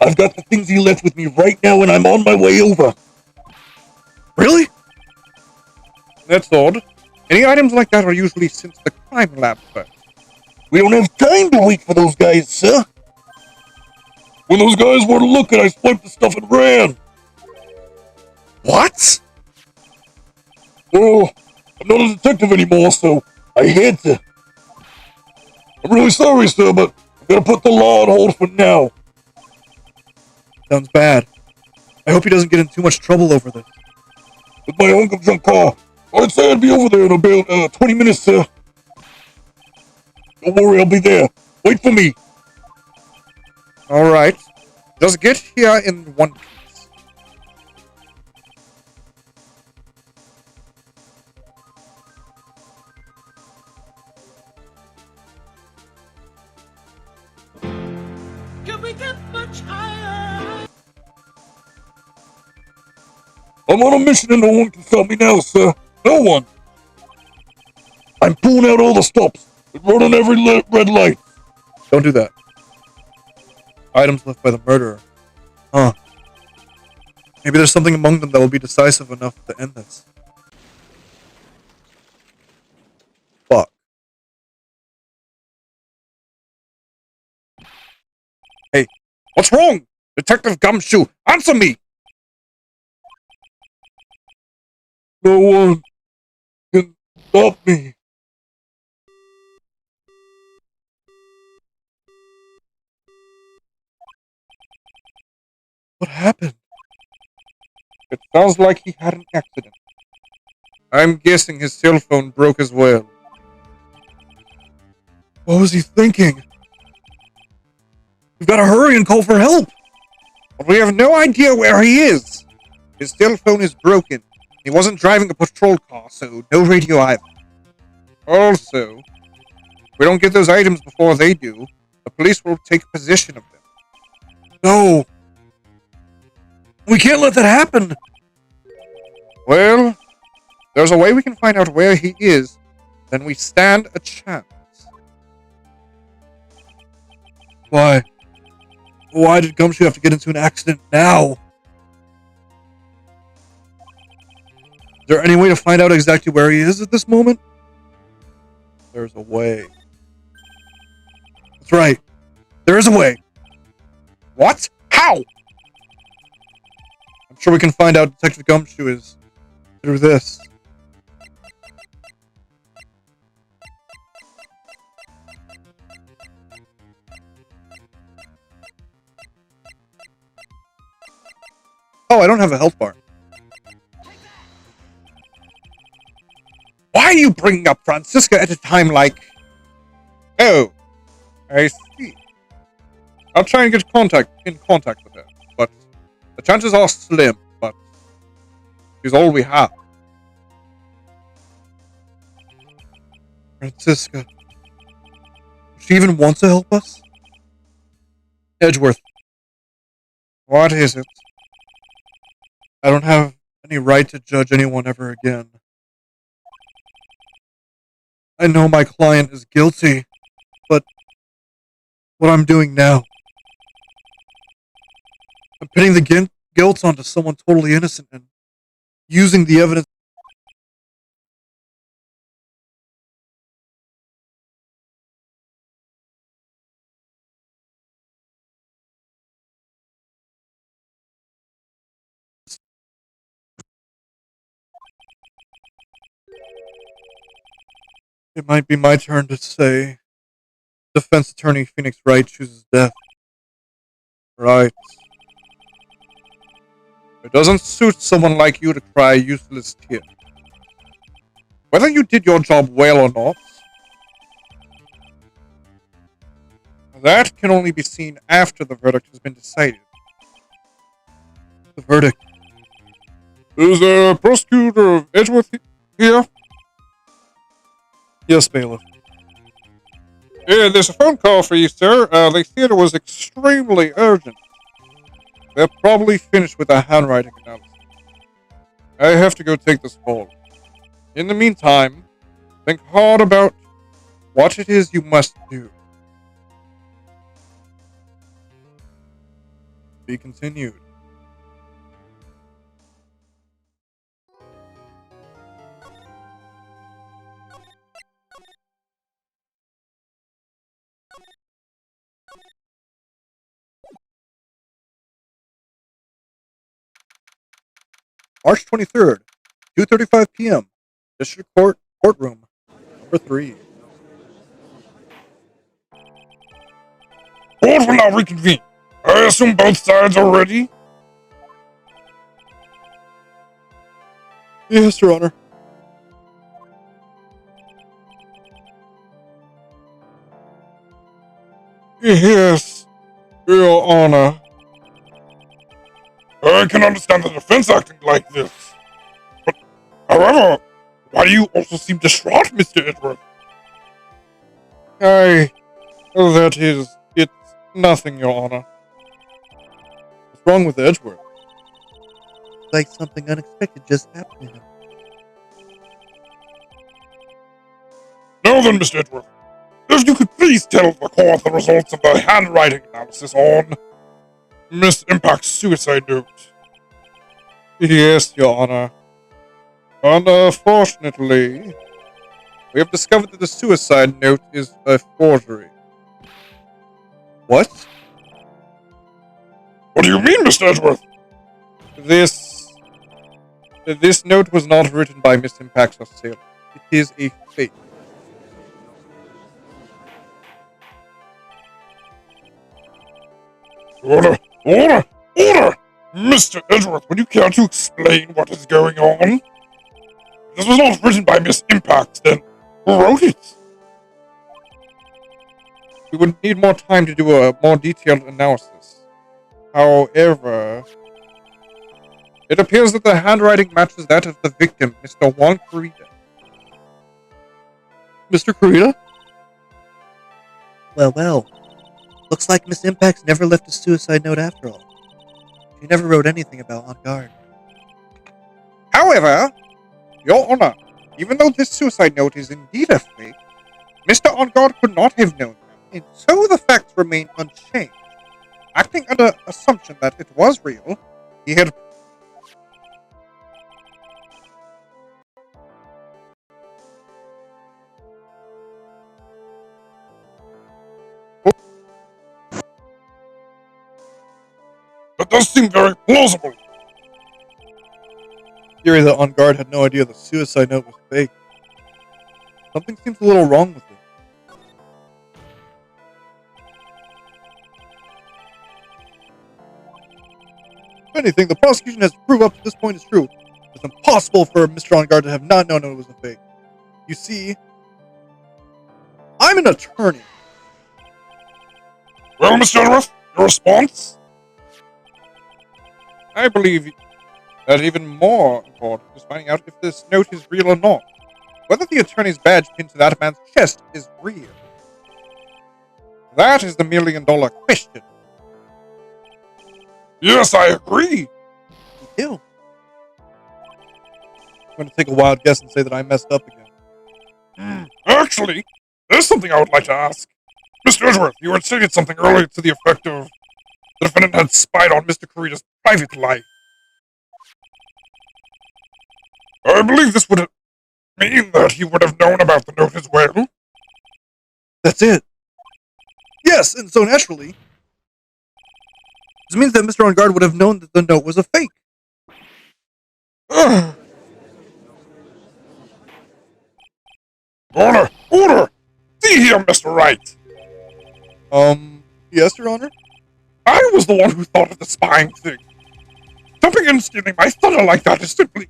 Speaker 2: I've got the things he left with me right now, and I'm on my way over.
Speaker 5: Really? That's odd. Any items like that are usually sent to the crime lab first.
Speaker 2: We don't have time to wait for those guys, sir. When those guys weren't looking, I swiped the stuff and ran.
Speaker 5: What?
Speaker 2: Well, I'm not a detective anymore, so I had to. I'm really sorry, sir, but I'm gonna put the law on hold for now.
Speaker 1: Sounds bad. I hope he doesn't get in too much trouble over this.
Speaker 2: With my uncle's junk car. I'd say I'd be over there in about 20 minutes, sir. Don't worry, I'll be there. Wait for me.
Speaker 5: Alright. Just get here in one piece.
Speaker 6: Can we get much higher?
Speaker 2: I'm on a mission and no one can stop me now, sir. No one. I'm pulling out all the stops and running every red light.
Speaker 1: Don't do that. Items left by the murderer. Huh. Maybe there's something among them that will be decisive enough to end this. Fuck.
Speaker 5: Hey, what's wrong? Detective Gumshoe, answer me!
Speaker 2: No one can stop me.
Speaker 1: What happened?
Speaker 5: It sounds like he had an accident. I'm guessing his cell phone broke as well.
Speaker 1: What was he thinking? We've got to hurry and call for help!
Speaker 5: But we have no idea where he is. His cell phone is broken. He wasn't driving a patrol car, so no radio either. Also, if we don't get those items before they do, the police will take possession of them.
Speaker 1: No! We can't let that happen!
Speaker 5: Well, there's a way we can find out where he is, then we stand a chance.
Speaker 1: Why? Why did Gumshoe have to get into an accident now? Is there any way to find out exactly where he is at this moment? There's a way. That's right. There is a way.
Speaker 5: What? How?
Speaker 1: I'm sure we can find out Detective Gumshoe is through this. Oh, I don't have a health bar.
Speaker 5: Why are you bringing up Francisca at a time like... Oh, I see. I'll try and get in contact with her, but the chances are slim, but she's all we have.
Speaker 1: Francisca. She even wants to help us? Edgeworth.
Speaker 5: What is it?
Speaker 1: I don't have any right to judge anyone ever again. I know my client is guilty, but what I'm doing now, I'm pitting the guilt onto someone totally innocent and using the evidence It might be my turn to say. Defense attorney Phoenix Wright chooses death. Right. It doesn't suit someone like you to cry useless tears. Whether you did your job well or not, that can only be seen after the verdict has been decided. The verdict.
Speaker 4: Is the prosecutor of Edgeworth here?
Speaker 1: Yes, bailiff.
Speaker 4: Yeah, there's a phone call for you, sir. They said it was extremely urgent.
Speaker 1: They're probably finished with the handwriting analysis. I have to go take this call. In the meantime, think hard about what it is you must do. Be continued. March 23rd, 2:35 p.m. District Court, Courtroom, number 3.
Speaker 4: Court will now reconvene. I assume both sides are ready?
Speaker 1: Yes, Your Honor.
Speaker 4: Yes, Your Honor. I can understand the defense acting like this. But, however, why do you also seem distraught, Mr. Edgeworth?
Speaker 1: It's nothing, Your Honor. What's wrong with Edgeworth?
Speaker 3: Like something unexpected just happened to him.
Speaker 4: Now then, Mr. Edgeworth, if you could please tell the court the results of the handwriting analysis on Miss Impact's suicide note.
Speaker 1: Yes, Your Honor. Unfortunately, we have discovered that the suicide note is a forgery. What?
Speaker 4: What do you mean, Mr. Edgeworth?
Speaker 1: This note was not written by Miss Impact's assailant. It is a fake.
Speaker 4: Order! Order! Order! Mr. Edgeworth, would you care to explain what is going on? This was not written by Miss Impact, then who wrote it?
Speaker 1: We would need more time to do a more detailed analysis. However, it appears that the handwriting matches that of the victim, Mr. Juan Corrida. Mr. Corrida?
Speaker 3: Well. Looks like Miss Impacts never left a suicide note after all. She never wrote anything about On Guard.
Speaker 5: However, Your Honor, even though this suicide note is indeed a fake, Mr. On Guard could not have known that, and so the facts remain unchanged. Acting under assumption that it was real, he had
Speaker 4: That does seem very plausible.
Speaker 1: Theory that On Guard had no idea the suicide note was fake. Something seems a little wrong with it. If anything, the prosecution has to prove up to this point is true. It's impossible for Mr. On Guard to have not known it was a fake. You see, I'm an attorney.
Speaker 4: Well, Mr. Edgeworth, your response?
Speaker 1: I believe that even more important is finding out if this note is real or not. Whether the attorney's badge pinned to that man's chest is real. That is the million-dollar question.
Speaker 4: Yes, I agree.
Speaker 3: Ew.
Speaker 1: I'm going to take a wild guess and say that I messed up again.
Speaker 4: Actually, there's something I would like to ask. Mr. Edgeworth, you had stated something earlier to the effect of the defendant had spied on Mr. Corrida's private life. I believe this would mean that he would have known about the note as well.
Speaker 1: That's it. Yes, and so naturally, this means that Mr. On Guard would have known that the note was a fake.
Speaker 4: Order! See here, Mr. Wright.
Speaker 1: Yes, Your Honor?
Speaker 4: I was the one who thought of the spying thing. Jumping and stealing my thunder like that is simply...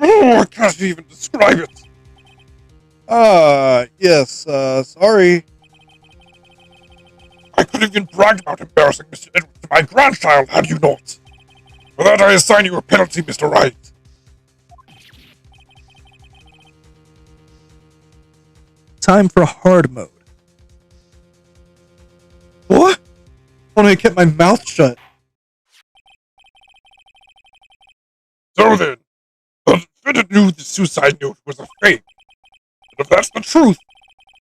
Speaker 4: Oh, I can't even describe it.
Speaker 1: Yes, sorry.
Speaker 4: I could have even bragged about embarrassing Mr. Edwards to my grandchild had you not. For that I assign you a penalty, Mr. Wright.
Speaker 1: Time for hard mode. What? Only I kept my mouth shut.
Speaker 4: So then, the defendant knew the suicide note was a fake. But if that's the truth,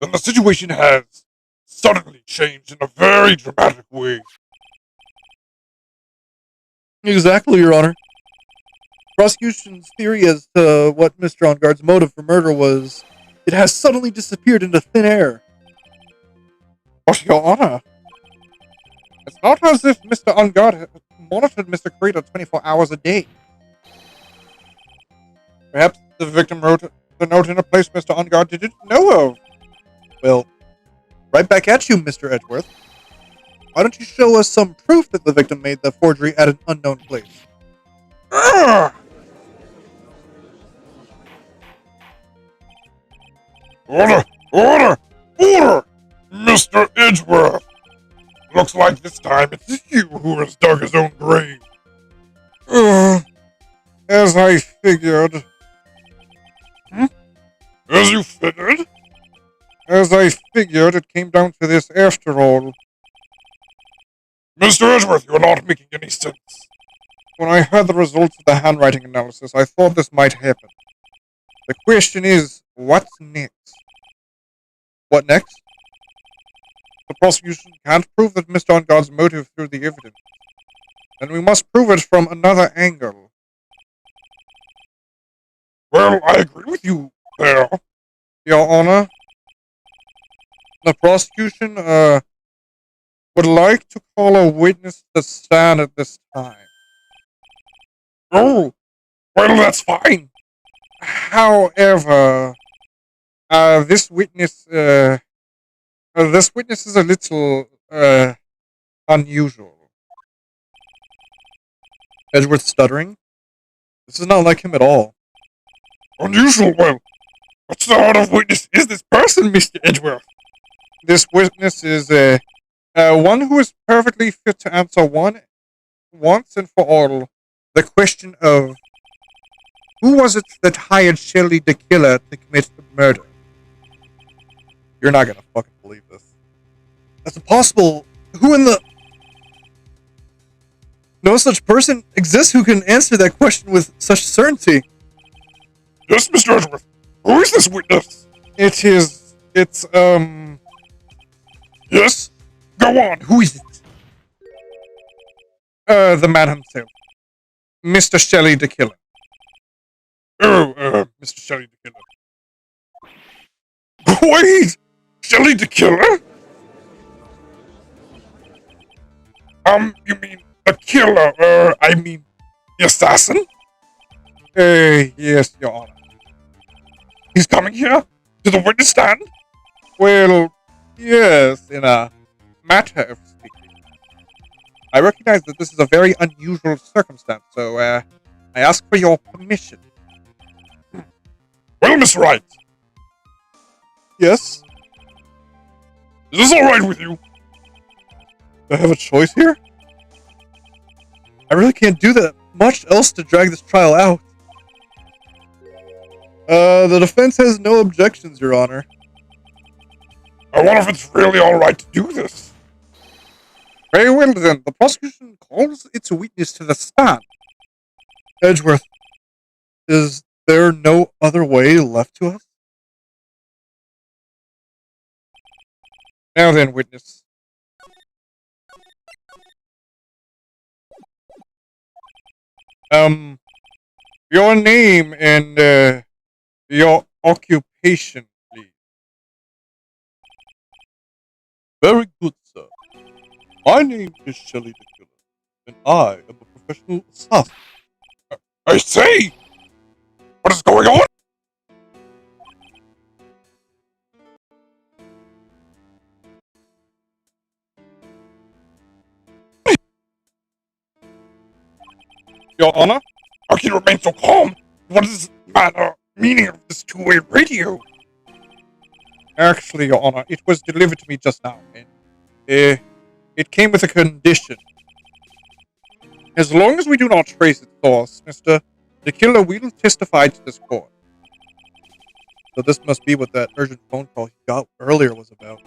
Speaker 4: then the situation has suddenly changed in a very dramatic way.
Speaker 1: Exactly, Your Honor. Prosecution's theory as to what Mr. On-Guard's motive for murder was, it has suddenly disappeared into thin air.
Speaker 5: But, Your Honor, it's not as if Mr. On-Guard had monitored Mr. Crater 24 hours a day. Perhaps the victim wrote the note in a place Mr. On-Guard didn't know of.
Speaker 1: Well, right back at you, Mr. Edgeworth. Why don't you show us some proof that the victim made the forgery at an unknown place?
Speaker 4: Urgh! Order! Order! Order! Mr. Edgeworth! Looks like this time it's you who has dug his own grave.
Speaker 5: As I figured.
Speaker 4: As you figured?
Speaker 5: As I figured, it came down to this after all.
Speaker 4: Mr. Edgeworth, you're not making any sense.
Speaker 5: When I heard the results of the handwriting analysis, I thought this might happen. The question is, what's next?
Speaker 1: What next?
Speaker 5: The prosecution can't prove that Mr. On-Guard's motive through the evidence. Then we must prove it from another angle.
Speaker 4: Well, I agree with you there.
Speaker 5: Your Honor, the prosecution, would like to call a witness to the stand at this time.
Speaker 4: Oh, well, that's fine.
Speaker 5: However, this witness is a little, unusual.
Speaker 1: Edgeworth stuttering? This is not like him at all.
Speaker 4: Unusual, well. What sort of witness is this person, Mr. Edgeworth?
Speaker 5: This witness is, one who is perfectly fit to answer once and for all, the question of who was it that hired Shelley the killer to commit the murder?
Speaker 1: You're not gonna fucking believe this. That's impossible. Who in the... No such person exists who can answer that question with such certainty.
Speaker 4: Yes, Mr. Edgeworth. Who is this witness?
Speaker 5: It's,
Speaker 4: Yes? Go on, who is it?
Speaker 5: the man himself. Mr. Shelley the killer.
Speaker 4: Oh, Mr. Shelley the Killer. Wait! Shelley the Killer? You mean the killer, I mean the assassin?
Speaker 5: Yes, Your Honor.
Speaker 4: He's coming here? To the witness stand?
Speaker 5: Well, yes, in a matter of speaking. I recognize that this is a very unusual circumstance, so, I ask for your permission.
Speaker 4: Well, Miss Wright,
Speaker 1: Yes?
Speaker 4: is this alright with you?
Speaker 1: Do I have a choice here? I really can't do that much else to drag this trial out. The defense has no objections, Your Honor.
Speaker 4: I wonder if it's really alright to do this.
Speaker 5: Very well, then. The prosecution calls its witness to the stand.
Speaker 1: Edgeworth, is there no other way left to us?
Speaker 5: Now then, witness. Your name and, your occupation, please.
Speaker 1: Very good, sir. My name is Shelley the Killer, and I am a professional assassin.
Speaker 4: I say! What is going on?
Speaker 5: Your Honor?
Speaker 4: How can you remain so calm? What is the meaning of this two-way radio?
Speaker 5: Actually, Your Honor, it was delivered to me just now, and it came with a condition. As long as we do not trace its source, the killer will testify to this court. So this must be what that urgent phone call he got earlier was about.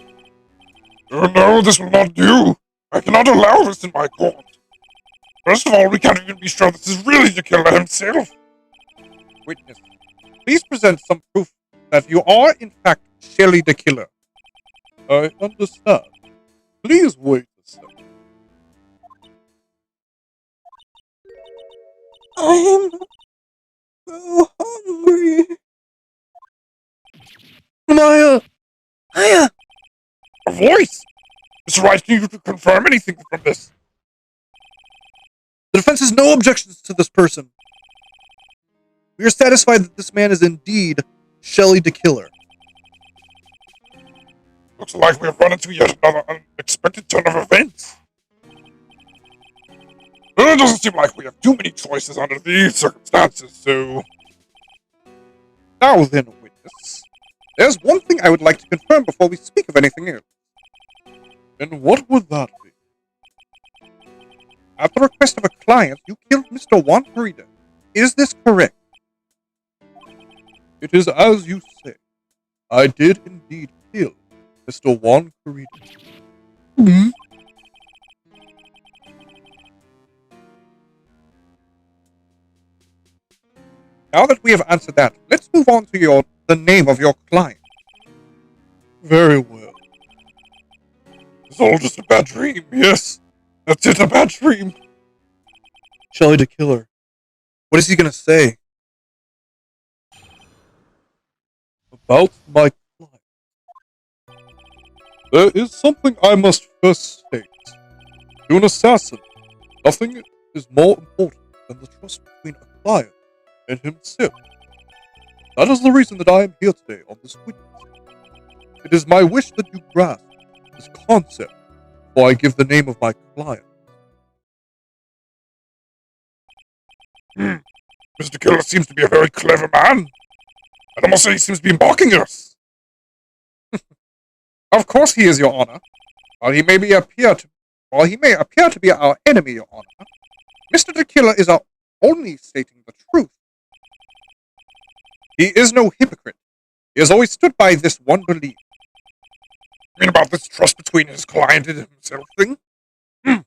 Speaker 4: Oh no, this will not do. I cannot allow this in my court. First of all, we can't even be sure this is really the killer himself.
Speaker 5: Witness, please present some proof that you are, in fact, Shelley the killer.
Speaker 2: I understand. Please wait a second.
Speaker 3: I'm so hungry. Maya! Maya!
Speaker 4: A voice! Mr. Wright, can you confirm anything from this?
Speaker 1: The defense has no objections to this person. We are satisfied that this man is indeed Shelley the killer.
Speaker 4: Looks like we have run into yet another unexpected turn of events. It doesn't seem like we have too many choices under these circumstances, so...
Speaker 5: Now then, witness, there's one thing I would like to confirm before we speak of anything else.
Speaker 2: And what would that be?
Speaker 5: At the request of a client, you killed Mr. Juan Carida. Is this correct?
Speaker 2: It is as you say. I did indeed kill Mr. Juan Carida.
Speaker 5: Hmm? Now that we have answered that, let's move on to the name of your client.
Speaker 2: Very well.
Speaker 4: It's all just a bad dream, yes. That's it, a bad dream.
Speaker 1: Shelley the killer. What is he gonna say?
Speaker 2: About my client. There is something I must first state. To an assassin, nothing is more important than the trust between a client and himself. That is the reason that I am here today on this witness. It is my wish that you grasp this concept before I give the name of my client.
Speaker 4: Mr. Killer seems to be a very clever man. I'd almost say he seems to be mocking us.
Speaker 5: Of course he is, Your Honor. While he may appear to be our enemy, Your Honor, Mr. the Killer is only stating the truth. He is no hypocrite. He has always stood by this one belief.
Speaker 4: You mean about this trust between his client and himself thing? Seems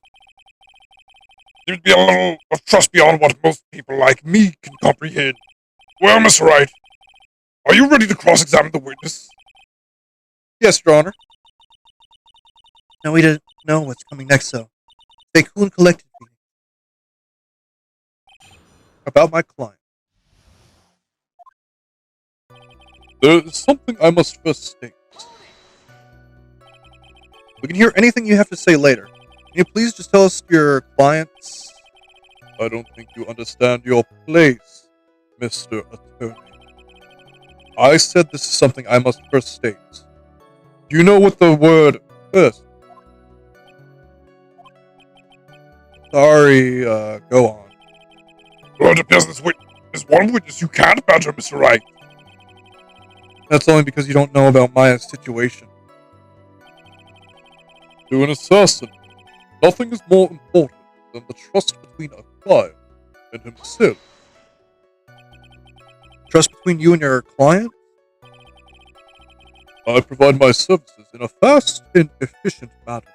Speaker 4: to be a little of trust beyond what most people like me can comprehend. Well, Mr. Wright, are you ready to cross-examine the witness?
Speaker 1: Yes, Your Honor.
Speaker 3: No, we didn't know what's coming next, so stay cool and collected, Phoenix.
Speaker 1: About my client.
Speaker 2: There is something I must first state.
Speaker 1: We can hear anything you have to say later. Can you please just tell us your client's...
Speaker 2: I don't think you understand your place, Mr. Attorney. I said this is something I must first state. Do you know what the word first?
Speaker 1: Sorry, go on.
Speaker 4: Well, it appears this is one witness you can't badger, Mr. Wright.
Speaker 1: That's only because you don't know about Maya's situation.
Speaker 2: To an assassin, nothing is more important than the trust between a client and himself.
Speaker 1: Trust between you and your client?
Speaker 2: I provide my services in a fast and efficient manner.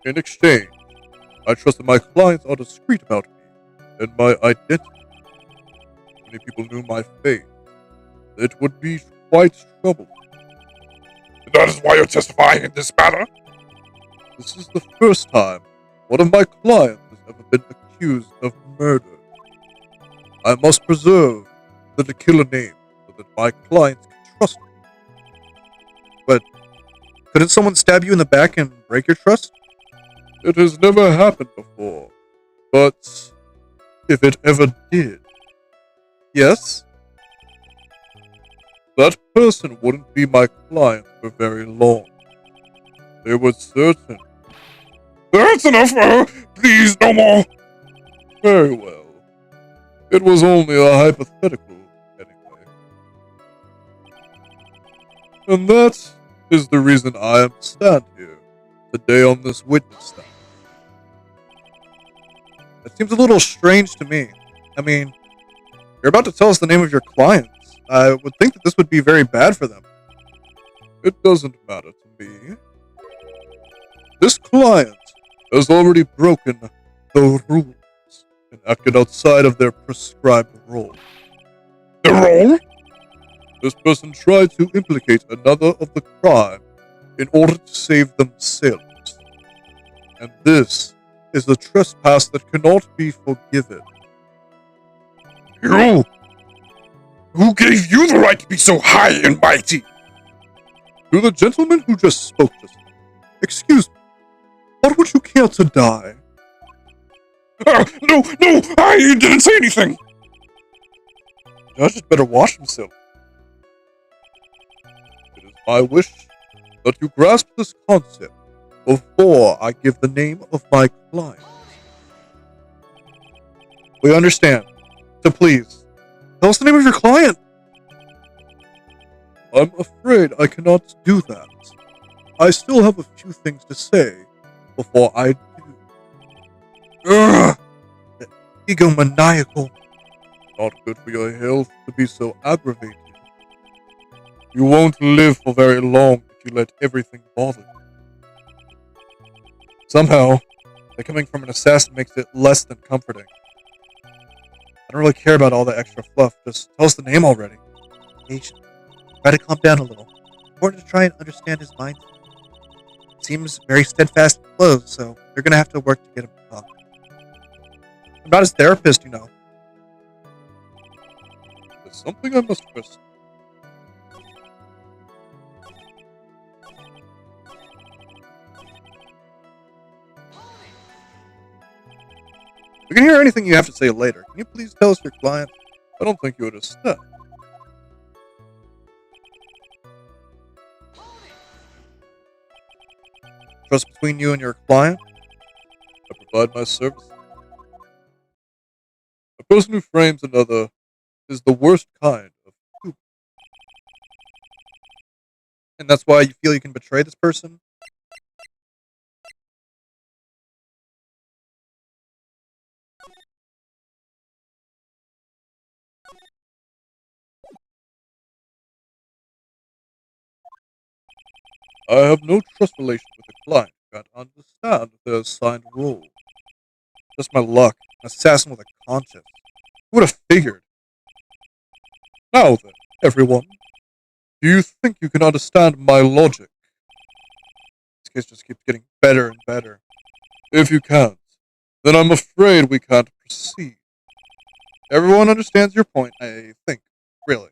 Speaker 2: In exchange, I trust that my clients are discreet about me and my identity. If many people knew my fate, it would be quite troublesome.
Speaker 4: And that is why you're testifying in this matter?
Speaker 2: This is the first time one of my clients has ever been accused of murder. I must preserve the killer name so that my clients can trust me.
Speaker 1: But couldn't someone stab you in the back and break your trust?
Speaker 2: It has never happened before, but if it ever did,
Speaker 1: Yes?
Speaker 2: that person wouldn't be my client for very long. They were certain.
Speaker 4: That's enough, please, no more.
Speaker 2: Very well. It was only a hypothetical, anyway. And that is the reason I am stand here today on this witness stand.
Speaker 1: That seems a little strange to me. I mean, you're about to tell us the name of your clients. I would think that this would be very bad for them.
Speaker 2: It doesn't matter to me. This client has already broken the rules and acted outside of their prescribed role.
Speaker 4: The role?
Speaker 2: This person tried to implicate another of the crime in order to save themselves. And this is a trespass that cannot be forgiven.
Speaker 4: You? Who gave you the right to be so high and mighty?
Speaker 2: To the gentleman who just spoke to us. Excuse me, what would you care to die?
Speaker 4: No, I didn't say anything.
Speaker 2: The judge had better wash himself. It is my wish that you grasp this concept before I give the name of my client.
Speaker 1: We understand. So please, tell us the name of your client.
Speaker 2: I'm afraid I cannot do that. I still have a few things to say before I do.
Speaker 1: Ugh! Egomaniacal.
Speaker 2: Not good for your health to be so aggravated. You won't live for very long if you let everything bother you.
Speaker 1: Somehow, becoming from an assassin makes it less than comforting. I don't really care about all the extra fluff. Just tell us the name already. Patient. Try to calm down a little. Important to try and understand his mind. Seems very steadfast and closed, so you're gonna have to work to get him to talk. I'm not his therapist, you know.
Speaker 2: There's something I must first.
Speaker 1: We can hear anything you have to say later. Can you please tell us your client?
Speaker 2: I don't think you understand.
Speaker 1: Trust between you and your client?
Speaker 2: I provide my service. A person who frames another is the worst kind of stupid.
Speaker 1: And that's why you feel you can betray this person?
Speaker 2: I have no trust relation with the client. Can't understand their assigned role.
Speaker 1: Just my luck. An assassin with a conscience. Who would have figured?
Speaker 2: Now then, everyone, do you think you can understand my logic?
Speaker 1: This case just keeps getting better and better.
Speaker 2: If you can't, then I'm afraid we can't proceed.
Speaker 1: Everyone understands your point, I think. Really.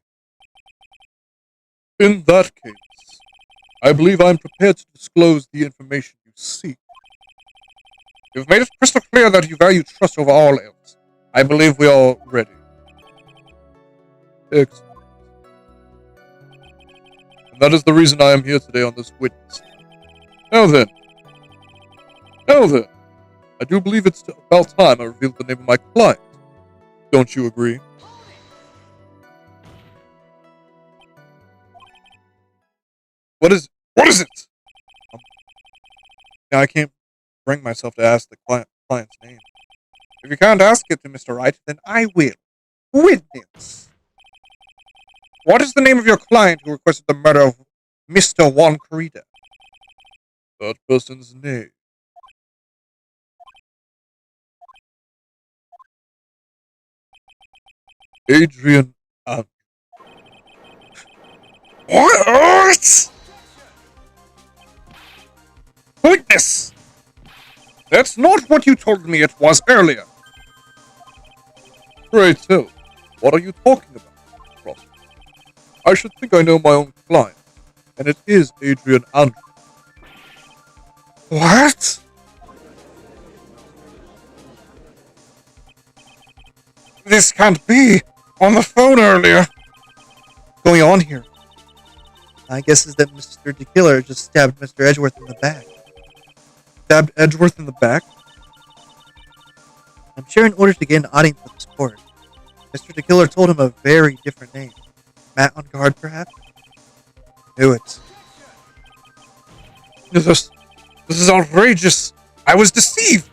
Speaker 2: In that case, I believe I'm prepared to disclose the information you seek.
Speaker 4: You've made it crystal clear that you value trust over all else. I believe we are ready.
Speaker 2: Excellent. And that is the reason I am here today on this witness. Now then, I do believe it's about time I revealed the name of my client. Don't you agree?
Speaker 1: What is
Speaker 4: it?
Speaker 1: Now I can't bring myself to ask the client's name.
Speaker 5: If you can't ask it to Mr. Wright, then I will. Witness. What is the name of your client who requested the murder of Mr. Juan Corrida?
Speaker 2: That person's name. Adrian and
Speaker 4: What? Witness! That's not what you told me it was earlier.
Speaker 2: Pray tell, what are you talking about, Ross? I should think I know my own client, and it is Adrian Andrews.
Speaker 5: What? This can't be. On the phone earlier.
Speaker 1: What's going on here? My guess is that Mr. the Killer just stabbed Mr. Edgeworth in the back. Stabbed Edgeworth in the back?
Speaker 3: I'm sure in order to get an audience with this court, Mr. the Killer told him a very different name. Matt on guard, perhaps?
Speaker 1: Knew it.
Speaker 5: This is outrageous. I was deceived.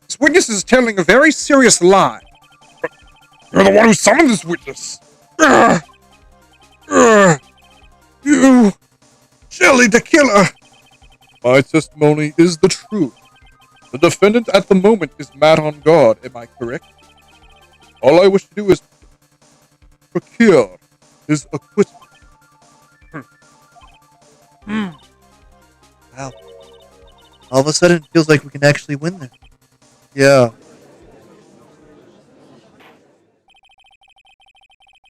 Speaker 5: This witness is telling a very serious lie.
Speaker 4: You're the one who summoned this witness.
Speaker 5: You, Shelly the Killer.
Speaker 1: My testimony is the truth. The defendant at the moment is Matt on guard, am I correct? All I wish to do is procure his acquittal.
Speaker 3: Wow. All of a sudden, it feels like we can actually win this.
Speaker 1: Yeah.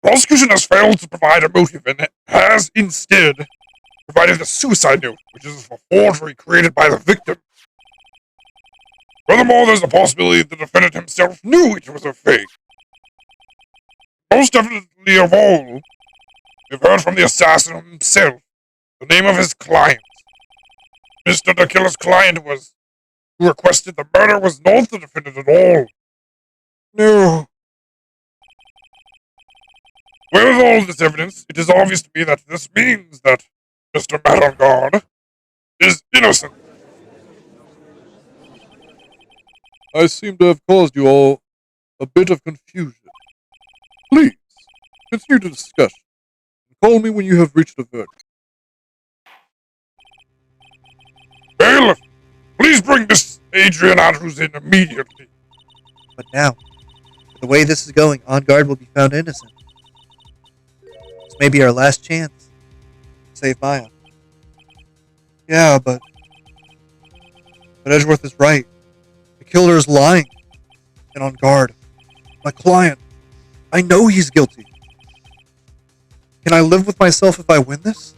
Speaker 4: Prosecution has failed to provide a motive and has instead provided a suicide note, which is a forgery created by the victim. Furthermore, there's a possibility the defendant himself knew it was a fake. Most definitely of all, we've heard from the assassin himself the name of his client. Mr. the Killer's client who requested the murder was not the defendant at all.
Speaker 5: No.
Speaker 4: With all this evidence, it is obvious to me that this means that Mr. Matt on guard is innocent.
Speaker 1: I seem to have caused you all a bit of confusion. Please, continue the discussion. Call me when you have reached a verdict.
Speaker 4: Bailiff, please bring Miss Adrian Andrews in immediately.
Speaker 3: But now, with the way this is going, On Guard will be found innocent. This may be our last chance to save Maya.
Speaker 1: Yeah, but Edgeworth is right. The killer is lying. And On Guard, my client, I know he's guilty. Can I live with myself if I win this?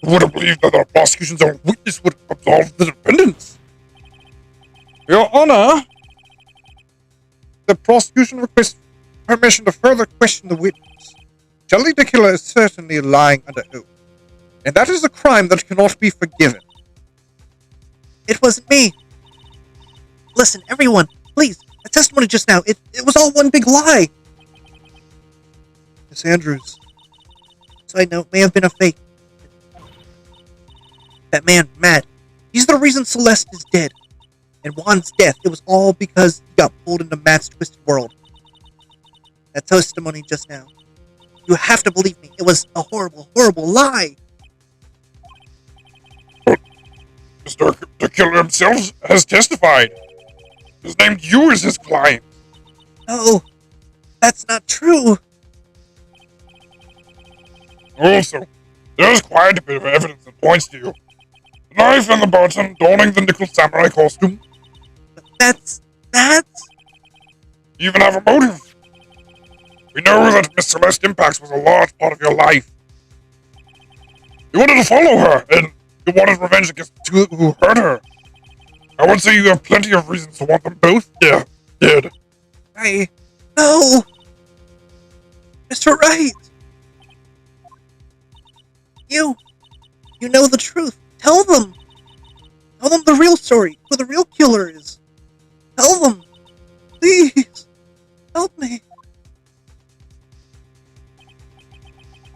Speaker 4: Who would have believed that the prosecution's own witness would absolve the defendants?
Speaker 5: Your Honor, the prosecution requests permission to further question the witness. Shelly the Killer is certainly lying under oath, and that is a crime that cannot be forgiven.
Speaker 3: It wasn't me. Listen, everyone, please. The testimony just now, it was all one big lie.
Speaker 1: Miss Andrews.
Speaker 3: Side note, may have been a fake. That man, Matt, he's the reason Celeste is dead. And Juan's death, it was all because he got pulled into Matt's twisted world. That testimony just now. You have to believe me. It was a horrible, horrible lie.
Speaker 4: Mr. the Killer himself has testified. He's named you as his client.
Speaker 3: No, that's not true.
Speaker 4: Also, there's quite a bit of evidence that points to you. The knife and the button donning the nickel samurai costume.
Speaker 3: But that's...
Speaker 4: You even have a motive. We know that Miss Celeste Impax was a large part of your life. You wanted to follow her, and you wanted revenge against the two who hurt her. I would say you have plenty of reasons to want them both dead.
Speaker 3: No! Mr. Wright! You know the truth. Tell them! Tell them the real story, who the real killer is. Tell them! Please! Help me!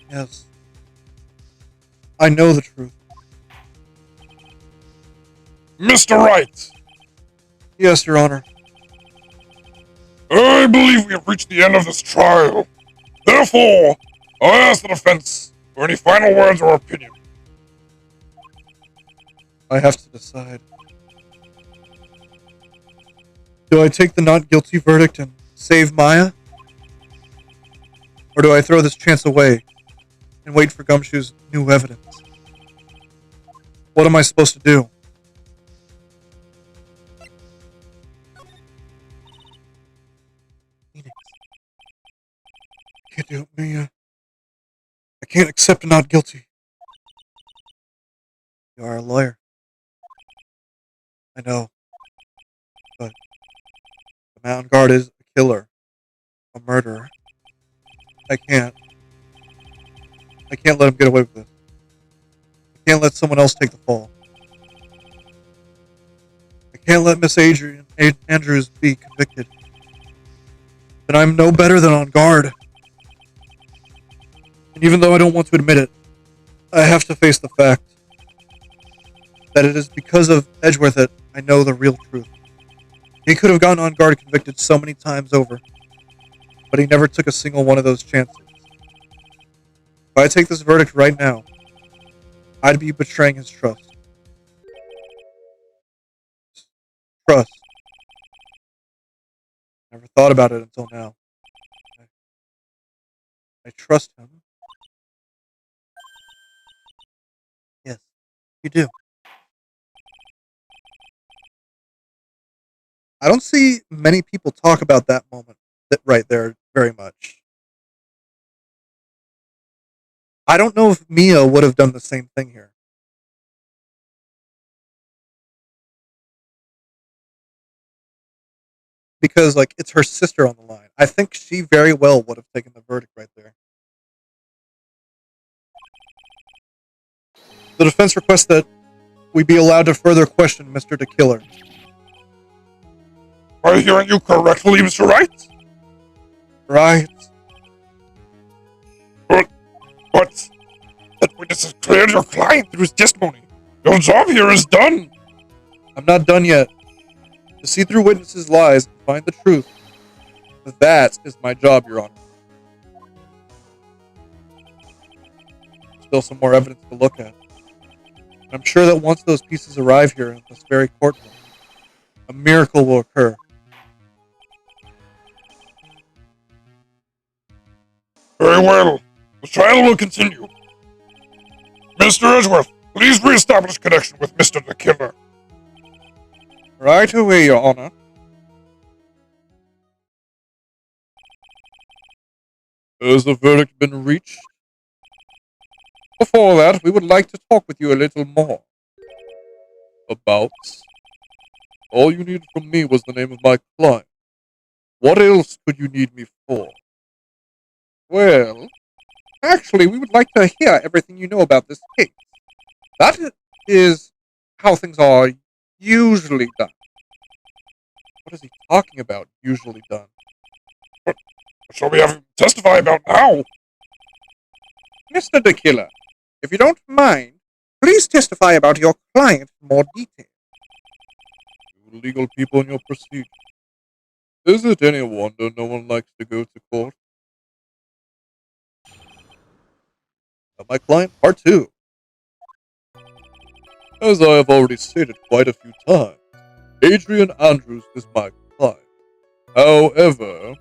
Speaker 1: Yes. I know the truth.
Speaker 4: Mr. Wright!
Speaker 1: Yes, Your Honor.
Speaker 4: I believe we have reached the end of this trial. Therefore, I ask the defense for any final words or opinion.
Speaker 1: I have to decide. Do I take the not guilty verdict and save Maya? Or do I throw this chance away and wait for Gumshoe's new evidence? What am I supposed to do?
Speaker 3: Phoenix.
Speaker 1: I can't do it, Maya. I can't accept a not guilty.
Speaker 3: You are a lawyer.
Speaker 1: I know. But the Mountain Guard is a killer. A murderer. I can't let him get away with this. I can't let someone else take the fall. I can't let Miss Andrews be convicted. Then I'm no better than on guard. And even though I don't want to admit it, I have to face the fact that it is because of Edgeworth that I know the real truth. He could have gotten on guard convicted so many times over, but he never took a single one of those chances. If I take this verdict right now, I'd be betraying his trust. Trust. Never thought about it until now. I trust him. Yes, you do. I don't see many people talk about that moment right there very much. I don't know if Mia would have done the same thing here. Because, like, it's her sister on the line. I think she very well would have taken the verdict right there. The defense requests that we be allowed to further question Mr. DeKiller.
Speaker 4: Am I hearing you correctly, Mr. Wright?
Speaker 1: Right.
Speaker 4: But that witness has cleared your client through his testimony. Your job here is done.
Speaker 1: I'm not done yet. To see through witnesses' lies and find the truth. That is my job, Your Honor. Still some more evidence to look at. And I'm sure that once those pieces arrive here in this very courtroom, a miracle will occur.
Speaker 4: Very well. The trial will continue. Mr. Edgeworth, please re-establish connection with Mr. DeKiller.
Speaker 1: Right away, Your Honor. Has the verdict been reached? Before that, we would like to talk with you a little more. About? All you needed from me was the name of my client. What else could you need me for? Well, actually, we would like to hear everything you know about this case. That is how things are usually done. What is he talking about, usually done?
Speaker 4: What shall we have him testify about now?
Speaker 1: Mr. DeKiller, if you don't mind, please testify about your client in more detail. You legal people in your procedure. Is it any wonder no one likes to go to court? My client, part 2. As I have already stated quite a few times, Adrian Andrews is my client. However,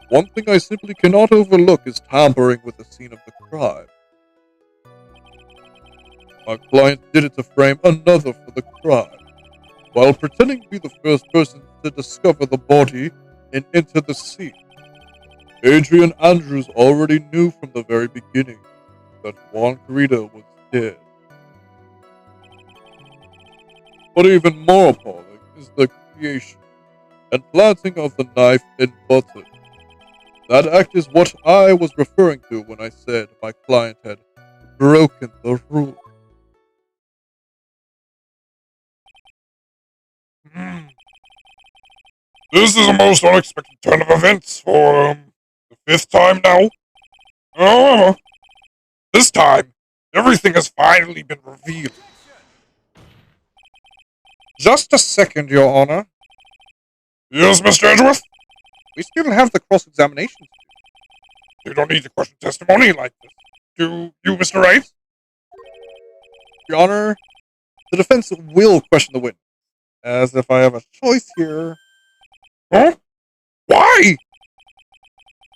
Speaker 1: one thing I simply cannot overlook is tampering with the scene of the crime. My client did it to frame another for the crime, while pretending to be the first person to discover the body and enter the scene. Adrian Andrews already knew from the very beginning that Juan Carrito was dead. But even more appalling is the creation and planting of the knife and button. That act is what I was referring to when I said my client had broken the rule.
Speaker 4: This is a most unexpected turn of events for, the 5th time now. However, this time, everything has finally been revealed.
Speaker 1: Just a second, Your Honor.
Speaker 4: Yes, Mr. Edgeworth?
Speaker 1: We still have the cross-examination.
Speaker 4: You don't need to question testimony like this. Do you, Mr. Wright?
Speaker 1: Your Honor, the defense will question the witness. As if I have a choice here.
Speaker 4: Huh? Why?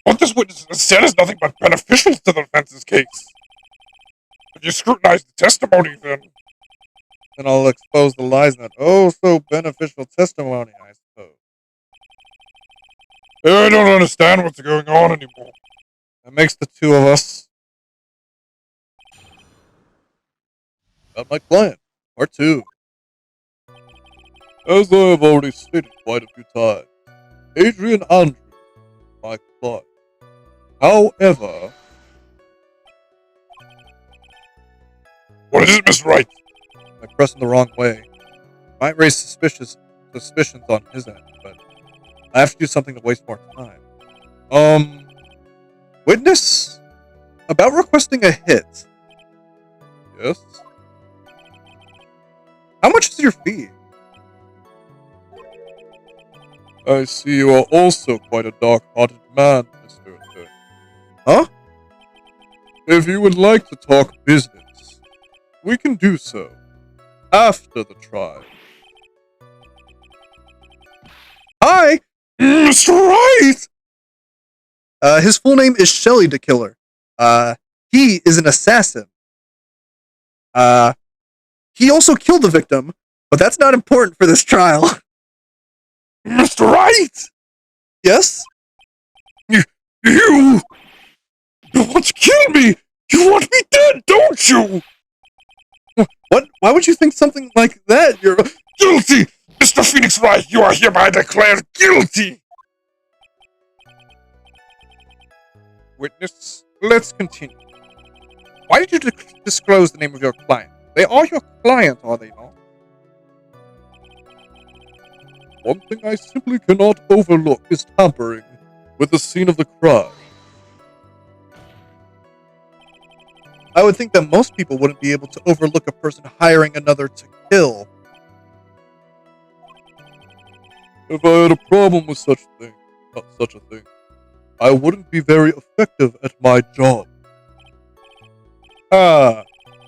Speaker 4: What this witness has said is nothing but beneficial to the defense's case. If you scrutinize the testimony, then
Speaker 1: I'll expose the lies in that oh-so-beneficial testimony, I suppose.
Speaker 4: I don't understand what's going on anymore.
Speaker 1: That makes the two of us. About my client, part 2. As I have already stated quite a few times, Adrian Andrews, my client. However,
Speaker 4: What is it, Mr. Wright?
Speaker 1: by pressing the wrong way, might raise suspicions suspicions on his end, but I have to do something to waste more time. Witness? About requesting a hit. Yes? How much is your fee? I see you are also quite a dark-hearted man, Mr. Attorney. Huh? If you would like to talk business, we can do so after the trial. Hi!
Speaker 4: Mr. Wright!
Speaker 1: His full name is Shelley the Killer. He is an assassin. He also killed the victim, but that's not important for this trial.
Speaker 4: Mr. Wright!
Speaker 1: Yes?
Speaker 4: You want to kill me! You want me dead, don't you?
Speaker 1: What? Why would you think something like that? You're
Speaker 4: Guilty! Mr. Phoenix Wright, you are hereby declared guilty!
Speaker 5: Witness, let's continue. Why did you disclose the name of your client? They are your client, are they not?
Speaker 2: One thing I simply cannot overlook is tampering with the scene of the crime.
Speaker 1: I would think that most people wouldn't be able to overlook a person hiring another to kill.
Speaker 2: If I had a problem with such a thing, I wouldn't be very effective at my job.
Speaker 1: Ah,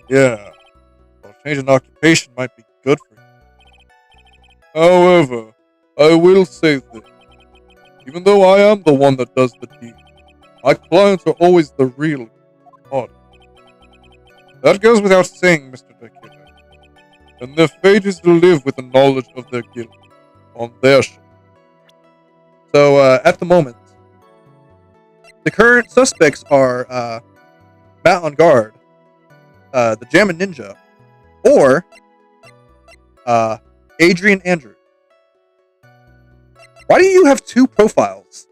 Speaker 1: yeah. Well, changing occupation might be good for you.
Speaker 2: However, I will say this. Even though I am the one that does the deed, my clients are always the real party.
Speaker 5: That goes without saying, Mr. Dekiller.
Speaker 2: And their fate is to live with the knowledge of their guilt on their shoulders.
Speaker 1: So, at the moment, the current suspects are Matt on guard, the Jammin' Ninja, or Adrian Andrew. Why do you have two profiles?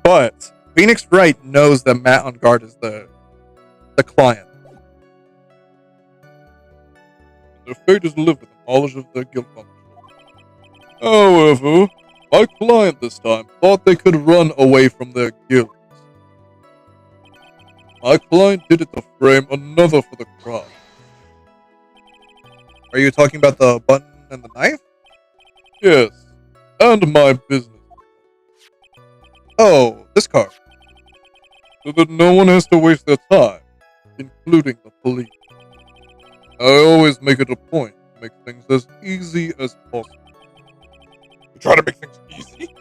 Speaker 1: But Phoenix Wright knows that Matt on guard is the client.
Speaker 2: Their fate is to live with the knowledge of their guilt on their shoulders. However, my client this time thought they could run away from their guilt. My client did it to frame another for the crime.
Speaker 1: Are you talking about the button and the knife?
Speaker 2: Yes, and my business.
Speaker 1: Oh, this card.
Speaker 2: So that no one has to waste their time, including the police. I always make it a point to make things as easy as possible.
Speaker 4: You try to make things easy?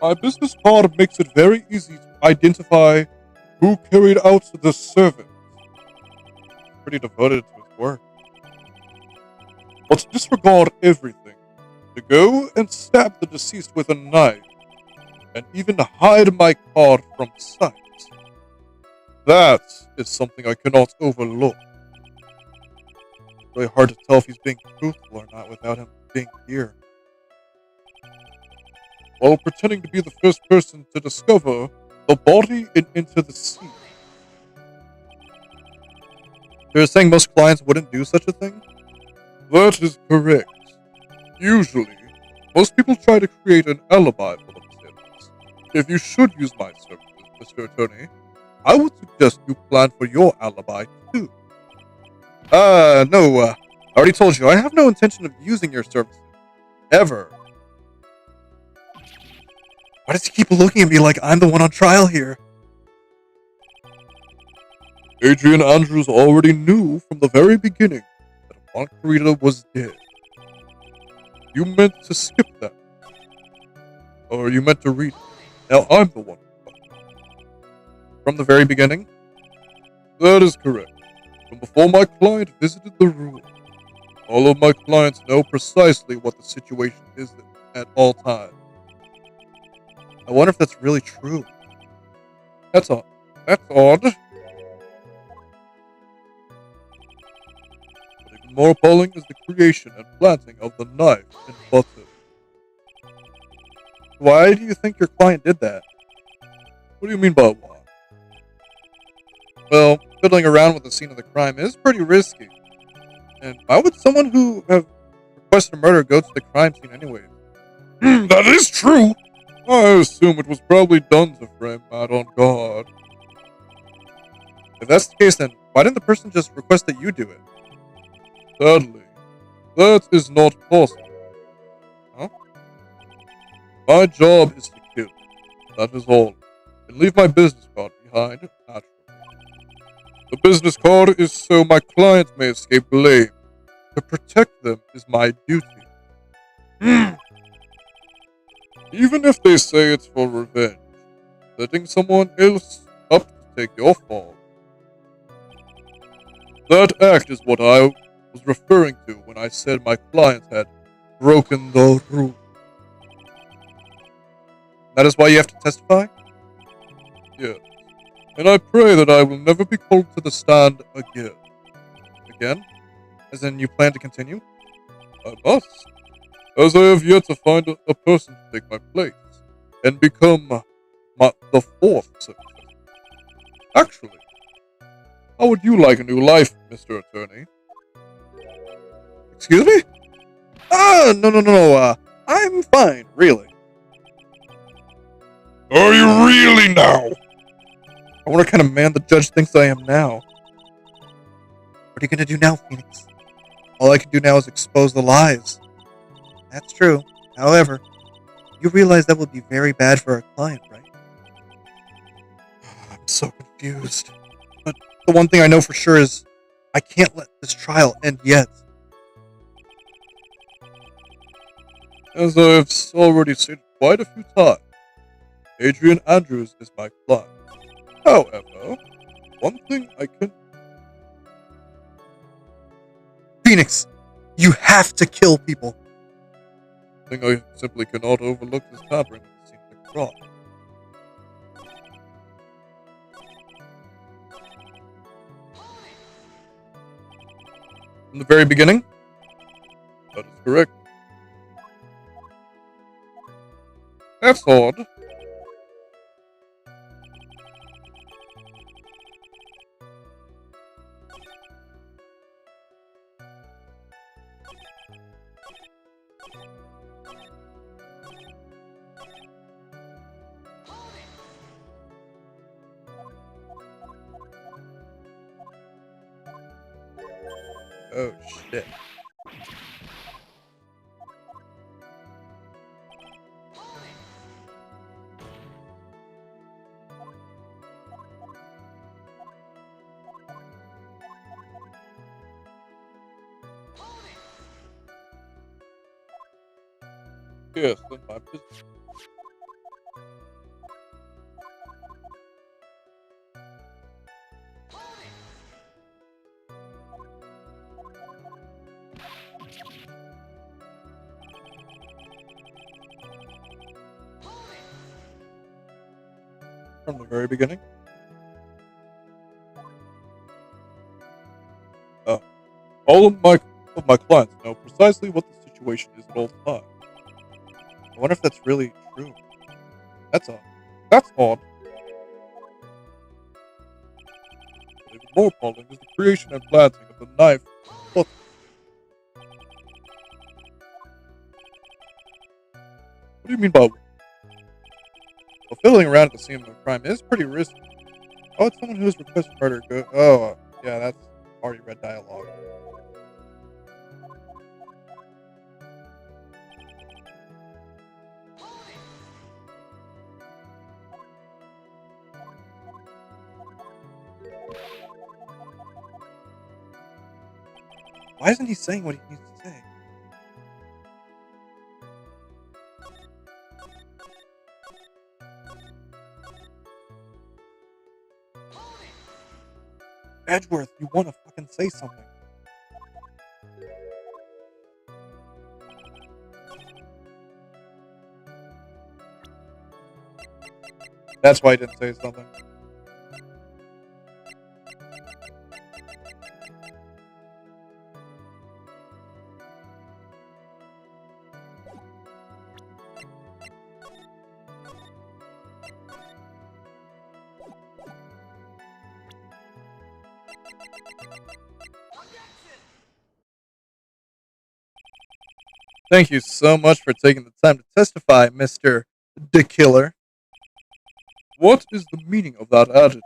Speaker 2: My business card makes it very easy to identify who carried out the service.
Speaker 1: Pretty devoted to his work.
Speaker 2: But to disregard everything, to go and stab the deceased with a knife, and even hide my card from sight. That is something I cannot overlook.
Speaker 1: It's really hard to tell if he's being truthful or not without him being here.
Speaker 2: While pretending to be the first person to discover the body in Into the Sea.
Speaker 1: You're saying most clients wouldn't do such a thing?
Speaker 2: That is correct. Usually, most people try to create an alibi for themselves. If you should use my services, Mr. Attorney, I would suggest you plan for your alibi too.
Speaker 1: No, I already told you, I have no intention of using your services. Ever. Why does he keep looking at me like I'm the one on trial here?
Speaker 2: Adrian Andrews already knew from the very beginning that Margarita was dead. You meant to skip that. Or you meant to read it. Now I'm the one.
Speaker 1: From the very beginning?
Speaker 2: That is correct. From before my client visited the room. All of my clients know precisely what the situation is at all times.
Speaker 1: I wonder if that's really true.
Speaker 2: That's odd. That's odd. But even more appalling is the creation and planting of the knife in butter.
Speaker 1: Why do you think your client did that? What do you mean by why? Well, fiddling around with the scene of the crime is pretty risky. And why would someone who have requested a murder go to the crime scene anyways?
Speaker 4: That is true.
Speaker 1: I assume it was probably done to frame Matt on guard. If that's the case, then why didn't the person just request that you do it? Sadly, that is not possible. Huh? My job is to kill. That is all. And leave my business card behind, naturally. The business card is so my client may escape blame. To protect them is my duty. Even if they say it's for revenge, setting someone else up to take your fall. That act is what I was referring to when I said my client had broken the rule. That is why you have to testify? Yes. And I pray that I will never be called to the stand again. Again? As in, you plan to continue? I must. As I have yet to find a person to take my place and become the fourth successor. Actually, how would you like a new life, Mr. Attorney? Excuse me? No. I'm fine, really.
Speaker 4: Are you really now?
Speaker 1: I wonder what kind of man the judge thinks I am now.
Speaker 3: What are you gonna do now, Phoenix?
Speaker 1: All I can do now is expose the lies.
Speaker 3: That's true. However, you realize that would be very bad for our client, right?
Speaker 1: I'm so confused. But the one thing I know for sure is I can't let this trial end yet. As I've already said quite a few times, Adrian Andrews is my client. However, one thing I can...
Speaker 3: Phoenix, you have to kill people.
Speaker 1: Thing I simply cannot overlook is tampering with the scene of the crime. From the very beginning? That is correct. That's odd. Oh shit. Yes, then my business. From the very beginning? All of my clients know precisely what the situation is at all times. I wonder if that's really true. That's odd. That's odd. But even more appalling is the creation and planting of the knife. What do you mean by... Well, fiddling around at the scene of a crime is pretty risky. Oh, it's someone who's requested murder. Oh, yeah, that's already read dialogue. Why isn't he saying what he needs to say? Edgeworth, you want to fucking say something. That's why I didn't say something. Thank you so much for taking the time to testify, Mr. The Killer.
Speaker 2: What is the meaning of that attitude?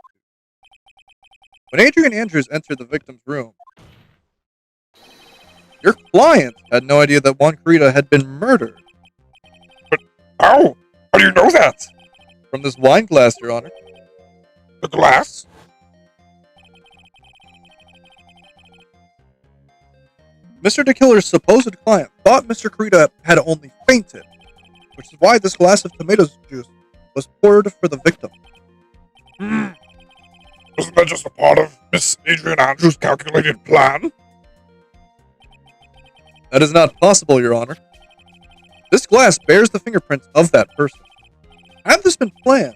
Speaker 1: When Adrian Andrews entered the victim's room, your client had no idea that Juan Carita had been murdered.
Speaker 4: How? How do you know that?
Speaker 1: From this wine glass, Your Honor.
Speaker 4: The glass?
Speaker 1: Mr. The Killer's supposed client thought Mr. Carita had only fainted, which is why this glass of tomato juice was poured for the victim.
Speaker 4: Wasn't that just a part of Miss Adrian Andrews' calculated plan?
Speaker 1: That is not possible, Your Honor. This glass bears the fingerprints of that person. Had this been planned,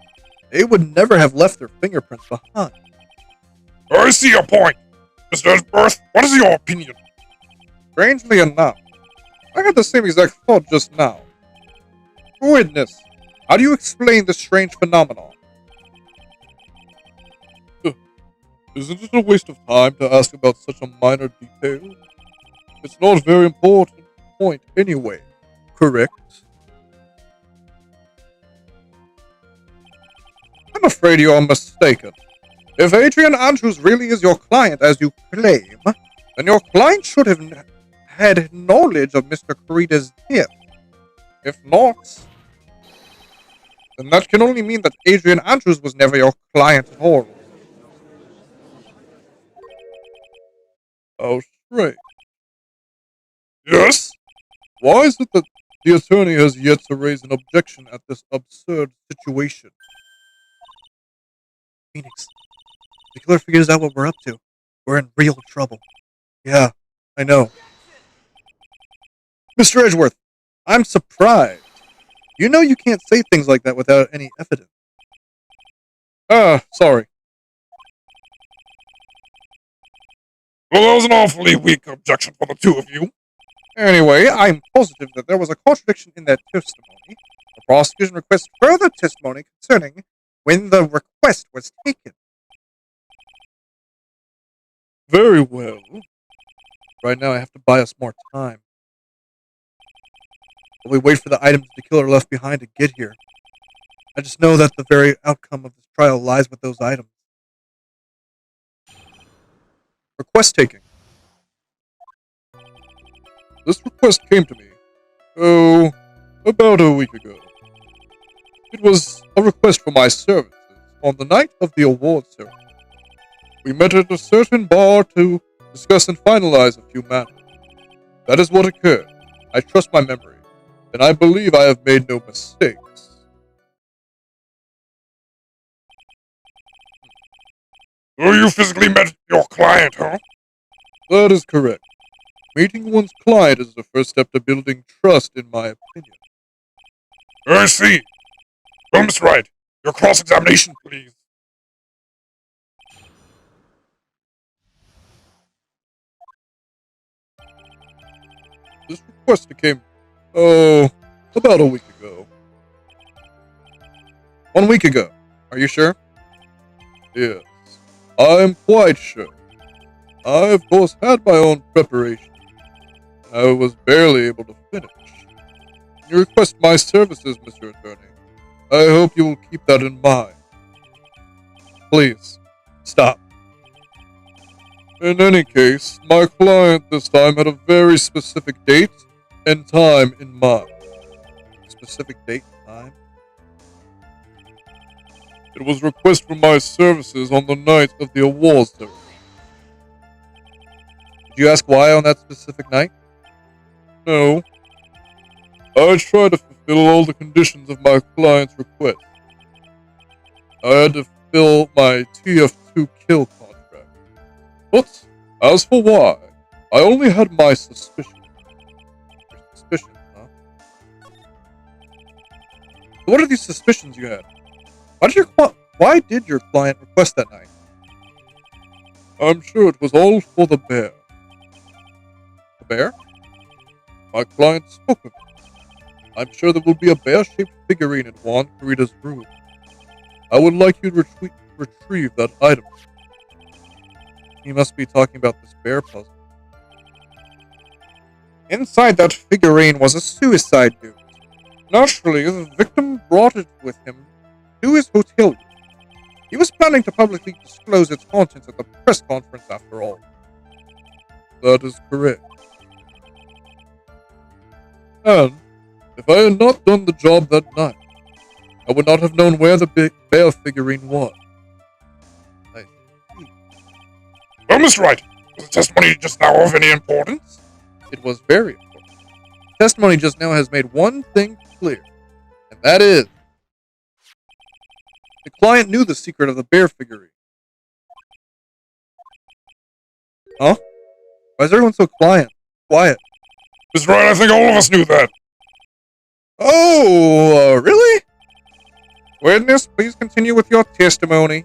Speaker 1: they would never have left their fingerprints behind.
Speaker 4: I see your point. Mr. Edgeworth, what is your opinion?
Speaker 2: Strangely enough, I had the same exact thought just now. Witness, how do you explain this strange phenomenon? Isn't it a waste of time to ask about such a minor detail? It's not a very important point anyway.
Speaker 1: Correct.
Speaker 2: I'm afraid you are mistaken. If Adrian Andrews really is your client as you claim, then your client should have had knowledge of Mr. Carita's death. If not, then that can only mean that Adrian Andrews was never your client at all. How strange.
Speaker 4: Yes?
Speaker 2: Why is it that the attorney has yet to raise an objection at this absurd situation?
Speaker 3: Phoenix, the killer figures out what we're up to. We're in real trouble.
Speaker 1: Yeah, I know. Mr. Edgeworth, I'm surprised. You know you can't say things like that without any evidence.
Speaker 2: Sorry.
Speaker 4: Well, that was an awfully weak objection for the two of you.
Speaker 2: Anyway, I'm positive that there was a contradiction in that testimony. The prosecution requests further testimony concerning when the request was taken.
Speaker 1: Very well. Right now I have to buy us more time. While we wait for the items the killer left behind to get here. I just know that the very outcome of this trial lies with those items. Request taking.
Speaker 2: This request came to me, about a week ago. It was a request for my services on the night of the award ceremony. We met at a certain bar to discuss and finalize a few matters. That is what occurred. I trust my memory, and I believe I have made no mistakes.
Speaker 4: So you physically met your client, huh?
Speaker 2: That is correct. Meeting one's client is the first step to building trust, in my opinion.
Speaker 4: I see. Well, Miss Wright, your cross-examination, please.
Speaker 2: This request came, about a week ago.
Speaker 1: 1 week ago. Are you sure?
Speaker 2: Yes, I'm quite sure. I, of course, had my own preparation. I was barely able to finish. You request my services, Mr. Attorney. I hope you will keep that in mind.
Speaker 1: Please, stop.
Speaker 2: In any case, my client this time had a very specific date and time in mind.
Speaker 1: Specific date and time?
Speaker 2: It was request for my services on the night of the awards ceremony.
Speaker 1: Did you ask why on that specific night?
Speaker 2: No. I tried to fulfill all the conditions of my client's request. I had to fulfill my TF2 kill contract. But, as for why, I only had my suspicion.
Speaker 1: Your suspicion, huh? So what are these suspicions you had? Why did your client request that night?
Speaker 2: I'm sure it was all for the bear.
Speaker 1: The bear?
Speaker 2: My client spoke with me. I'm sure there will be a bear-shaped figurine in Juan Carita's room. I would like you to retrieve that item.
Speaker 1: He must be talking about this bear puzzle.
Speaker 5: Inside that figurine was a suicide note. Naturally, the victim brought it with him to his hotel room. He was planning to publicly disclose its contents at the press conference after all.
Speaker 1: That is correct. And if I had not done the job that night, I would not have known where the big bear figurine was.
Speaker 4: Well, Mr. Wright, was the testimony just now of any importance?
Speaker 1: It was very important. Testimony just now has made one thing clear, and that is the client knew the secret of the bear figurine. Huh? Why is everyone so quiet?
Speaker 4: Mr. Wright, I think all of us knew that.
Speaker 1: Oh, really?
Speaker 5: Witness, please continue with your testimony.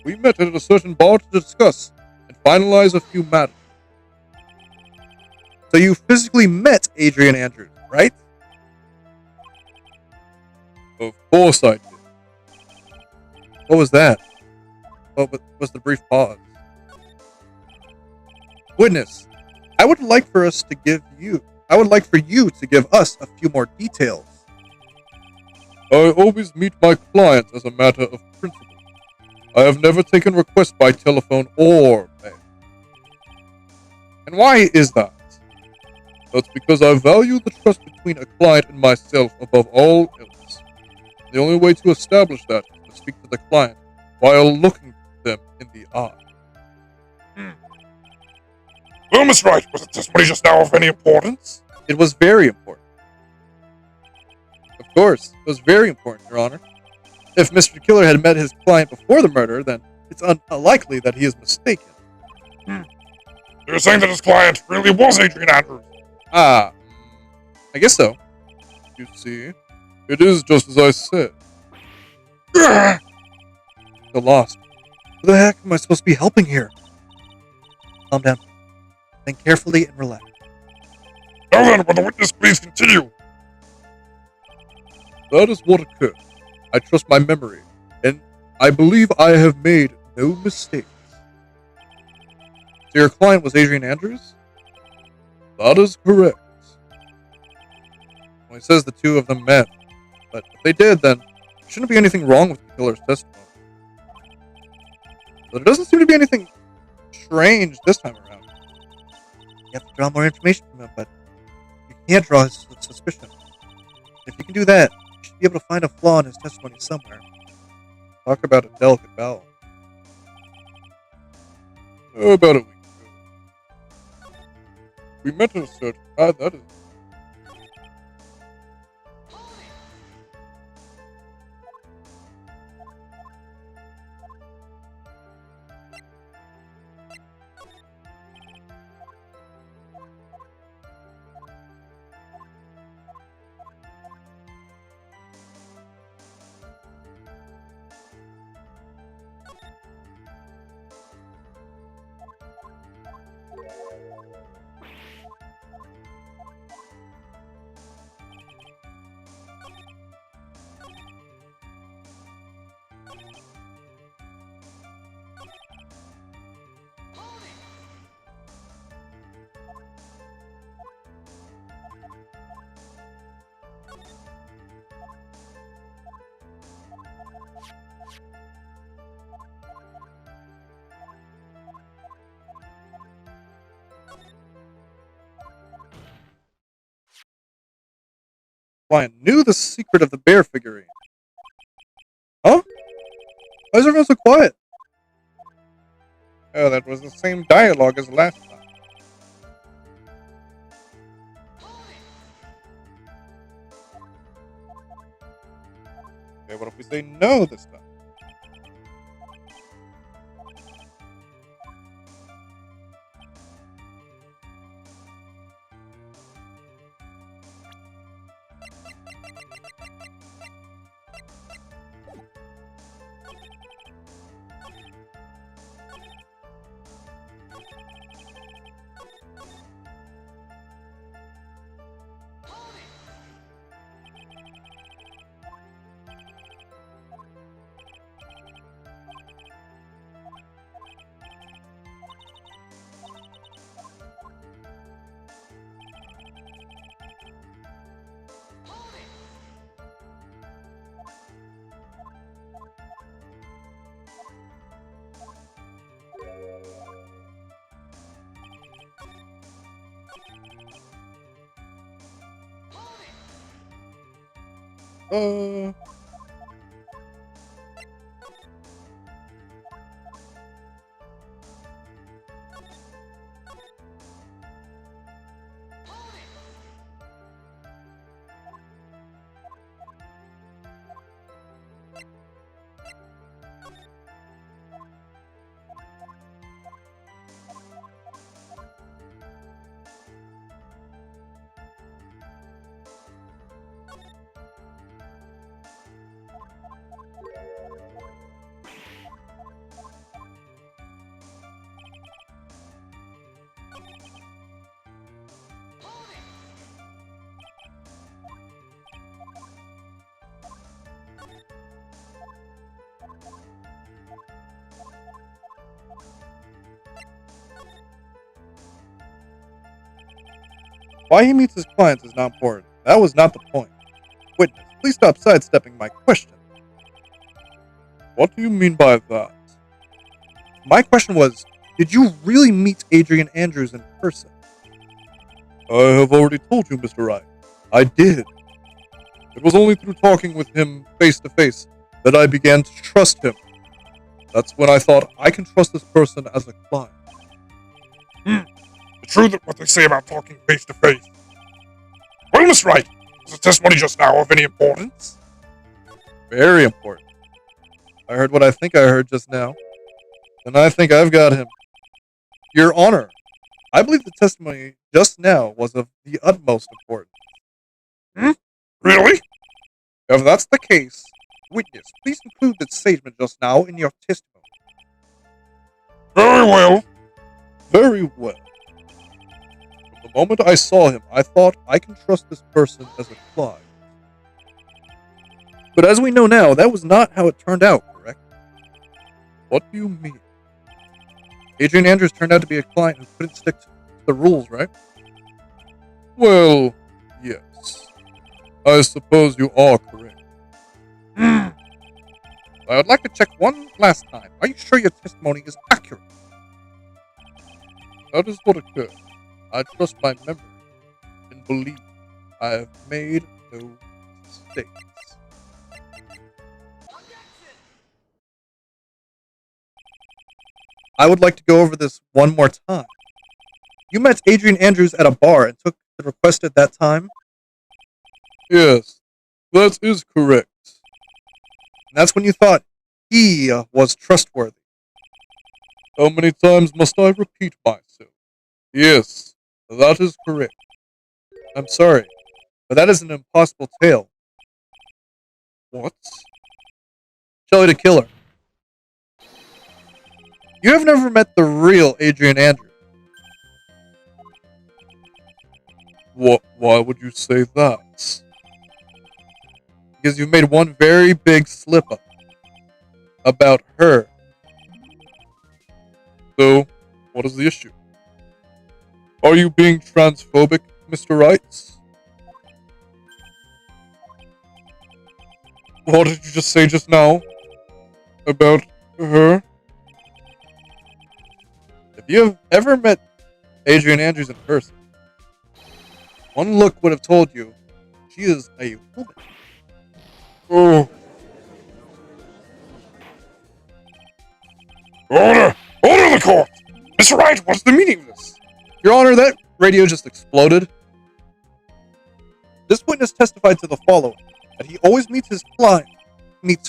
Speaker 1: We met at a certain bar to discuss and finalize a few matters. So you physically met Adrian Andrews, right? Of course I did. What was that? What was the brief pause? Witness, I would like for you to give us a few more details. I always meet my clients as a matter of principle. I have never taken requests by telephone or mail.
Speaker 5: And why is that?
Speaker 1: That's because I value the trust between a client and myself above all else. The only way to establish that is to speak to the client while looking them in the eye.
Speaker 4: Well, Mr. Wright, was the testimony just now of any importance?
Speaker 1: It was very important. Of course, it was very important, Your Honor. If Mr. Killer had met his client before the murder, then it's unlikely that he is mistaken.
Speaker 4: You're saying that his client really was Adrian Andrews?
Speaker 1: I guess so. You see, it is just as I said. You're lost. Who the heck am I supposed to be helping here? Calm down. Think carefully and relax.
Speaker 4: Now then, will the witness please continue?
Speaker 1: That is what occurred. I trust my memory, and I believe I have made no mistakes. So your client was Adrian Andrews? That is correct. Well, he says the two of them met, but if they did, then there shouldn't be anything wrong with the killer's testimony. But there doesn't seem to be anything strange this time around. You have to draw more information from him, but you can't draw his suspicion. If you can do that, you should be able to find a flaw in his testimony somewhere. Talk about a delicate balance. About a week ago. We met at a certain... that is... Client knew the secret of the bear figurine. Huh? Why is everyone so quiet?
Speaker 5: Oh, that was the same dialogue as last time. Okay, what if we say no this time?
Speaker 1: Uh, why he meets his clients is not important. That was not the point. Witness, please stop sidestepping my question.
Speaker 2: What do you mean by that?
Speaker 1: My question was, did you really meet Adrian Andrews in person?
Speaker 2: I have already told you, Mr. Wright. I did. It was only through talking with him face to face that I began to trust him. That's when I thought I can trust this person as a client.
Speaker 4: It's true that what they say about talking face to face. Well, Miss Wright, was the testimony just now of any importance?
Speaker 1: Very important. I heard what I think I heard just now, and I think I've got him. Your Honor, I believe the testimony just now was of the utmost importance.
Speaker 4: Really?
Speaker 5: If that's the case, witness, please include the statement just now in your testimony.
Speaker 4: Very well.
Speaker 2: Very well. From the moment I saw him, I thought I can trust this person as a client.
Speaker 1: But as we know now, that was not how it turned out, correct?
Speaker 2: What do you mean?
Speaker 1: Adrian Andrews turned out to be a client who couldn't stick to the rules, right?
Speaker 2: Well, yes. I suppose you are correct.
Speaker 5: I would like to check one last time. Are you sure your testimony is accurate?
Speaker 2: That is what occurred. I trust my memory and believe I have made no mistakes.
Speaker 1: I would like to go over this one more time. You met Adrian Andrews at a bar and took the request at that time?
Speaker 2: Yes, that is correct.
Speaker 1: And that's when you thought he was trustworthy.
Speaker 2: How many times must I repeat myself? Yes, that is correct.
Speaker 1: I'm sorry, but that is an impossible tale.
Speaker 2: What?
Speaker 1: Shelley the Killer. You have never met the real Adrian Andrews.
Speaker 2: What? Why would you say that?
Speaker 1: Because you've made one very big slip up about her.
Speaker 2: So, what is the issue? Are you being transphobic, Mr. Wright? What did you just say just now? About her?
Speaker 1: If you have ever met Adrian Andrews in person, one look would have told you she is a woman.
Speaker 2: Oh.
Speaker 4: Order! Order the court! Mr. Wright, what's the meaning of this?
Speaker 1: Your Honor, that radio just exploded. This witness testified to the following: that he always meets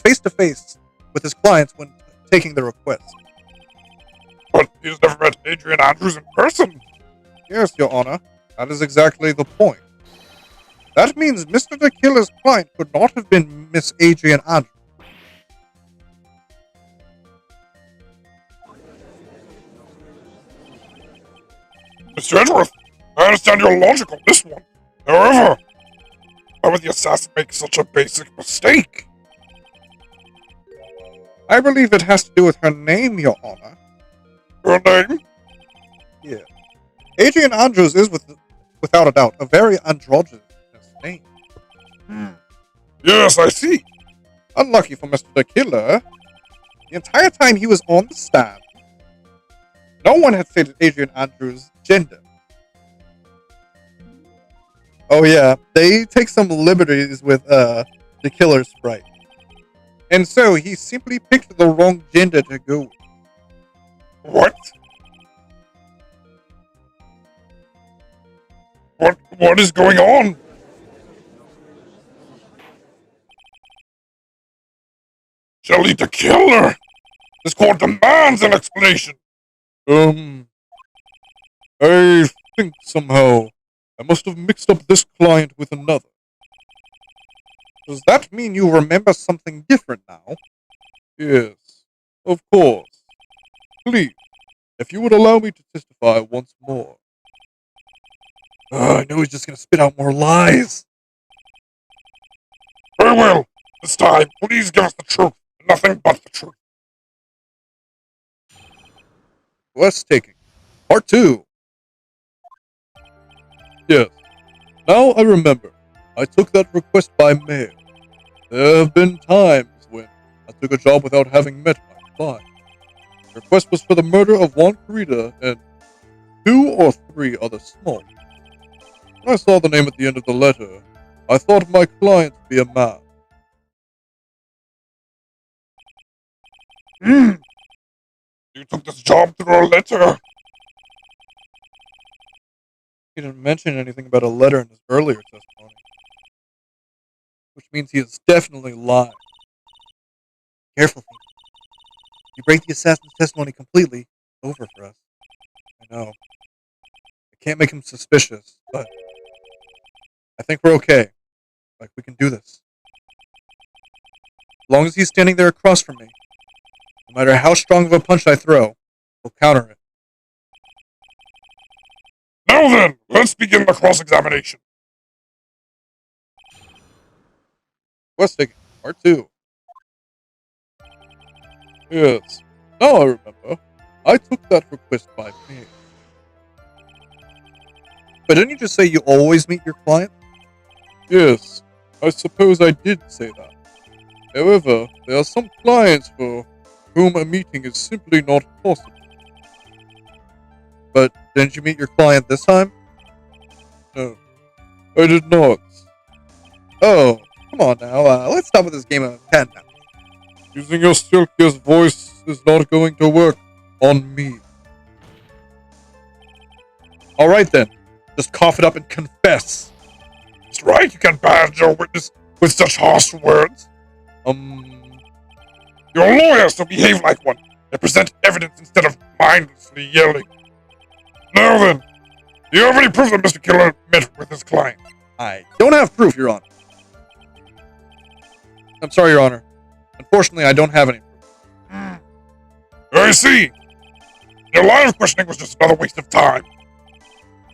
Speaker 1: face to face with his clients when taking the request.
Speaker 4: But he's never met Adrian Andrews in person.
Speaker 5: Yes, Your Honor. That is exactly the point. That means Mr. the Killer's client could not have been Miss Adrian Andrews.
Speaker 4: Mr. Edgeworth, I understand your logic on this one. However, why would the assassin make such a basic mistake?
Speaker 5: I believe it has to do with her name, Your Honor.
Speaker 4: Her name?
Speaker 5: Yeah. Adrian Andrews is, without a doubt, a very androgynous name.
Speaker 4: Yes, I see.
Speaker 5: Unlucky for Mr. the Killer, the entire time he was on the stand, no one had stated Adrian Andrews' gender.
Speaker 1: Oh yeah, they take some liberties with The killer's sprite.
Speaker 5: And so he simply picked the wrong gender to go with.
Speaker 4: What? What is going on? Shelly the killer! This court demands an explanation!
Speaker 2: I think somehow I must have mixed up this client with another.
Speaker 5: Does that mean you remember something different now?
Speaker 2: Yes, of course. Please, if you would allow me to testify once more.
Speaker 1: I know he's just gonna spit out more lies.
Speaker 4: Very well. This time, please give us the truth. Nothing but the truth.
Speaker 2: Quest taking. Part 2. Yes. Now I remember. I took that request by mail. There have been times when I took a job without having met my client. The request was for the murder of Juan Carita and 2 or 3 other small. When I saw the name at the end of the letter, I thought my client to be a man.
Speaker 4: You took this job through a letter.
Speaker 1: He didn't mention anything about a letter in his earlier testimony. Which means he is definitely lying. Careful, Phoenix. You break the assassin's testimony completely, over for us. I know. I can't make him suspicious, but I think we're okay. Like, we can do this. As long as he's standing there across from me, no matter how strong of a punch I throw, we'll counter it.
Speaker 4: Now then, let's begin the cross-examination.
Speaker 2: Quest taking. Part 2. Yes. Now I remember. I took that request by mail.
Speaker 1: But didn't you just say you always meet your client?
Speaker 2: Yes, I suppose I did say that. However, there are some clients for whom a meeting is simply not possible.
Speaker 1: But didn't you meet your client this time?
Speaker 2: No, I did not.
Speaker 1: Oh, come on now. Let's stop with this game of cat and mouse.
Speaker 2: Using your silkiest voice is not going to work on me.
Speaker 1: Alright then. Just cough it up and confess.
Speaker 4: It's right, you can badge your witness with such harsh words. You're lawyers, so behave like one and present evidence instead of mindlessly yelling. Now then, do you have any proof that Mr. Killer met with his client?
Speaker 1: I don't have proof, Your Honor. I'm sorry, Your Honor. Unfortunately, I don't have any proof.
Speaker 4: I see. Your line of questioning was just another waste of time.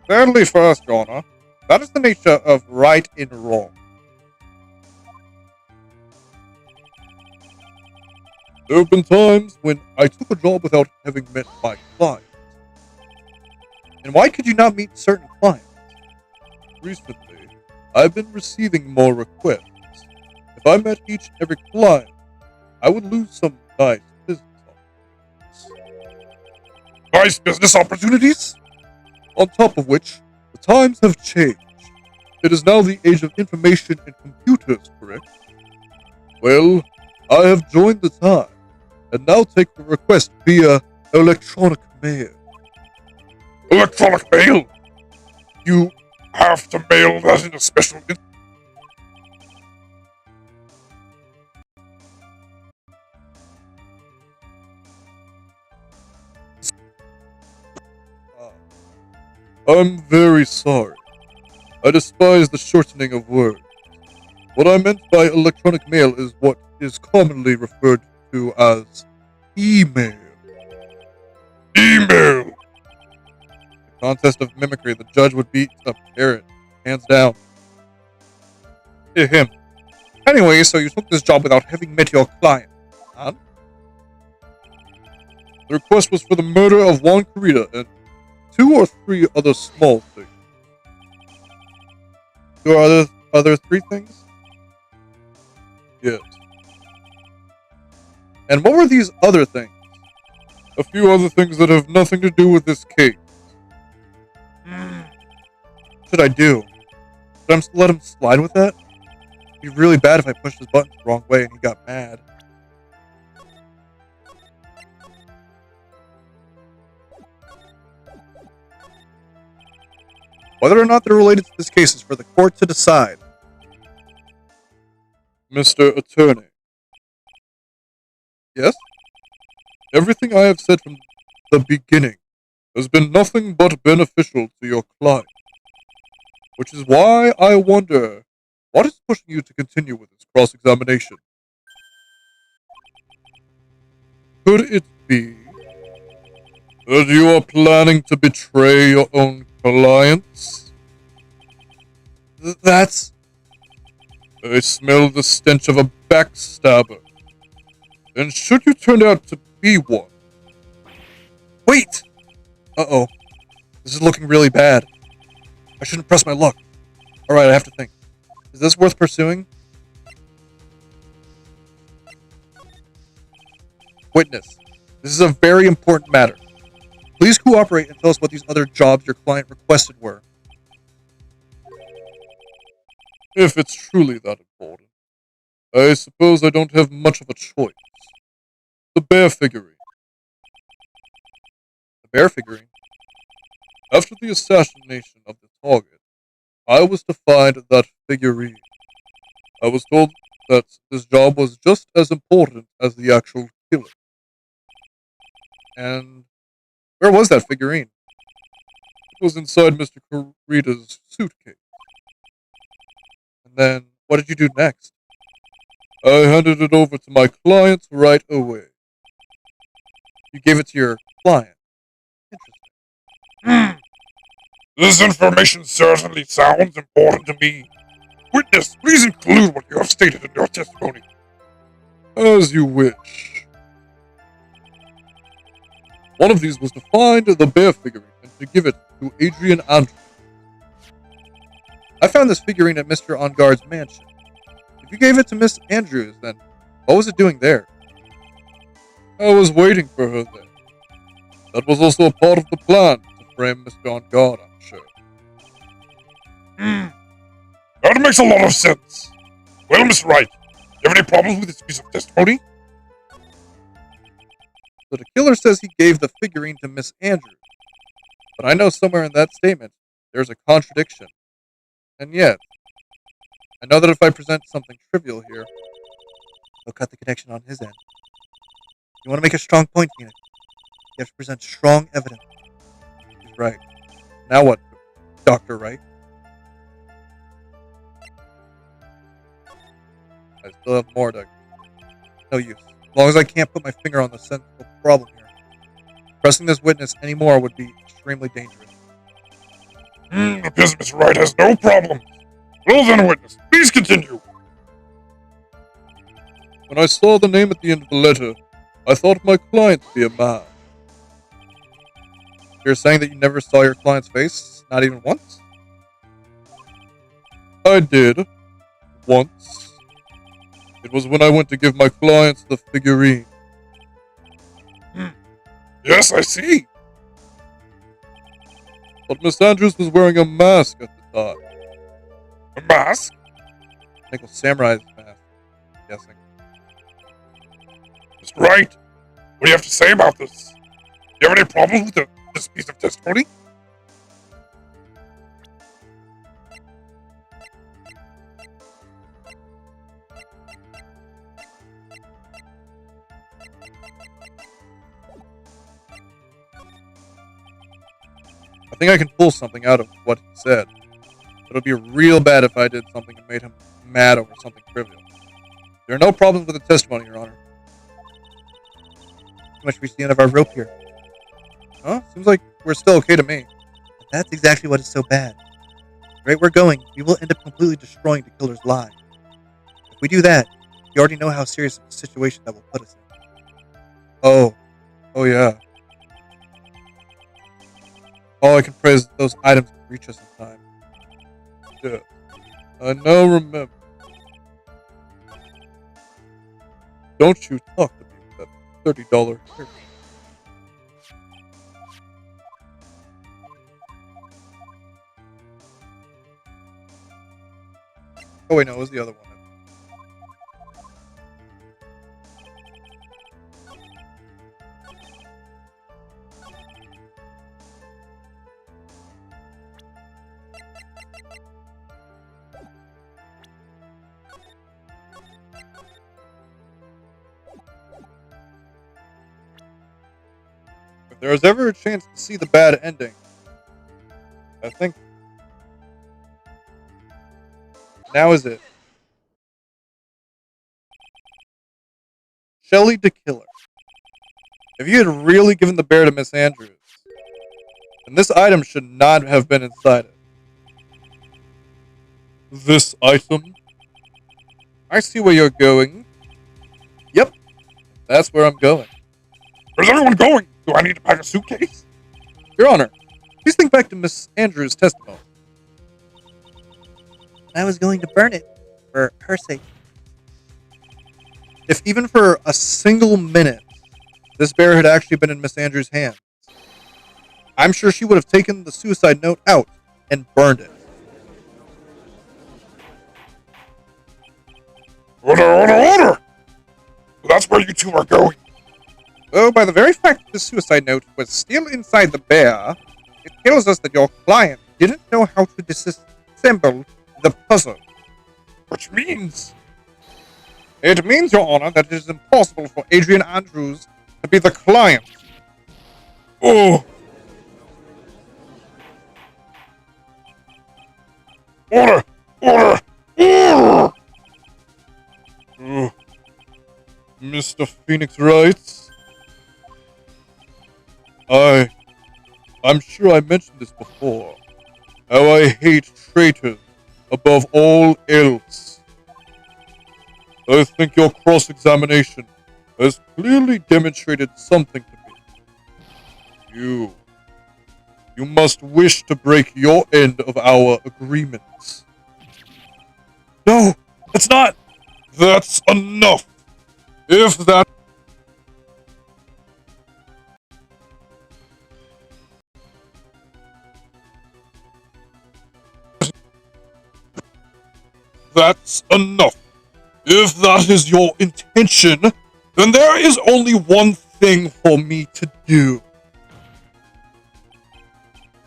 Speaker 5: Sadly for us, Your Honor, that is the nature of right and wrong.
Speaker 2: There have been times when I took a job without having met my client.
Speaker 1: And why could you not meet certain clients?
Speaker 2: Recently, I've been receiving more requests. If I met each and every client, I would lose some nice business opportunities.
Speaker 4: Nice business opportunities?
Speaker 2: On top of which, the times have changed. It is now the age of information and computers, correct? Well, I have joined the time, and now take the request via electronic mail.
Speaker 4: Electronic mail? You have to mail that in a special...
Speaker 2: I'm very sorry. I despise the shortening of words. What I meant by electronic mail is what is commonly referred to as email.
Speaker 4: Email!
Speaker 1: The contest of mimicry, the judge would beat a parrot. Hands down.
Speaker 5: Him. Anyway, so you took this job without having met your client, huh?
Speaker 2: The request was for the murder of Juan Carita and 2 or 3 other small things.
Speaker 1: 2 or other 3 things?
Speaker 2: Yes.
Speaker 1: And what were these other things?
Speaker 2: A few other things that have nothing to do with this case.
Speaker 1: What should I do? Should I let him slide with that? It'd be really bad if I pushed his buttons the wrong way and he got mad. Whether or not they're related to this case is for the court to decide.
Speaker 2: Mr. Attorney.
Speaker 1: Yes?
Speaker 2: Everything I have said from the beginning has been nothing but beneficial to your client. Which is why I wonder, what is pushing you to continue with this cross-examination? Could it be that you are planning to betray your own clients?
Speaker 1: That's...
Speaker 2: I smell the stench of a backstabber. And should you turn out to be one,
Speaker 1: Wait! Uh-oh. This is looking really bad. I shouldn't press my luck. Alright, I have to think. Is this worth pursuing? Witness. This is a very important matter. Please cooperate and tell us what these other jobs your client requested were.
Speaker 2: if it's truly that important, I suppose I don't have much of a choice. The bear figurine.
Speaker 1: The bear figurine?
Speaker 2: After the assassination of the target, I was to find that figurine. I was told that this job was just as important as the actual killer.
Speaker 1: And where was that figurine?
Speaker 2: It was inside Mr. Kurita's suitcase.
Speaker 1: And then, what did you do next?
Speaker 2: I handed it over to my client right away.
Speaker 1: You gave it to your client. Interesting.
Speaker 4: This information certainly sounds important to me. Witness, please include what you have stated in your testimony.
Speaker 2: As you wish. One of these was to find the bear figurine and to give it to Adrian Andrews.
Speaker 1: I found this figurine at Mr. Onguard's mansion. If you gave it to Miss Andrews, then what was it doing there?
Speaker 2: I was waiting for her there. That was also a part of the plan to frame Mr. Onguard, I'm sure.
Speaker 4: That makes a lot of sense. Well, Miss Wright, you have any problems with this piece of testimony?
Speaker 1: So the killer says he gave the figurine to Miss Andrews. But I know somewhere in that statement, there's a contradiction. And yet, I know that if I present something trivial here, he'll cut the connection on his end. You want to make a strong point, Phoenix? You have to present strong evidence. He's right. Now what, Dr. Wright? I still have more, Doug. No use. As long as I can't put my finger on the central problem here. Pressing this witness anymore would be extremely dangerous.
Speaker 4: Appears Miss Wright has no problem. Well then, witness, please continue.
Speaker 2: When I saw the name at the end of the letter, I thought my client to be a man.
Speaker 1: You're saying that you never saw your client's face? Not even once?
Speaker 2: I did. Once. It was when I went to give my clients the figurine.
Speaker 4: Yes, I see.
Speaker 2: But Miss Andrews was wearing a mask at the time.
Speaker 4: A mask?
Speaker 1: I think it was Samurai's mask. I'm guessing.
Speaker 4: Miss Wright, what do you have to say about this? Do you have any problems with this piece of testimony?
Speaker 1: I think I can pull something out of what he said. But it would be real bad if I did something that made him mad over something trivial. There are no problems with the testimony, Your Honor. Too much reached the end of our rope here. Huh? Seems like we're still okay to me. That's exactly what is so bad. The rate we're going, we will end up completely destroying the killer's lives. If we do that, you already know how serious of a situation that will put us in. Oh. Oh yeah. All I can pray is that those items can reach us in time.
Speaker 2: Yeah. I now remember.
Speaker 1: Don't you talk to me with that $30 here. Oh wait, no, it was the other one. If there is ever a chance to see the bad ending, I think now is it. Shelly the Killer. If you had really given the bear to Miss Andrews, then this item should not have been inside it. This item? I see where you're going. Yep, that's where I'm going.
Speaker 4: Where's everyone going? Do I need to pack a suitcase?
Speaker 1: Your Honor, please think back to Miss Andrews' testimony.
Speaker 3: I was going to burn it for her sake.
Speaker 1: If even for a single minute this bear had actually been in Miss Andrews' hands, I'm sure she would have taken the suicide note out and burned it.
Speaker 4: Order, order, order! That's where you two are going.
Speaker 5: Well, by the very fact that the suicide note was still inside the bear, it tells us that your client didn't know how to disassemble the puzzle.
Speaker 4: Which means...
Speaker 5: It means, Your Honor, that it is impossible for Adrian Andrews to be the client.
Speaker 4: Oh! Order! Order! Order!
Speaker 1: Mr. Phoenix Wright? I'm sure I mentioned this before. How I hate traitors above all else. I think your cross-examination has clearly demonstrated something to me. You must wish to break your end of our agreements. No, it's not.
Speaker 4: That's enough!
Speaker 1: If that...
Speaker 4: That's enough! If that is your intention, then there is only one thing for me to do.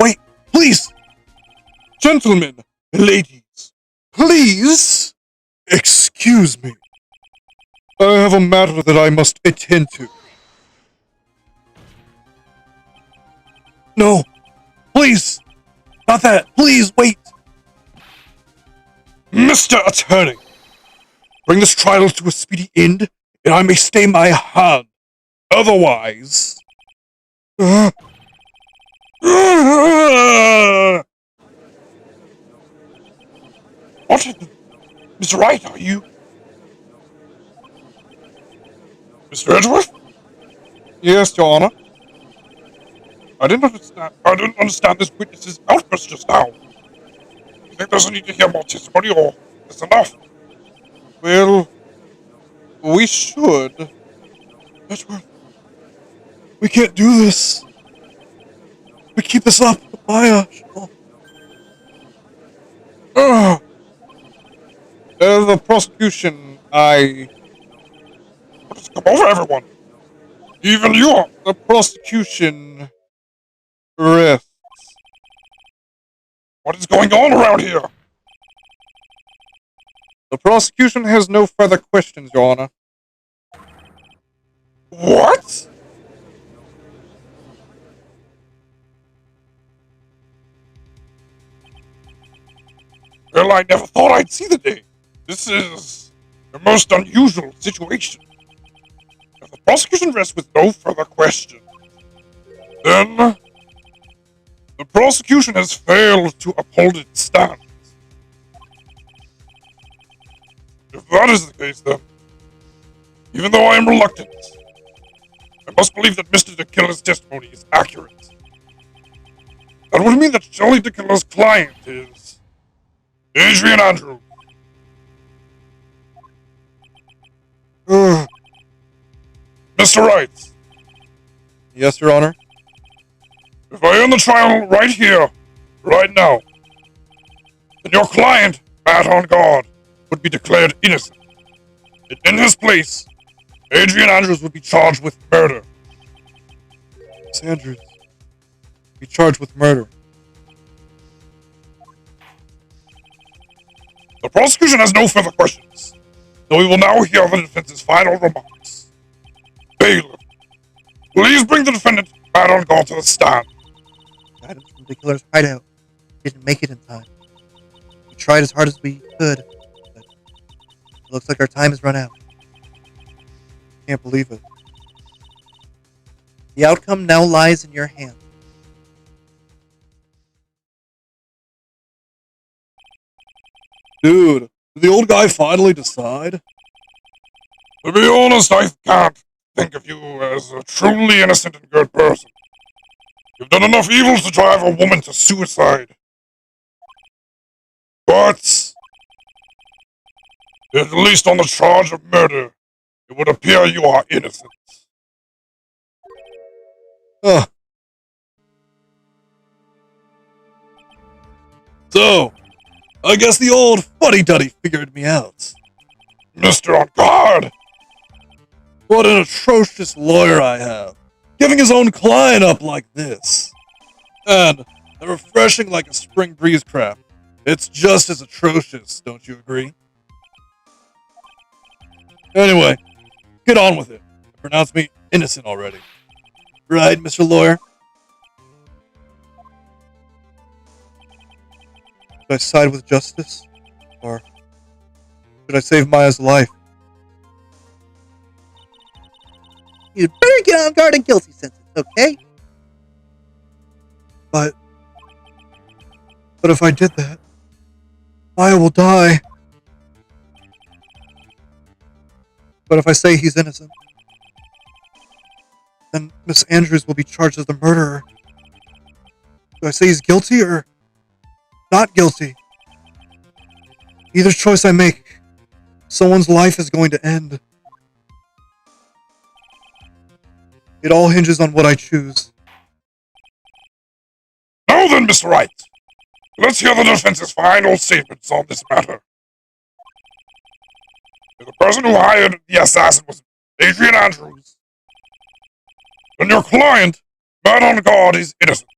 Speaker 1: Wait, please!
Speaker 4: Gentlemen, ladies, please excuse me. I have a matter that I must attend to.
Speaker 1: No, please! Not that! Please, wait!
Speaker 4: Mr. Attorney, bring this trial to a speedy end, and I may stay my hand. Otherwise... What? Mr. Wright, are you... Mr. Edgeworth?
Speaker 5: Yes, Your Honor.
Speaker 4: I didn't understand this witness's outburst just now. You think there's a need to hear more testimony, or is this enough?
Speaker 5: Well, we should.
Speaker 1: Edgeworth, we can't do this. We keep this up. Maya.
Speaker 5: The prosecution,
Speaker 4: What has come over everyone? Even you!
Speaker 5: The prosecution rests.
Speaker 4: What is going on around here?
Speaker 5: The prosecution has no further questions, Your Honor.
Speaker 4: What? Well, I never thought I'd see the day. This is a most unusual situation. If the prosecution rests with no further questions, then the prosecution has failed to uphold its stance. If that is the case, then, even though I am reluctant, I must believe that Mr. DeKiller's testimony is accurate. That would mean that Shelly DeKiller's client is Adrian Andrews. Mr. Wright,
Speaker 1: Yes, Your Honor.
Speaker 4: if I end the trial right here, right now, then your client, Matt on guard, would be declared innocent. And in his place, Adrian Andrews would be charged with murder.
Speaker 1: Miss Andrews, be charged with murder.
Speaker 4: The prosecution has no further questions, so we will now hear the defense's final remarks. Bailiff, please bring the defendant Matt on guard to the stand.
Speaker 3: Guidance from the killer's hideout. Didn't make it in time. We tried as hard as we could, but it looks like our time has run out.
Speaker 1: Can't believe it.
Speaker 3: The outcome now lies in your hands.
Speaker 2: Dude, did the old guy finally decide?
Speaker 4: To be honest, I can't think of you as a truly innocent and good person. You've done enough evils to drive a woman to suicide. But, at least on the charge of murder, it would appear you are innocent.
Speaker 2: Huh. So, I guess the old fuddy-duddy figured me out.
Speaker 4: Mr. On guard!
Speaker 2: What an atrocious lawyer I have, giving his own client up like this. And the refreshing like a spring breeze crap. It's just as atrocious, don't you agree? Anyway, get on with it. Pronounce me innocent already. Right, Mr. Lawyer?
Speaker 1: Should I side with justice? Or should I save Maya's life?
Speaker 3: You'd better get on guard and guilty sentence, okay?
Speaker 1: But if I did that, Maya will die. But if I say he's innocent, then Miss Andrews will be charged as the murderer. Do I say he's guilty or not guilty? Either choice I make, someone's life is going to end. It all hinges on what I choose.
Speaker 4: Now then, Mr. Wright, let's hear the defense's final statements on this matter. If the person who hired the assassin was Adrian Andrews, then your client, Matt on guard, is innocent.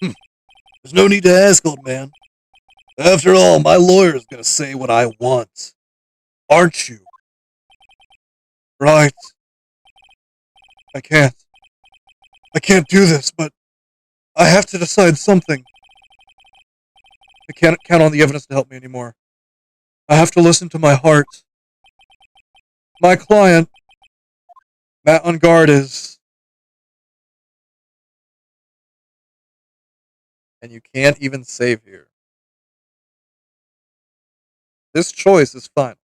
Speaker 2: There's no need to ask, old man. After all, my lawyer's gonna say what I want. Aren't you?
Speaker 1: Right. I can't do this, but I have to decide something. I can't count on the evidence to help me anymore. I have to listen to my heart. My client, Matt on guard, is... And you can't even save here. This choice is final.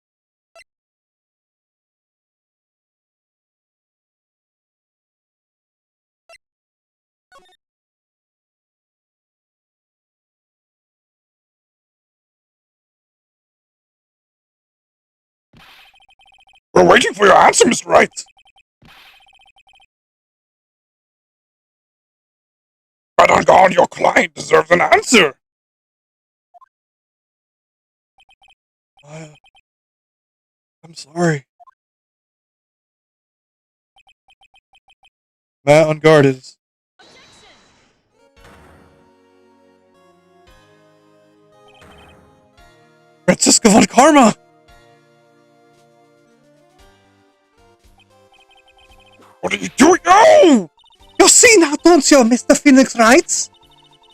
Speaker 4: We're waiting for your answer, Mr. Wright. Matt on guard, your client deserves an answer.
Speaker 1: I'm sorry. Matt on guard is... Francisco von Karma!
Speaker 4: What are you doing? No!
Speaker 3: You see now, don't you, Mr. Phoenix Wright?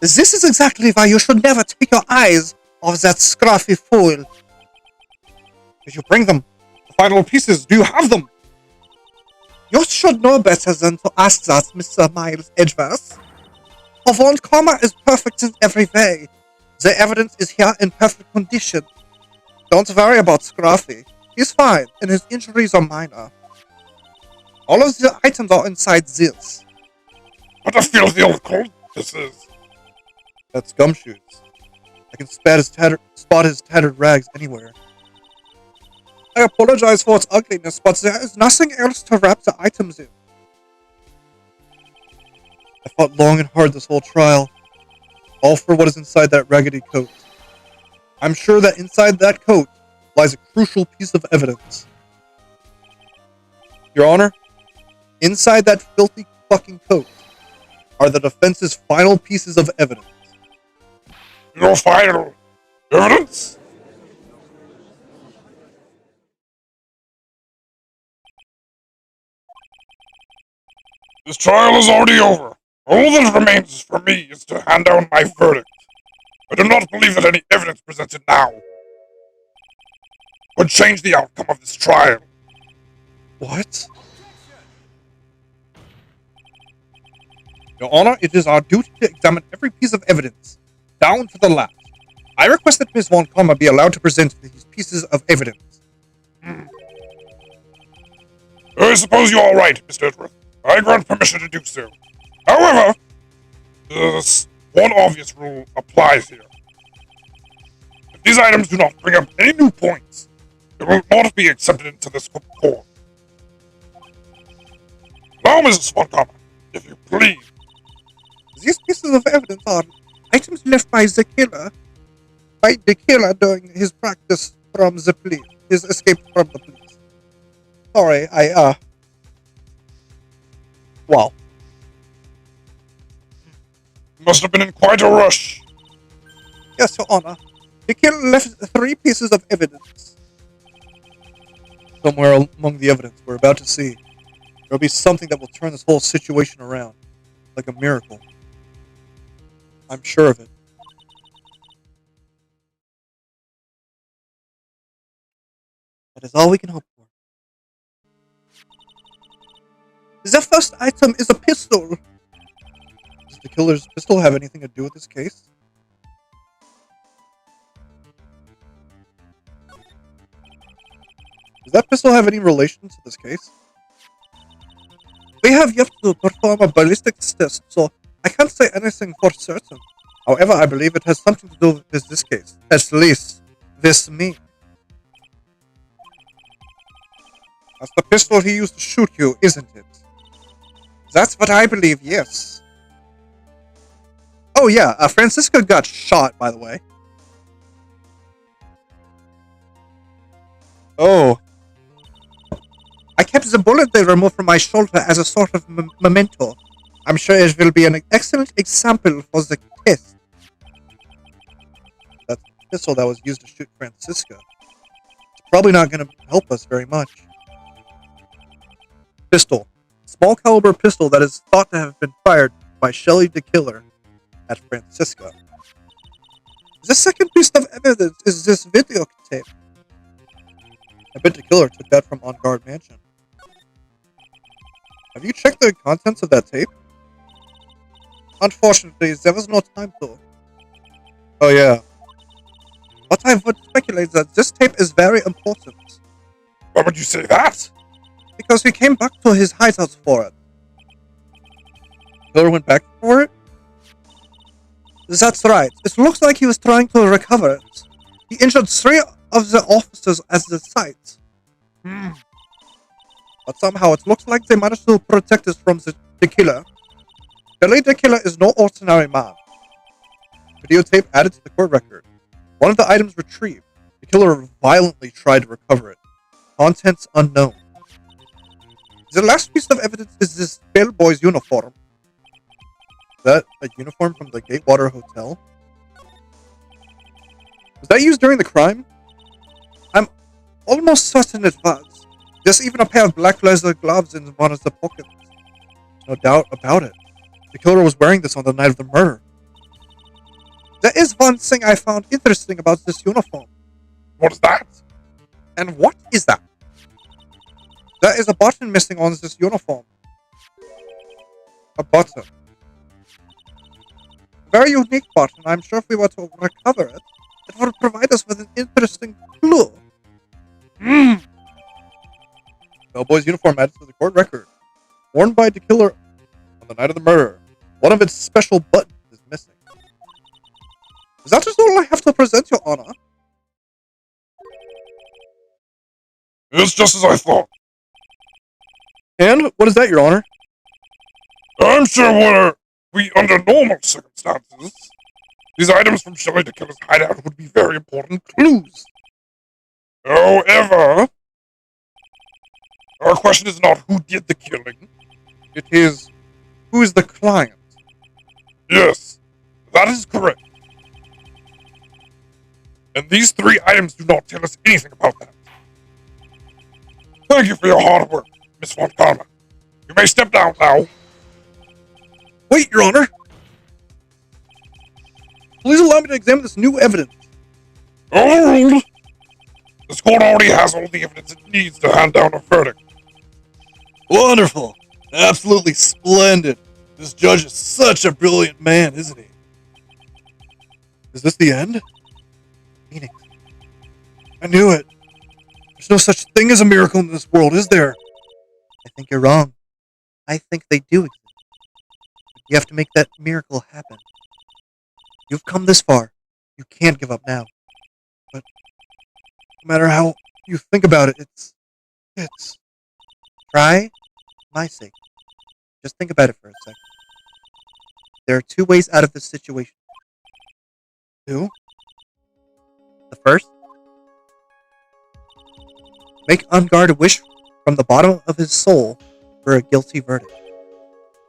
Speaker 3: This is exactly why you should never take your eyes off that scruffy fool.
Speaker 5: Did you bring them? The final pieces, do you have them?
Speaker 3: You should know better than to ask that, Mr. Miles Edgeworth. Von Karma is perfect in every way. The evidence is here in perfect condition. Don't worry about Scruffy. He's fine, and his injuries are minor. All of the items are inside this.
Speaker 4: What a filthy old cold this is.
Speaker 1: That's Gumshoes. I can spot his tattered rags anywhere.
Speaker 3: I apologize for its ugliness, but there is nothing else to wrap the items in.
Speaker 1: I fought long and hard this whole trial, all for what is inside that raggedy coat. I'm sure that inside that coat lies a crucial piece of evidence. Your Honor, inside that filthy fucking coat are the defense's final pieces of evidence.
Speaker 4: Your final evidence? This trial is already over. All that remains for me is to hand down my verdict. I do not believe that any evidence presented now would change the outcome of this trial.
Speaker 5: What? Your Honor, it is our duty to examine every piece of evidence, down to the last. I request that Ms. Von Karma be allowed to present these pieces of evidence.
Speaker 4: I suppose you're all right, Mr. Edworth. I grant permission to do so. However, this one obvious rule applies here. If these items do not bring up any new points, they will not be accepted into this court. Now, Mrs. Von Karma, if you please.
Speaker 5: These pieces of evidence are items left by the killer during his practice from the police, his escape from the police. Sorry, wow.
Speaker 4: Must have been in quite a rush.
Speaker 5: Yes, Your Honor. The killer left 3 pieces of evidence. Somewhere among the evidence we're about to see, there'll be something that will turn this whole situation around, like a miracle. I'm sure of it. That is all we can hope for. The first item is a pistol. Does the killer's pistol have anything to do with this case? Does that pistol have any relation to this case? We have yet to perform a ballistics test, so I can't say anything for certain. However, I believe it has something to do with this case. At least, this me. That's the pistol he used to shoot you, isn't it? That's what I believe, yes. Oh yeah, Francisca got shot, by the way. Oh. I kept the bullet they removed from my shoulder as a sort of memento. I'm sure it will be an excellent example for the test. That pistol that was used to shoot Francisca. It's probably not going to help us very much. Pistol. Small caliber pistol that is thought to have been fired by Shelley the Killer at Francisca. The second piece of evidence is this videotape. I bet the killer took that from On Guard Mansion. Have you checked the contents of that tape? Unfortunately, there was no time to. Oh yeah. But I would speculate that this tape is very important.
Speaker 4: Why would you say that?
Speaker 5: Because he came back to his hideout for it. The killer went back for it? That's right. It looks like he was trying to recover it. He injured 3 of the officers at the site. But somehow it looks like they managed to protect us from the killer. Billy the Killer is no ordinary man. Videotape added to the court record. One of the items retrieved. The killer violently tried to recover it. Contents unknown. The last piece of evidence is this bellboy's uniform. Is that a uniform from the Gatewater Hotel? Was that used during the crime? I'm almost certain it was. There's even a pair of black leather gloves in one of the pockets. No doubt about it. The killer was wearing this on the night of the murder. There is one thing I found interesting about this uniform.
Speaker 4: What is that?
Speaker 5: And what is that? There is a button missing on this uniform. A button. Very unique button. I'm sure if we were to recover it, it would provide us with an interesting clue. Bellboy's uniform added to the court record. Worn by the killer on the night of the murder. One of its special buttons is missing. Is that just all I have to present, Your Honor?
Speaker 4: It's just as I thought.
Speaker 5: And what is that, Your Honor?
Speaker 4: I'm sure were we under normal circumstances, these items from Shelley the Killer's hideout would be very important clues. However, our question is not who did the killing.
Speaker 5: It is, who is the client?
Speaker 4: Yes, that is correct. And these 3 items do not tell us anything about that. Thank you for your hard work, Miss Von Karma. You may step down now.
Speaker 1: Wait, Your Honor! Please allow me to examine this new evidence.
Speaker 4: Overruled! This court already has all the evidence it needs to hand down a verdict.
Speaker 1: Wonderful. Absolutely splendid. This judge is such a brilliant man, isn't he? Is this the end?
Speaker 3: Phoenix,
Speaker 1: I knew it. There's no such thing as a miracle in this world, is there?
Speaker 3: I think you're wrong. I think they do exist. But you have to make that miracle happen. You've come this far. You can't give up now.
Speaker 1: No matter how you think about it, it's...
Speaker 3: Try, for my sake. Just think about it for a second. There are two ways out of this situation.
Speaker 1: Two?
Speaker 3: The first, make On Guard a wish from the bottom of his soul for a guilty verdict.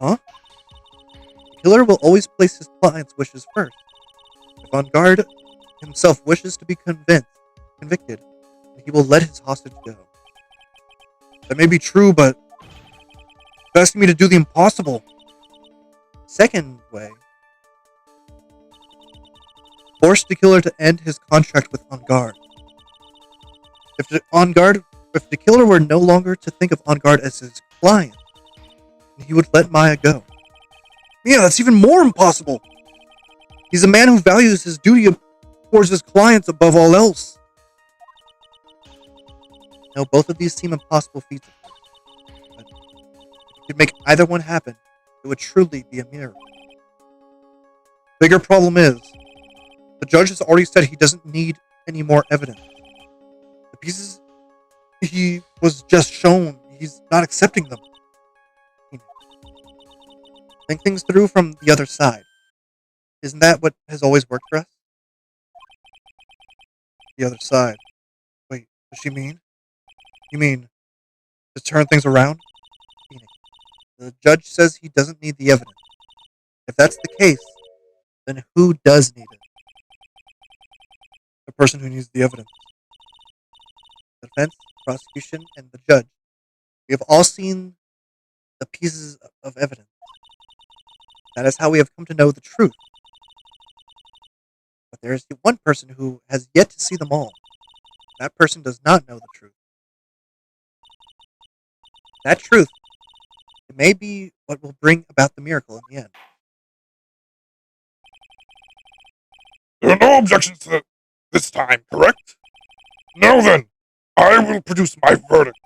Speaker 1: Huh?
Speaker 3: The killer will always place his client's wishes first. If On Guard himself wishes to be convicted, he will let his hostage go.
Speaker 1: That may be true, but... you're asking me to do the impossible.
Speaker 3: Second way, force the killer to end his contract with On Guard. If the killer were no longer to think of On Guard as his client, he would let Maya go.
Speaker 1: Yeah, that's even more impossible.
Speaker 3: He's a man who values his duty towards his clients above all else. Now, both of these seem impossible feats. But if you could make either one happen, it would truly be a miracle.
Speaker 1: Bigger problem is, the judge has already said he doesn't need any more evidence. The pieces he was just shown, he's not accepting them.
Speaker 3: Think things through from the other side. Isn't that what has always worked for us?
Speaker 1: The other side. Wait, does she mean? You mean to turn things around?
Speaker 3: Phoenix, the judge says he doesn't need the evidence. If that's the case, then who does need it?
Speaker 1: The person who needs the evidence.
Speaker 3: The defense, prosecution, and the judge. We have all seen the pieces of evidence. That is how we have come to know the truth. But there is one person who has yet to see them all. That person does not know the truth. That truth, it may be what will bring about the miracle in the end.
Speaker 4: There are no objections to this time, correct? Now then, I will produce my verdict.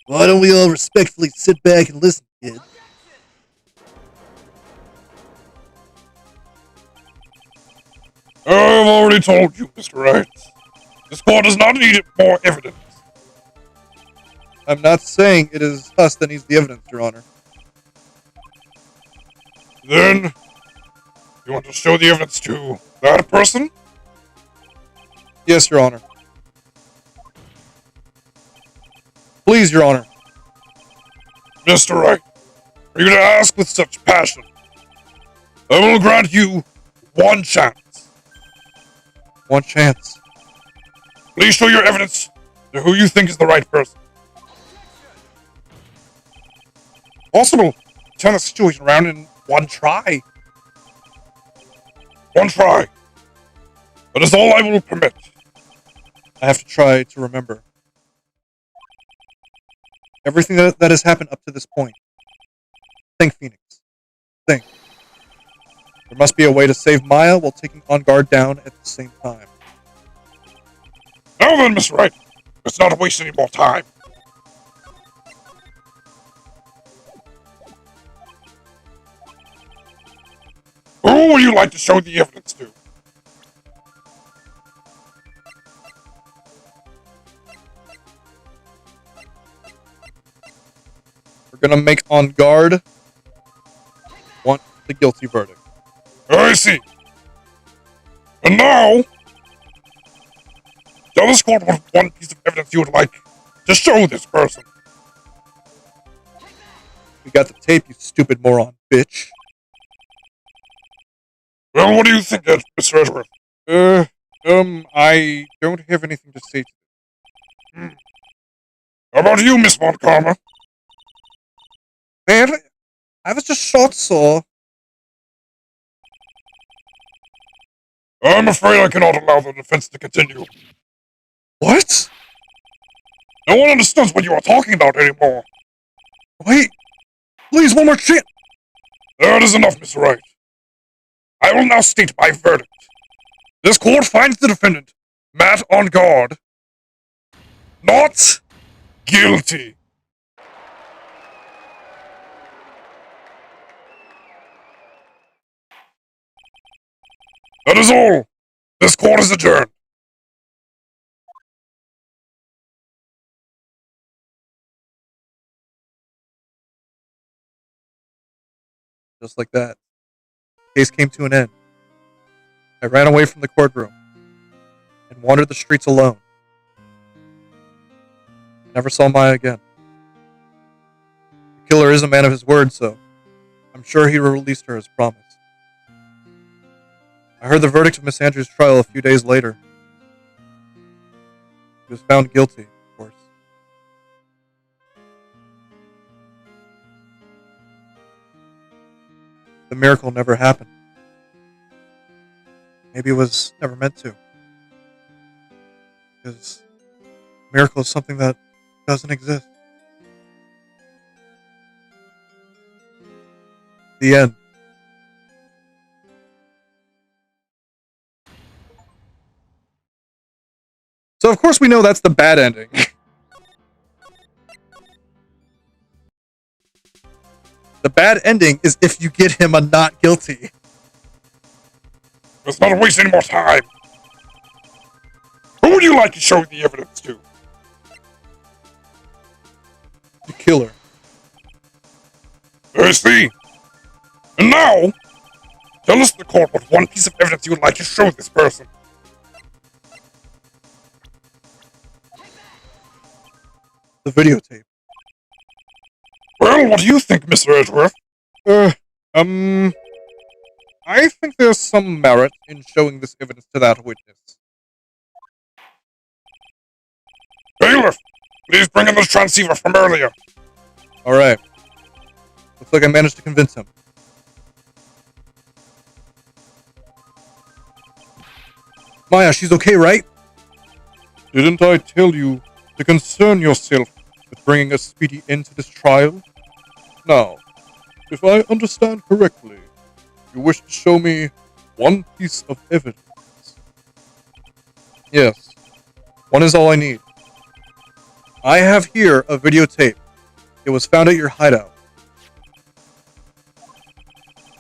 Speaker 1: Why don't we all respectfully sit back and listen, kid?
Speaker 4: I've already told you, Mr. Wright. This court does not need more evidence.
Speaker 1: I'm not saying it is us that needs the evidence, Your Honor.
Speaker 4: Then, you want to show the evidence to that person?
Speaker 1: Yes, Your Honor. Please, Your Honor.
Speaker 4: Mr. Wright, for you to ask with such passion, I will grant you one chance.
Speaker 1: One chance.
Speaker 4: Please show your evidence to who you think is the right person.
Speaker 5: Possible. Turn the situation around in one try.
Speaker 4: One try. That is all I will permit.
Speaker 1: I have to try to remember. Everything that has happened up to this point. Think, Phoenix. Think. There must be a way to save Maya while taking On Guard down at the same time.
Speaker 4: Now then, Mr. Wright, let's not waste any more time. Who would you like to show the evidence to?
Speaker 1: We're gonna make On Guard want the guilty verdict.
Speaker 4: I see. And now, tell this court what one piece of evidence you would like to show this person.
Speaker 1: We got the tape, you stupid moron, bitch.
Speaker 4: Well, what do you think, Mr. Edgeworth?
Speaker 1: I don't have anything to say to
Speaker 4: How about you, Miss Montgomery?
Speaker 1: Man, I was just shot, sir.
Speaker 4: I'm afraid I cannot allow the defense to continue.
Speaker 2: What?
Speaker 4: No one understands what you are talking about anymore.
Speaker 2: Wait. Please, one more chance.
Speaker 4: That is enough, Mr. Wright. I will now state my verdict. This court finds the defendant, Matt on guard, not guilty. That is all. This court is adjourned.
Speaker 1: Just like that, the case came to an end. I ran away from the courtroom and wandered the streets alone. Never saw Maya again. The killer is a man of his word, so I'm sure he released her as promised. I heard the verdict of Miss Andrews' trial a few days later. She was found guilty, of course. The miracle never happened. Maybe it was never meant to. Because a miracle is something that doesn't exist. The end. So of course we know that's the bad ending. The bad ending is if you get him a not guilty.
Speaker 4: Let's not waste any more time. Who would you like to show the evidence to?
Speaker 1: The killer.
Speaker 4: I see. And now, tell us the court what one piece of evidence you would like to show this person.
Speaker 1: The videotape.
Speaker 4: Well, what do you think, Mr. Edgeworth?
Speaker 1: I think there's some merit in showing this evidence to that witness.
Speaker 4: Bailiff, please bring in the transceiver from earlier.
Speaker 1: Alright. Looks like I managed to convince him. Maya, she's okay, right?
Speaker 2: Didn't I tell you to concern yourself with bringing a speedy end to this trial? Now, if I understand correctly, you wish to show me one piece of evidence.
Speaker 1: Yes. One is all I need. I have here a videotape. It was found at your hideout.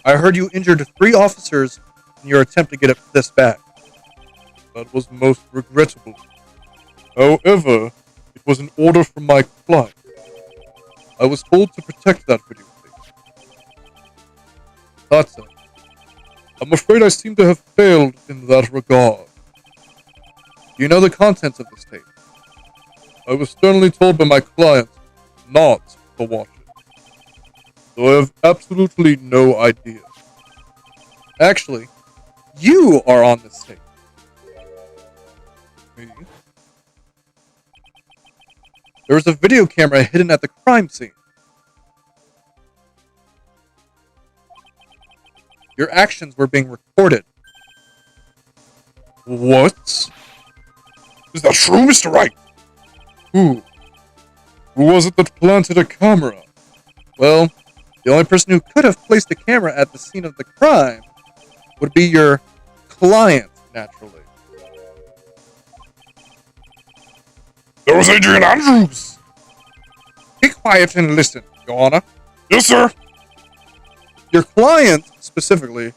Speaker 1: I heard you injured 3 officers in your attempt to get this back.
Speaker 2: That was most regrettable. However, it was an order from my client. I was told to protect that videotape. That's it. I'm afraid I seem to have failed in that regard.
Speaker 1: Do you know the contents of this tape?
Speaker 2: I was sternly told by my client not to watch it. So I have absolutely no idea.
Speaker 1: Actually, you are on this tape.
Speaker 2: Me?
Speaker 1: There was a video camera hidden at the crime scene. Your actions were being recorded.
Speaker 2: What?
Speaker 4: Is that true, Mr. Wright?
Speaker 2: Who? Who was it that planted a camera?
Speaker 1: Well, the only person who could have placed a camera at the scene of the crime would be your client, naturally.
Speaker 4: There was Adrian Andrews.
Speaker 1: Be quiet and listen, Your Honor.
Speaker 4: Yes, sir.
Speaker 1: Your client, specifically,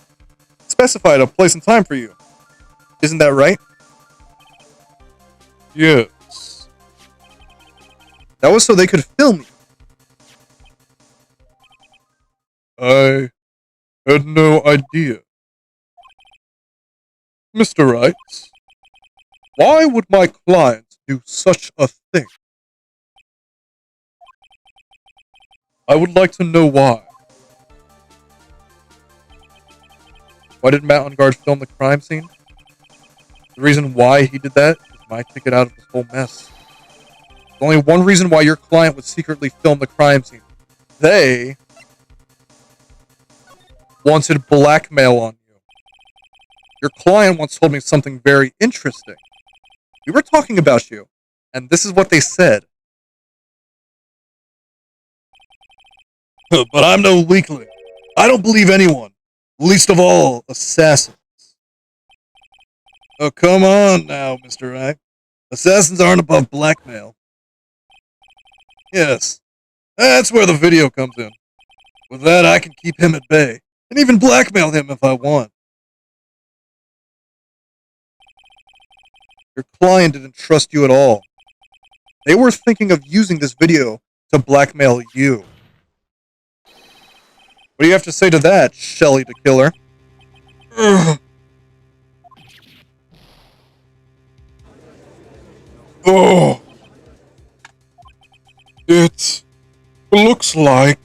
Speaker 1: specified a place and time for you. Isn't that right?
Speaker 2: Yes.
Speaker 1: That was so they could film you.
Speaker 2: I had no idea. Mr. Wright, why would my client do such a thing? I would like to know why.
Speaker 1: Why did Matt on guard film the crime scene? The reason why he did that is my ticket out of this whole mess. There's only one reason why your client would secretly film the crime scene. They wanted blackmail on you. Your client once told me something very interesting. We were talking about you, and this is what they said. But I'm no weakling. I don't believe anyone, least of all assassins. Oh, come on now, Mr. Wright. Assassins aren't above blackmail. Yes, that's where the video comes in. With that, I can keep him at bay, and even blackmail him if I want. Your client didn't trust you at all. They were thinking of using this video to blackmail you. What do you have to say to that, Shelly the Killer?
Speaker 2: Oh. It looks like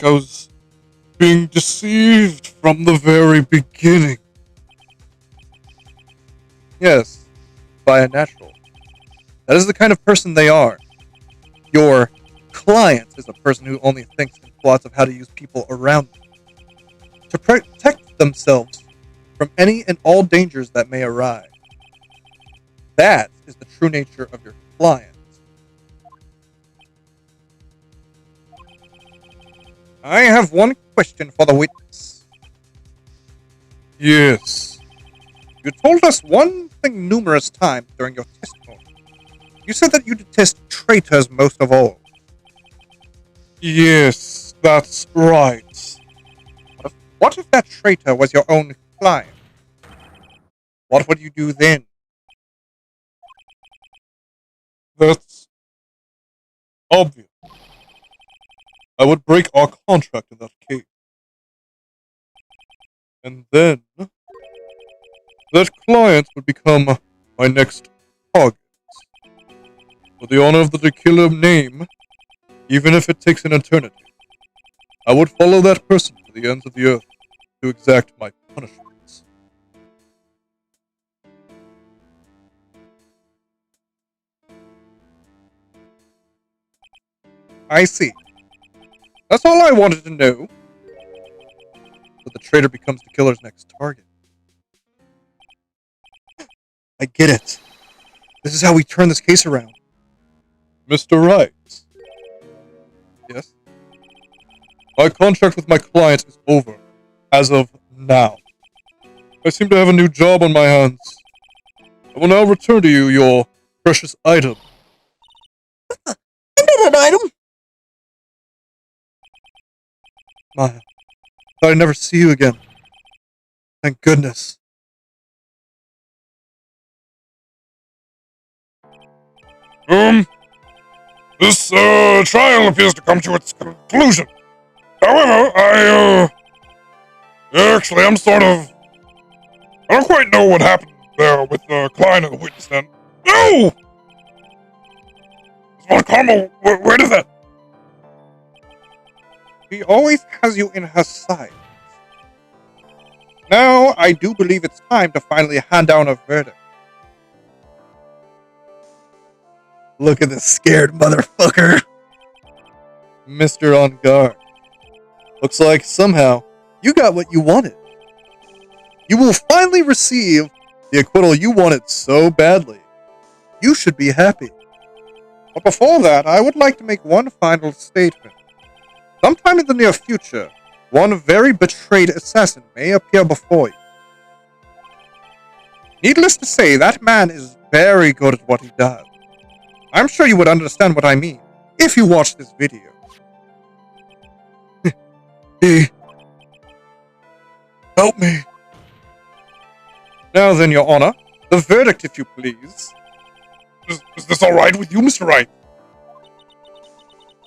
Speaker 2: I was being deceived from the very beginning.
Speaker 1: Yes, by a natural. That is the kind of person they are. Your client is a person who only thinks in plots of how to use people around them to protect themselves from any and all dangers that may arise. That is the true nature of your client. I have one question for the witness.
Speaker 2: Yes.
Speaker 1: You told us one thing numerous times during your testimony. You said that you detest traitors most of all.
Speaker 2: Yes, that's right.
Speaker 1: What if that traitor was your own client? What would you do then?
Speaker 2: That's obvious. I would break our contract in that case. And then that client would become my next target. For the honor of the killer name, even if it takes an eternity, I would follow that person to the ends of the earth to exact my punishments.
Speaker 1: I see. That's all I wanted to know. But the traitor becomes the killer's next target. I get it. This is how we turn this case around.
Speaker 2: Mr. Wright.
Speaker 1: Yes?
Speaker 2: My contract with my client is over, as of now. I seem to have a new job on my hands. I will now return to you your precious item.
Speaker 3: I need an item.
Speaker 1: Maya, thought I'd never see you again. Thank goodness.
Speaker 4: This trial appears to come to its conclusion. However, actually, I don't quite know what happened there with the client and the witness then. No! Von Carmel, where did that?
Speaker 1: She always has you in her sights. Now, I do believe it's time to finally hand down a verdict. Look at this scared motherfucker. Mr. On Guard. Looks like somehow you got what you wanted. You will finally receive the acquittal you wanted so badly. You should be happy. But before that, I would like to make one final statement. Sometime in the near future, one very betrayed assassin may appear before you. Needless to say, that man is very good at what he does. I'm sure you would understand what I mean if you watch this video.
Speaker 2: Help me.
Speaker 1: Now then, Your Honor, the verdict, if you please.
Speaker 4: Is this all right with you, Mr. Wright?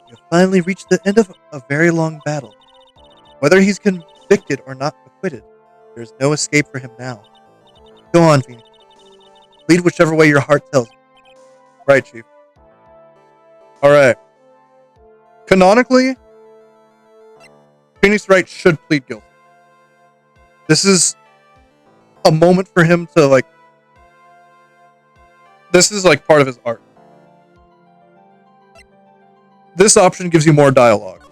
Speaker 3: You have finally reached the end of a very long battle. Whether he's convicted or not acquitted, there is no escape for him now. Go on, Phoenix. Lead whichever way your heart tells you.
Speaker 1: Right, Chief. Alright. Canonically, Phoenix Wright should plead guilty. This is a moment for him to, this is part of his art. This option gives you more dialogue.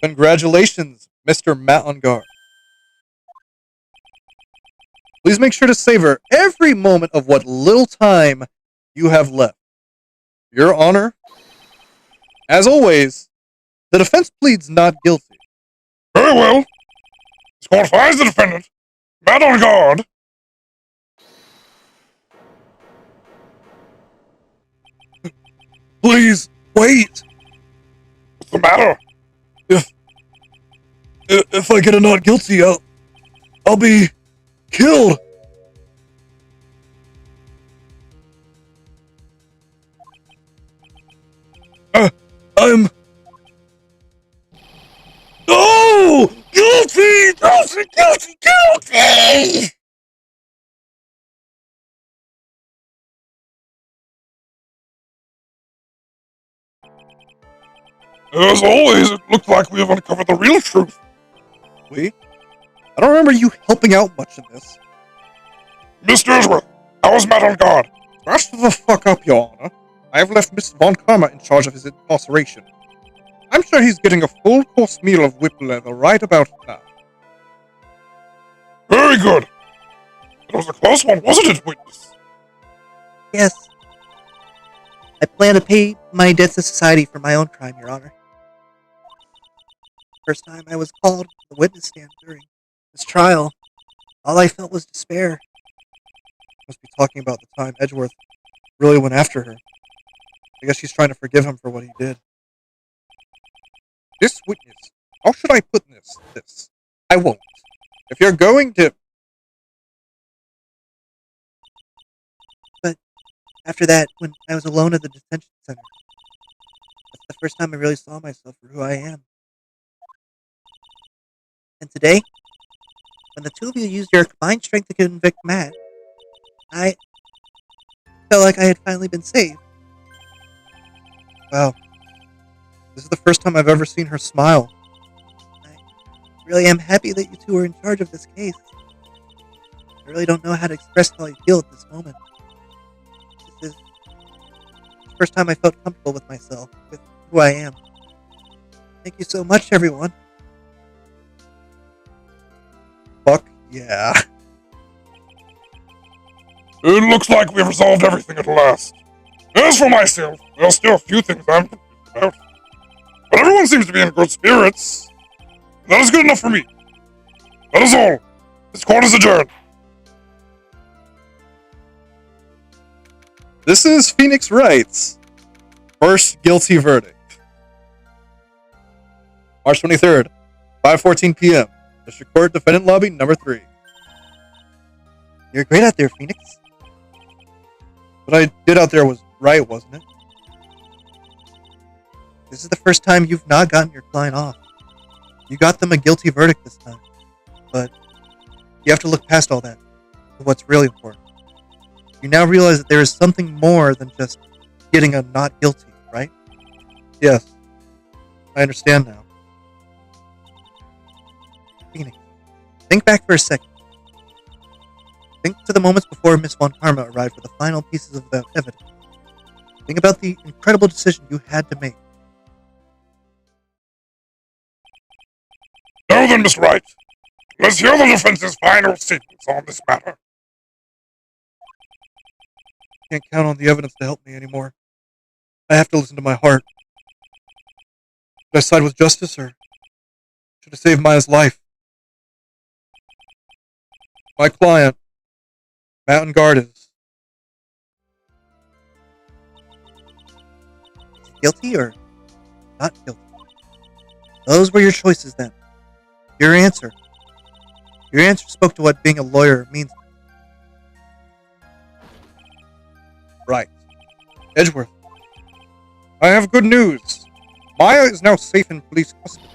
Speaker 1: Congratulations, Mr. Matt on guard. Please make sure to savor every moment of what little time you have left. Your Honor, as always, the defense pleads not guilty.
Speaker 4: Very well. This court finds the defendant. Matt on guard.
Speaker 2: Please, wait!
Speaker 4: What's the matter?
Speaker 2: If I get a not guilty, I'll be killed! I'm... Oh! Guilty! Guilty! Guilty! Guilty!
Speaker 4: As always, it looked like we have uncovered the real truth.
Speaker 1: We? I don't remember you helping out much in this.
Speaker 4: Mr. Edgeworth, how is Matt on guard?
Speaker 5: Shut the fuck up, Your Honor. I have left Mr. Von Karma in charge of his incarceration. I'm sure he's getting a full-course meal of whip leather right about now.
Speaker 4: Very good. It was a close one, wasn't it, witness?
Speaker 3: Yes. I plan to pay my debts to society for my own crime, Your Honor. First time I was called to the witness stand during this trial, all I felt was despair.
Speaker 1: Must be talking about the time Edgeworth really went after her. I guess she's trying to forgive him for what he did.
Speaker 5: This witness, how should I put this? I won't. If you're going to...
Speaker 3: But after that, when I was alone at the detention center, that's the first time I really saw myself for who I am. And today, when the two of you used your combined strength to convict Matt, I felt like I had finally been saved.
Speaker 1: Wow. This is the first time I've ever seen her smile.
Speaker 3: I really am happy that you two are in charge of this case. I really don't know how to express how I feel at this moment. This is the first time I felt comfortable with myself, with who I am. Thank you so much, everyone.
Speaker 1: Fuck yeah.
Speaker 4: It looks like we've resolved everything at last. As for myself, there are still a few things I'm confused about. But everyone seems to be in good spirits. That is good enough for me. That is all. This court is adjourned.
Speaker 1: This is Phoenix Wright's first guilty verdict. March 23rd, 5:14 p.m. District Court, Defendant Lobby, number 3.
Speaker 3: You're great out there, Phoenix.
Speaker 1: What I did out there was right, wasn't it?
Speaker 3: This is the first time you've not gotten your client off. You got them a guilty verdict this time. But you have to look past all that to what's really important. You now realize that there is something more than just getting a not guilty, right?
Speaker 1: Yes. I understand now.
Speaker 3: Phoenix, think back for a second. Think to the moments before Miss Von Karma arrived with the final pieces of the evidence. Think about the incredible decision you had to make.
Speaker 4: Now then, Mr. Wright, let's hear the defense's final statements on this matter.
Speaker 1: Can't count on the evidence to help me anymore. I have to listen to my heart. Should I side with justice or should I save Maya's life? My client, Mountain Guard, is
Speaker 3: Guilty or not guilty? Those were your choices then. Your answer. Your answer spoke to what being a lawyer means.
Speaker 1: right. Edgeworth, I have good news. Maya is now safe in police custody.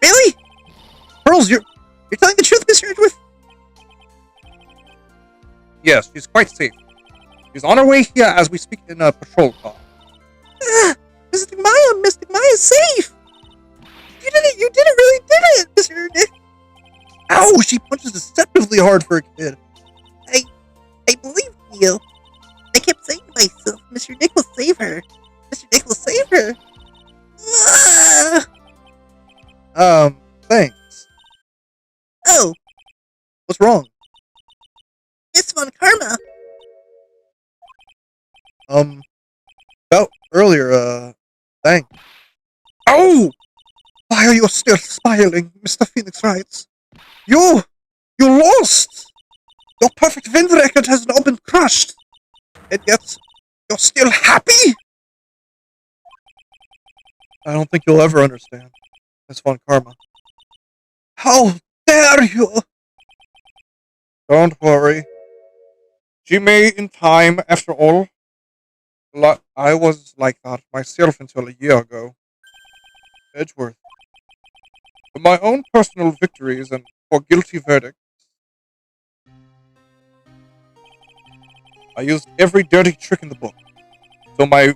Speaker 3: Really? Pearls, you're telling the truth, Mr. Edgeworth?
Speaker 5: Yes, she's quite safe. She's on her way here as we speak in a patrol car.
Speaker 3: Mystic Maya is safe! You really did it, Mr. Nick!
Speaker 1: Ow, she punches deceptively hard for a kid.
Speaker 3: I believe you. I kept saying to myself, Mr. Nick will save her. Mr. Nick will save her. Ah!
Speaker 1: Thanks.
Speaker 3: Oh,
Speaker 1: What's wrong?
Speaker 3: Miss Von Karma.
Speaker 1: About earlier, thanks.
Speaker 5: Oh! Why are you still smiling, Mr. Phoenix Wright? You lost! Your perfect win record has now been crushed! And yet, you're still happy?
Speaker 1: I don't think you'll ever understand, Miss Von Karma.
Speaker 5: How dare you! Don't worry. She may in time, after all. I was like that myself until a year ago. Edgeworth. For my own personal victories and for guilty verdicts, I used every dirty trick in the book, so my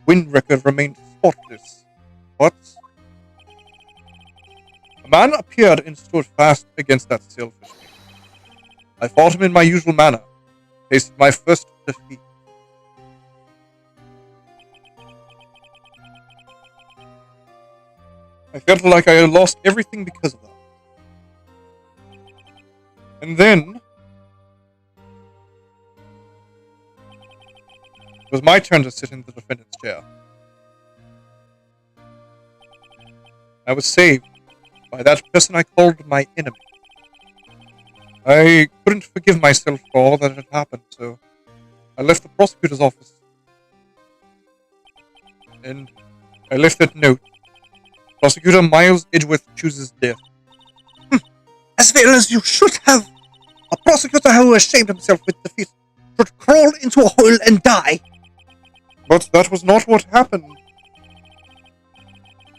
Speaker 5: win record remained spotless. But a man appeared and stood fast against that selfish king. I fought him in my usual manner, tasted my first defeat. I felt like I had lost everything because of that. And then it was my turn to sit in the defendant's chair. I was saved by that person I called my enemy. I couldn't forgive myself for all that had happened, so I left the prosecutor's office. And I left that note. Prosecutor Miles Edgeworth chooses death. As well as you should have. A prosecutor who ashamed himself with defeat should crawl into a hole and die. But that was not what happened.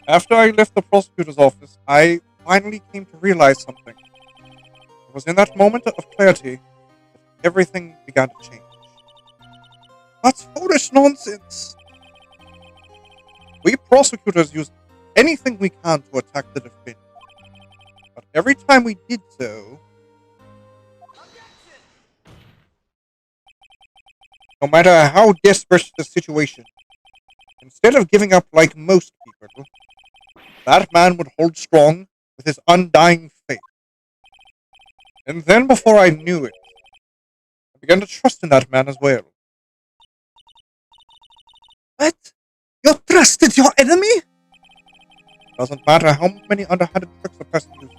Speaker 5: After I left the prosecutor's office, I finally came to realize something. It was in that moment of clarity that everything began to change. That's foolish nonsense. We prosecutors use anything we can to attack the defendant. But every time we did so, no matter how desperate the situation, instead of giving up like most people, that man would hold strong with his undying faith. And then before I knew it, I began to trust in that man as well. What? You trusted your enemy? Doesn't matter how many underhanded tricks a person uses.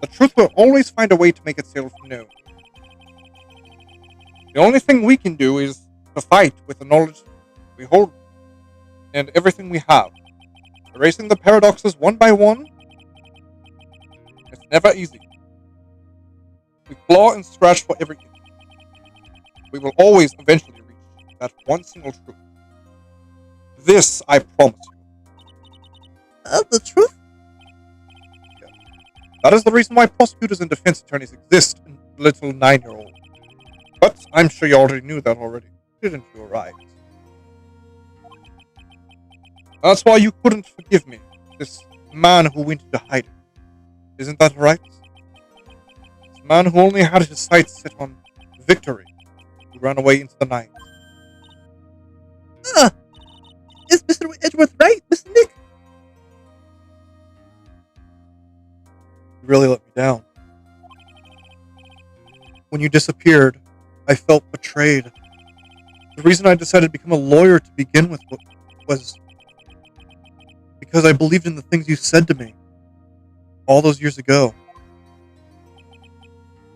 Speaker 5: The truth will always find a way to make itself known. The only thing we can do is to fight with the knowledge we hold and everything we have. Erasing the paradoxes one by one, it's never easy. We claw and scratch for every inch. We will always eventually reach that one single truth. This I promise you.
Speaker 3: The truth?
Speaker 5: Yeah. That is the reason why prosecutors and defense attorneys exist in little 9-year-olds. But I'm sure you already knew that already, didn't you, Wright? That's why you couldn't forgive me, this man who went into hiding. Isn't that right? This man who only had his sights set on victory, who ran away into the night.
Speaker 3: Is Mr. Edgeworth right, Mr. Nick?
Speaker 1: You really let me down. When you disappeared, I felt betrayed. The reason I decided to become a lawyer to begin with was because I believed in the things you said to me all those years ago.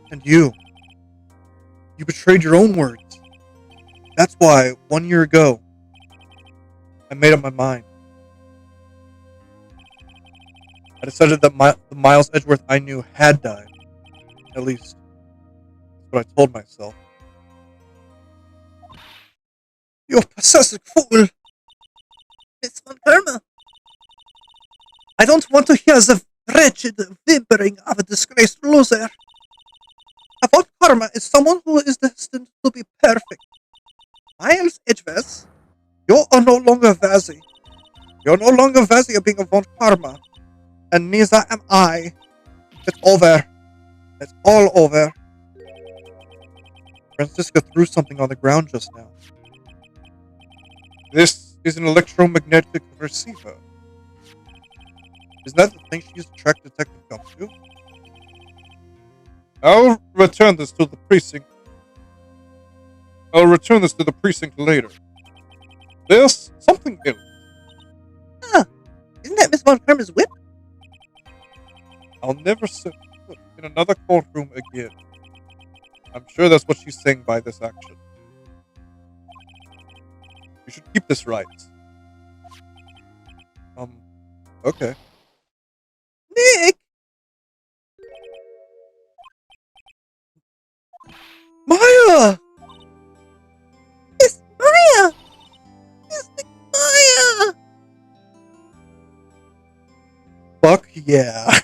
Speaker 1: And you betrayed your own words. That's why, 1 year ago, I made up my mind. I decided that the Miles Edgeworth I knew had died. At least, that's what I told myself.
Speaker 5: You pathetic fool!
Speaker 3: Miss Von Karma.
Speaker 5: I don't want to hear the wretched whimpering of a disgraced loser. A Von Karma is someone who is destined to be perfect. Miles Edgeworth, you are no longer worthy. You're no longer worthy of being a Von Karma. And neither am I. It's over. It's all over.
Speaker 1: Francisca threw something on the ground just now.
Speaker 5: This is an electromagnetic receiver. Isn't that the thing she used to track Detective Gumshoe? I'll return this to the precinct. I'll return this to the precinct later. There's something else.
Speaker 3: Huh. Isn't that Miss Von Karma's whip?
Speaker 5: I'll never set foot in another courtroom again. I'm sure that's what she's saying by this action. You should keep this right. Okay.
Speaker 3: Nick!
Speaker 1: Maya!
Speaker 3: Miss Maya! Miss Maya!
Speaker 1: Fuck yeah.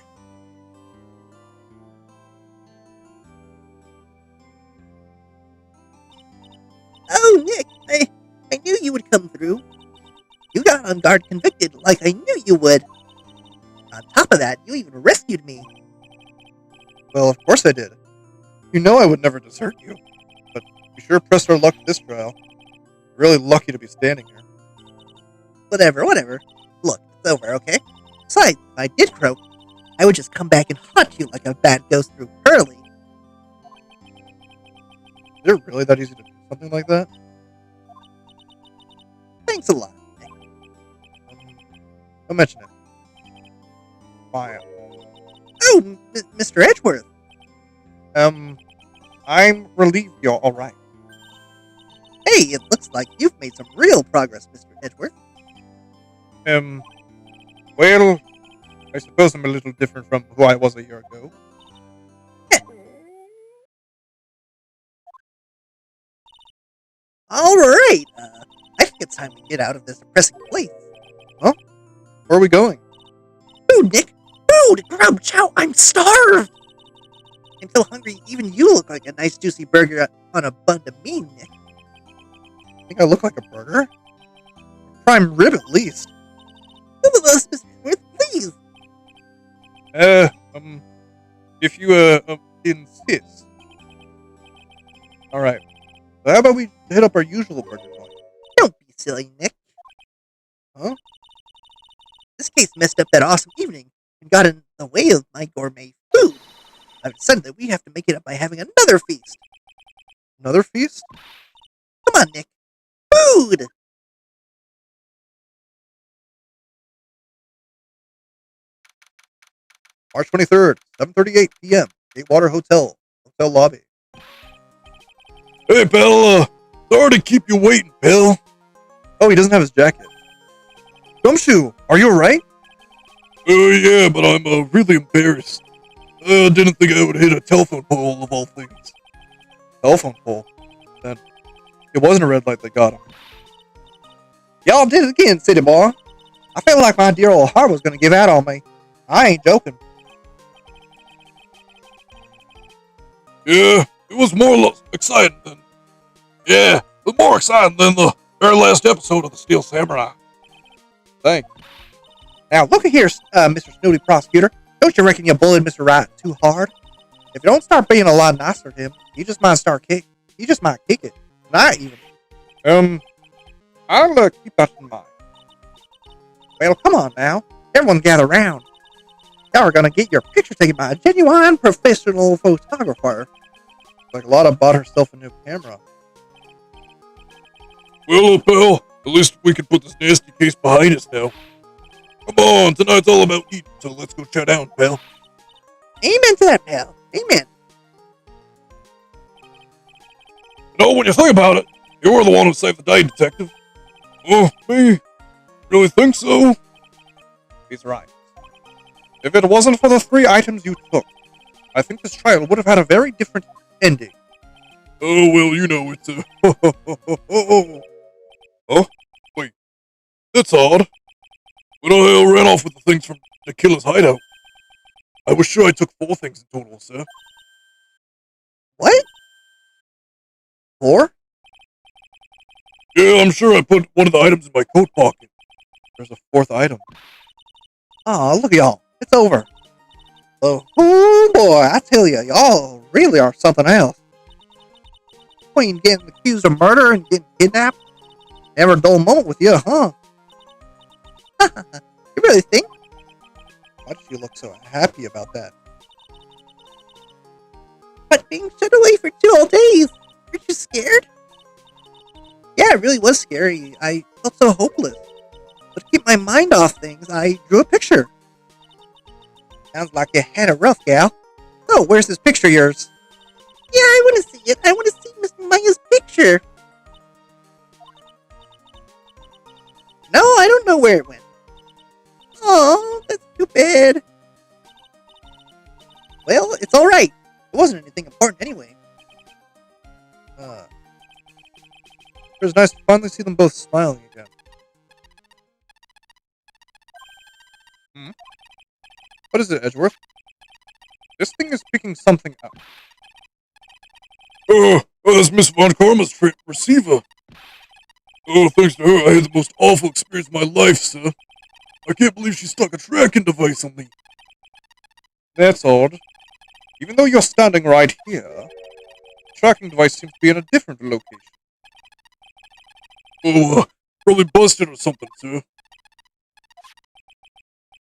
Speaker 3: Oh, Nick, I knew you would come through. You got on guard convicted like I knew you would. On top of that, you even rescued me.
Speaker 1: Well, of course I did. You know I would never desert you. But we sure pressed our luck this trial. We're really lucky to be standing here.
Speaker 3: Whatever. Look, it's over, okay? Besides, if I did croak, I would just come back and haunt you like a bad ghost through Pearly.
Speaker 1: Is it really that easy to do something like that?
Speaker 3: Thanks a lot, Nick.
Speaker 1: Don't mention it. Maya.
Speaker 3: Oh, Mr. Edgeworth.
Speaker 5: I'm relieved you're alright.
Speaker 3: Hey, it looks like you've made some real progress, Mr. Edgeworth.
Speaker 5: Well, I suppose I'm a little different from who I was a year ago.
Speaker 3: All right. I think it's time we get out of this depressing place.
Speaker 1: Where are we going?
Speaker 3: Food, Nick! Food! Grub, chow! I'm starved! I'm so hungry, even you look like a nice juicy burger on a bun to me, Nick.
Speaker 1: Think I look like a burger? Prime rib at least.
Speaker 3: Some of us, Mr. Edgeworth, please!
Speaker 5: If you, insist.
Speaker 1: Alright. So how about we hit up our usual burger joint?
Speaker 3: Don't be silly, Nick.
Speaker 1: Huh?
Speaker 3: This case messed up that awesome evening and got in the way of my gourmet food. I've decided that we have to make it up by having another feast.
Speaker 1: Another feast?
Speaker 3: Come on, Nick. Food!
Speaker 1: March 23rd, 7:38 p.m. Gatewater Hotel lobby.
Speaker 2: Hey, pal, sorry to keep you waiting, pal.
Speaker 1: Oh, he doesn't have his jacket. Gumshoe, are you alright?
Speaker 2: Yeah, but I'm really embarrassed. Didn't think I would hit a telephone pole of all things.
Speaker 1: Telephone pole. Then it wasn't a red light that got him.
Speaker 5: Y'all did it again, city boy. I felt like my dear old heart was gonna give out on me. I ain't joking.
Speaker 2: Yeah, it was more exciting than... Yeah, it was more exciting than the very last episode of The Steel Samurai.
Speaker 1: Thanks.
Speaker 5: Now, look at here, Mr. Snooty Prosecutor. Don't you reckon you bullied Mr. Wright too hard? If you don't start being a lot nicer to him, he just might kick it. And I even. I'll keep that in mind. Well, come on now. Everyone gather round. Y'all are gonna get your picture taken by a genuine professional photographer.
Speaker 1: Like Lotta bought herself a new camera.
Speaker 2: Well, pal, at least we can put this nasty case behind us now. Come on, tonight's all about eating, so let's go chow down, pal.
Speaker 3: Amen to that, pal. Amen.
Speaker 2: You know, when you think about it, you were the one who saved the day, detective. Oh, me? Really think so?
Speaker 5: He's right. If it wasn't for the 3 items you took, I think this trial would have had a very different ending.
Speaker 2: Oh, well, you know, it's Oh, wait. That's odd. When I ran off with the things from the killer's hideout, I was sure I took 4 things in total, sir.
Speaker 3: What? 4?
Speaker 2: Yeah, I'm sure I put one of the items in my coat pocket.
Speaker 1: There's a 4th item.
Speaker 5: Aw, look at y'all. It's over. Oh boy, I tell you, y'all really are something else. Between getting accused of murder and getting kidnapped, never a dull moment with you, huh?
Speaker 3: You really think?
Speaker 5: Why did you look so happy about that?
Speaker 3: But being shut away for 2 whole days. Aren't you scared? Yeah, it really was scary. I felt so hopeless. But to keep my mind off things, I drew a picture.
Speaker 5: Sounds like you had a rough, gal.
Speaker 3: Oh, where's this picture of yours? Yeah, I want to see it. I want to see Mr. Maya's picture. No, I don't know where it went. Oh, that's too bad. Well, it's alright. It wasn't anything important anyway.
Speaker 1: It was nice to finally see them both smiling again. What is it, Edgeworth? This thing is picking something up.
Speaker 2: Oh, that's Miss Von Karma's receiver. Oh, thanks to her, I had the most awful experience of my life, sir. I can't believe she stuck a tracking device on me.
Speaker 1: That's odd. Even though you're standing right here, the tracking device seems to be in a different location.
Speaker 2: Oh, probably busted or something, sir.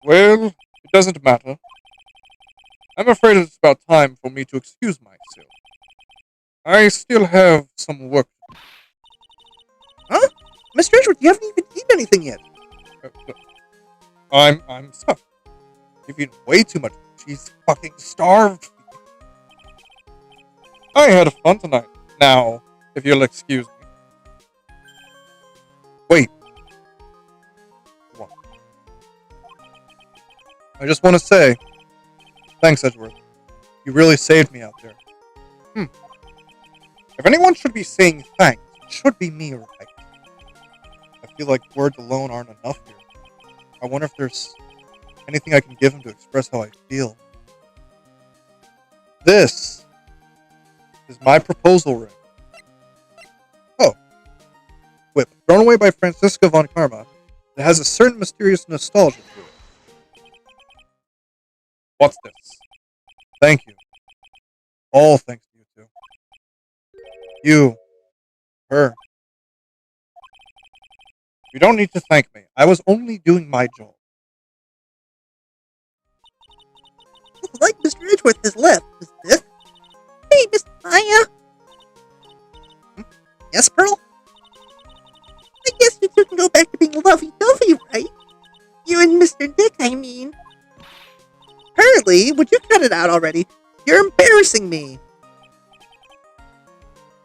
Speaker 1: Well, it doesn't matter. I'm afraid it's about time for me to excuse myself. I still have some work.
Speaker 3: Huh? Mr. Edgeworth, you haven't even eaten anything yet.
Speaker 1: I'm stuck. You've eaten way too much. She's fucking starved. I had fun tonight. Now, if you'll excuse me. Wait. What? I just want to say, thanks, Edgeworth. You really saved me out there. If anyone should be saying thanks, it should be me, right? I feel like words alone aren't enough here. I wonder if there's anything I can give him to express how I feel. This is my proposal ring. Oh. Whip, thrown away by Francisca von Karma. It has a certain mysterious nostalgia to it. What's this? Thank you. All thanks to you two. You. Her. You don't need to thank me. I was only doing my job.
Speaker 3: Like Mr. Edgeworth has left, is this? Hey, Miss Maya. Yes, Pearl? I guess you two can go back to being lovey-dovey, right? You and Mr. Nick, I mean. Hurley, would you cut it out already? You're embarrassing me.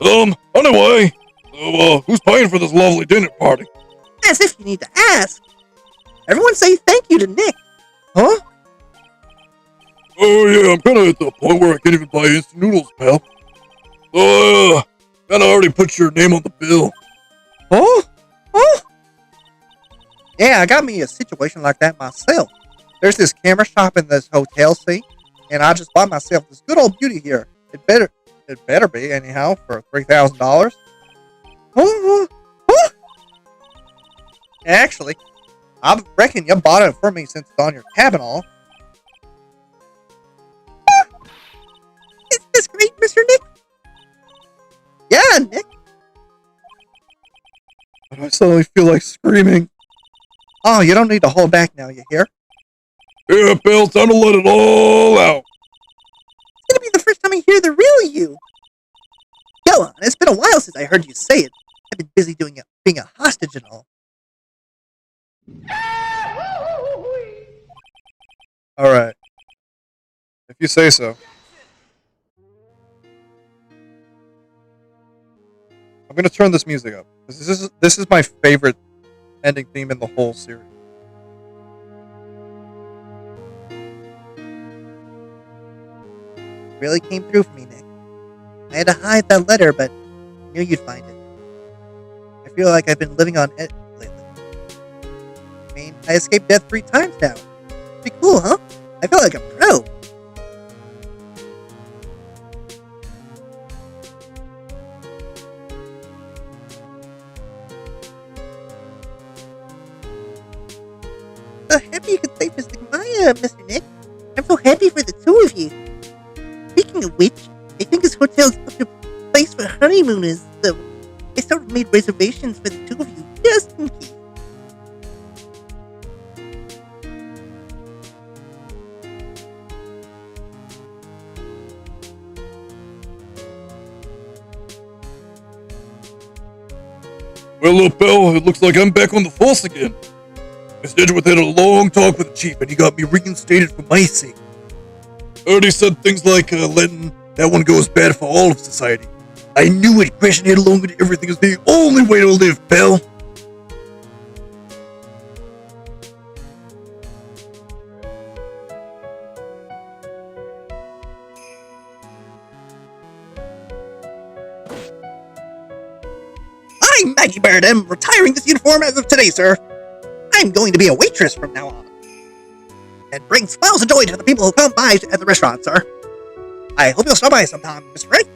Speaker 2: Anyway, so, who's paying for this lovely dinner party?
Speaker 3: As if you need to ask. Everyone say thank you to Nick.
Speaker 1: Huh?
Speaker 2: Oh, yeah, I'm kind of at the point where I can't even buy instant noodles, pal. So, kind of already put your name on the bill.
Speaker 1: Huh? Huh?
Speaker 3: Yeah, I got me a situation like that myself. There's this camera shop in this hotel, see? And I just bought myself this good old beauty here. It better be, anyhow, for $3,000. Huh? Actually, I reckon you bought it for me since it's on your tab and all. Is this great, Mr. Nick? Yeah, Nick.
Speaker 1: I suddenly feel like screaming.
Speaker 3: Oh, you don't need to hold back now, you hear?
Speaker 2: Yeah, pal, time to let it all out.
Speaker 3: It's gonna be the first time I hear the real you. Go on, it's been a while since I heard you say it. I've been busy being a hostage and all.
Speaker 1: Alright. If you say so. I'm gonna turn this music up. This is my favorite ending theme in the whole series.
Speaker 3: Really came through for me, Nick. I had to hide that letter, but I knew you'd find it. I feel like I've been living on it lately. I mean, I escaped death 3 times now. Pretty cool, huh? I feel like a pro. So happy you could save Mr. Maya, Mr. Nick. I'm so happy for the two of you. Speaking of which, I think this hotel's booked a place for honeymooners, so I sort of made reservations for the two of you, just in case.
Speaker 2: Well, look, pal, it looks like I'm back on the force again. Mr. Edgeworth had a long talk with the chief, and he got me reinstated for my sake. Heard he said things like letting that one go is bad for all of society. I knew it. Crashing headlong into everything is the only way to live, pal.
Speaker 3: I'm Maggie Baird. I'm retiring this uniform as of today, sir. I'm going to be a waitress from now on. And bring smiles and joy to the people who come by at the restaurant, sir. I hope you'll stop by sometime, Mr. Wright.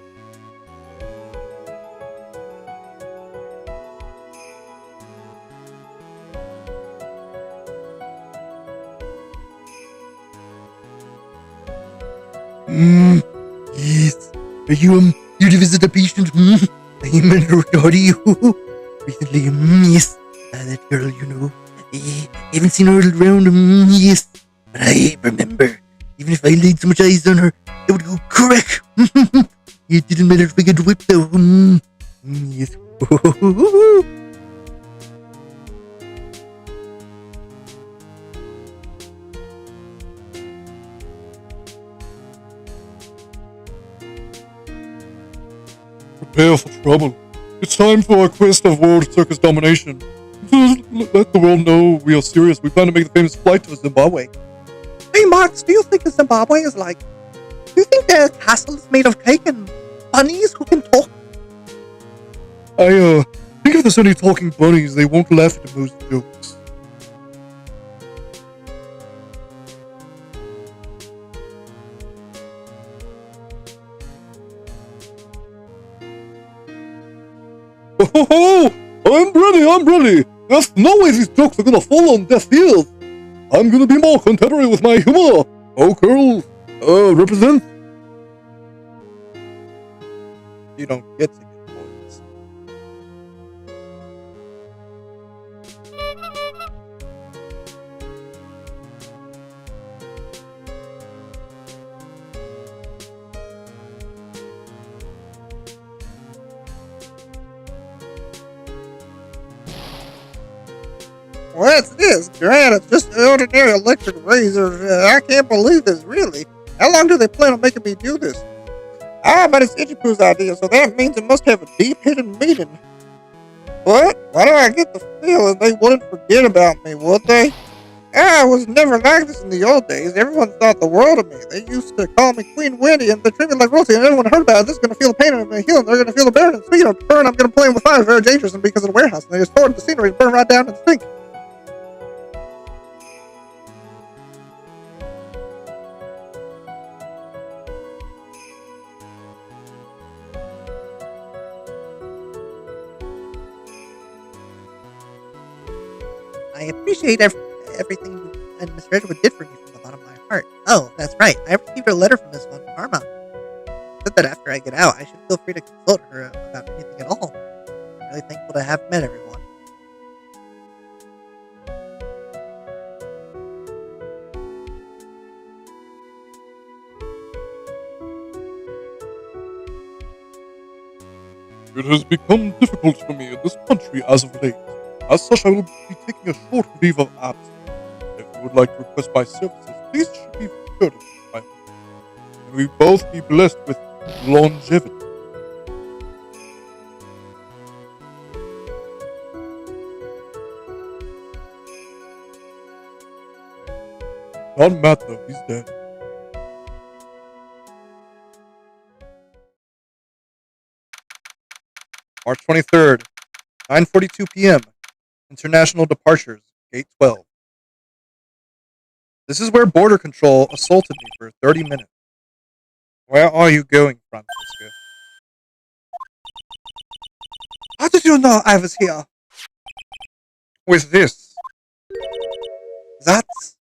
Speaker 7: Yes. Are you here to visit a patient? I'm a daughter. Recently, yes. That girl, you know. Haven't seen her around, yes. But I remember, even if I laid so much eyes on her, it would go crack. It didn't matter if I got whipped though. Yes.
Speaker 2: Prepare for trouble. It's time for our quest of world circus domination. Let the world know we are serious. We plan to make the famous flight to Zimbabwe.
Speaker 3: Hey, Marks, do you think Zimbabwe is like... Do you think their castle is made of cake and bunnies who can talk?
Speaker 2: I think if there's any talking bunnies, they won't laugh at most jokes. Oh, I'm ready. There's no way these jokes are gonna fall on deaf ears. I'm gonna be more contemporary with my humor. Oh, girl, represent.
Speaker 1: You don't get to get points.
Speaker 5: What's this? Grant, it's just an ordinary electric razor. I can't believe this, really. How long do they plan on making me do this? But it's Ichipu's idea, so that means it must have a deep hidden meaning. What? Why do I get the feeling they wouldn't forget about me, would they? I was never like this in the old days. Everyone thought the world of me. They used to call me Queen Wendy, and they treat me like royalty, and everyone heard about it. This is going to feel the pain and the healing. They're going to feel the burn, and speaking of burn, I'm going to play with fire. Very dangerous, and because of the warehouse, and they just tore the scenery and burn right down and sink.
Speaker 3: I appreciate everything you and Mr. Edgewood did for me from the bottom of my heart. Oh, that's right. I received a letter from this one, Karma. Said that after I get out, I should feel free to consult her about anything at all. I'm really thankful to have met everyone.
Speaker 2: It has become difficult for me in this country as of late. As such, I will be taking a short leave of absence. If you would like to request my services, please should be courteous. And we both be blessed with longevity. Not Matt though, he's dead.
Speaker 1: March 23rd, 9:42 p.m. International departures, Gate 12. This is where Border Control assaulted me for 30 minutes. Where are you going, Francisco?
Speaker 5: How did you know I was here?
Speaker 1: With this.
Speaker 5: That's...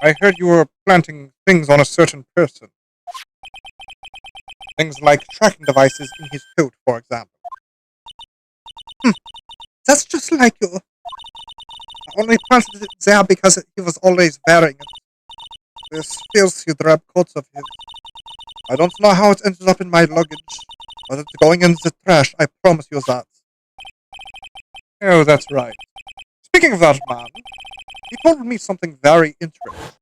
Speaker 5: I heard you were planting things on a certain person. Things like tracking devices in his coat, for example. That's just like you. I only planted it there because he was always wearing it. This filthy drab coat of his. I don't know how it ended up in my luggage, but it's going in the trash, I promise you that. Oh, that's right. Speaking of that man, he told me something very interesting.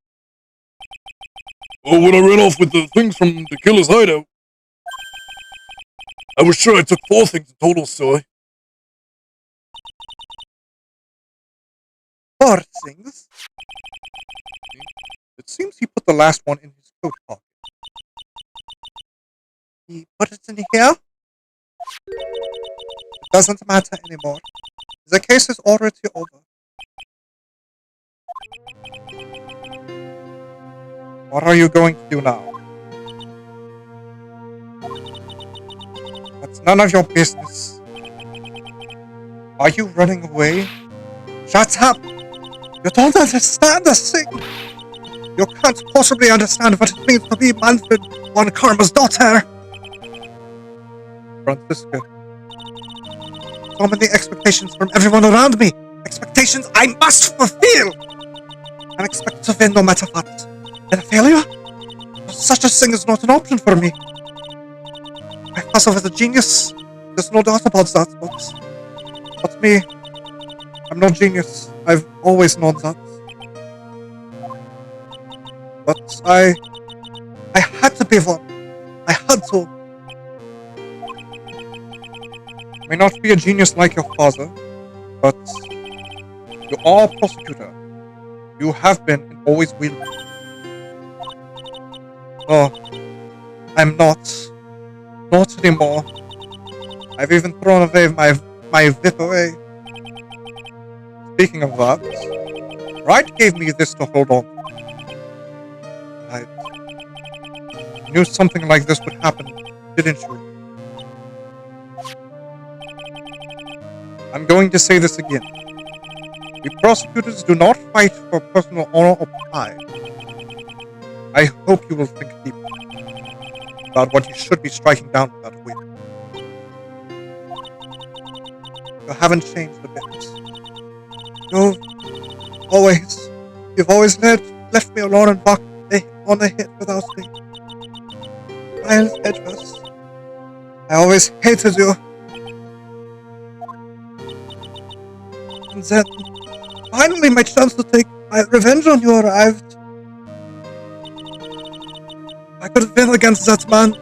Speaker 2: Oh, when I ran off with the things from the killer's hideout, I was sure I took 4 things in total, so
Speaker 5: 4 things? It seems he put the last one in his coat pocket. He put it in here? It doesn't matter anymore. The case is already over. What are you going to do now? That's none of your business. Are you running away? Shut up! You don't understand this thing! You can't possibly understand what it means to be Manfred von Karma's daughter! Francisca. So many expectations from everyone around me! Expectations I must fulfill! I'm expected to win no matter what. And a failure? Such a thing is not an option for me. My father was a genius. There's no doubt about that, but me, I'm no genius. I've always known that. But I had to be one. I had to. I may not be a genius like your father, but you are a prosecutor. You have been and always will be. No, I'm not. Not anymore. I've even thrown away my whip away. Speaking of that, Wright gave me this to hold on. I knew something like this would happen, didn't you? I'm going to say this again. We prosecutors do not fight for personal honor or pride. I hope you will think deeply about what you should be striking down with that whip. You haven't changed a bit. You've always left me alone and walked on a hit without me. Miles Edgeworth, I always hated you. And then, finally my chance to take my revenge on you arrived. I could win against that man.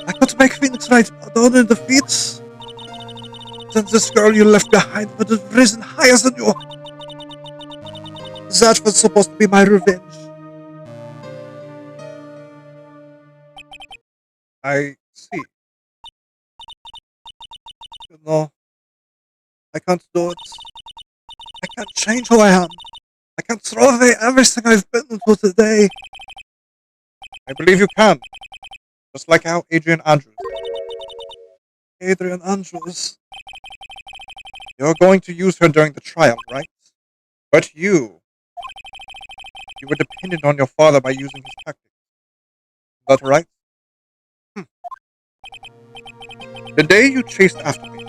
Speaker 5: I could make Phoenix Wright down in defeat. Then this girl you left behind would have risen higher than you. That was supposed to be my revenge. I see. You know, I can't do it. I can't change who I am. I can't throw away everything I've been through today. I believe you can. Just like how Adrian Andrews. Adrian Andrews. You're going to use her during the trial, right? But you were dependent on your father by using his tactics. Is that right? The day you chased after me,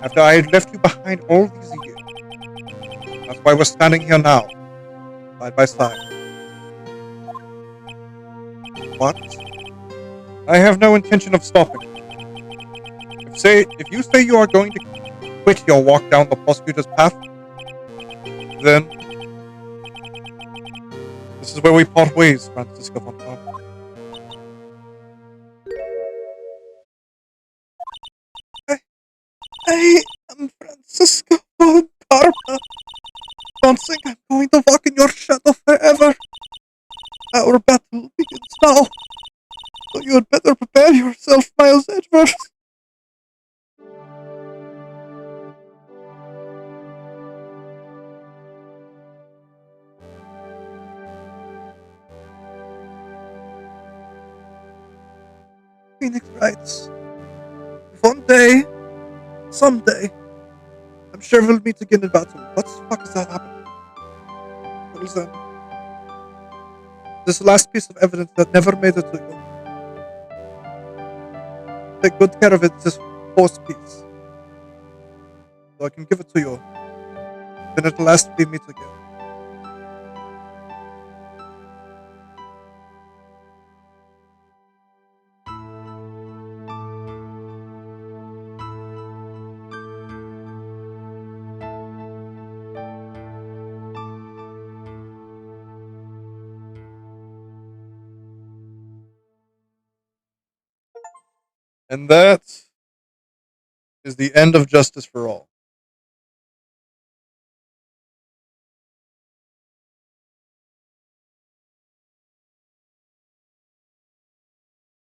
Speaker 5: after I had left you behind all these years. That's why we're standing here now, side by side. What? I have no intention of stopping. If you say you are going to quit your walk down the prosecutor's path, then this is where we part ways, Francisco von Karma. I am Francisco von Karma. Don't think I'm going to walk in your shadow forever. Our battle begins now. So you had better prepare yourself, Miles Edgeworth. Phoenix writes, one day, someday, I'm sure we'll meet again in battle. What the fuck is that happening? What is that? This last piece of evidence that never made it to you. Take good care of it, this fourth piece. So I can give it to you. Then at last we meet again.
Speaker 1: And that is the end of Justice for All.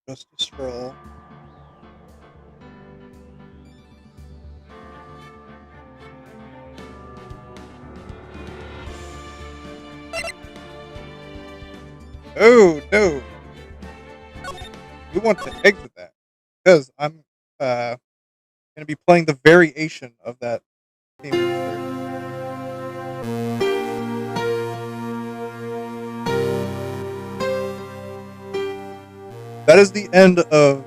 Speaker 1: Justice for All. Oh no! You want to exit that because I'm going to be playing the variation of that theme. That is the end of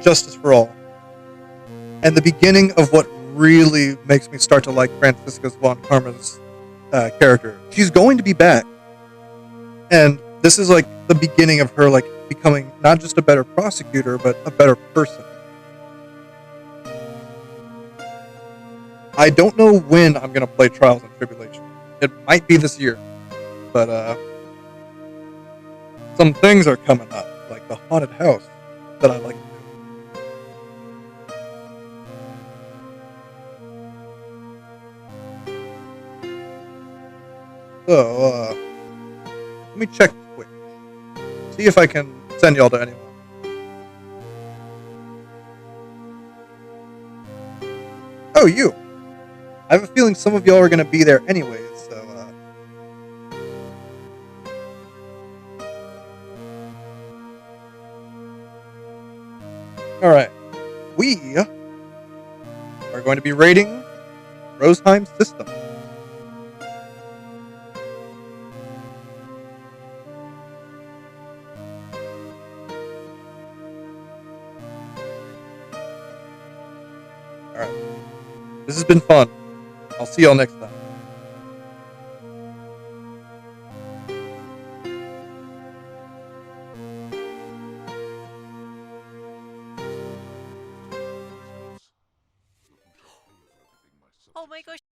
Speaker 1: Justice for All, and the beginning of what really makes me start to like Francisca von Karma's character. She's going to be back, and this is like the beginning of her like becoming not just a better prosecutor, but a better person. I don't know when I'm gonna play Trials and Tribulation. It might be this year, but some things are coming up, like the haunted house that I like to do. So, let me check Twitch. See if I can send y'all to anyone. Oh, you! I have a feeling some of y'all are gonna be there anyways, so, Alright. We are going to be rating Roseheim's system. Alright. This has been fun. I'll see y'all next time.
Speaker 8: Oh my gosh.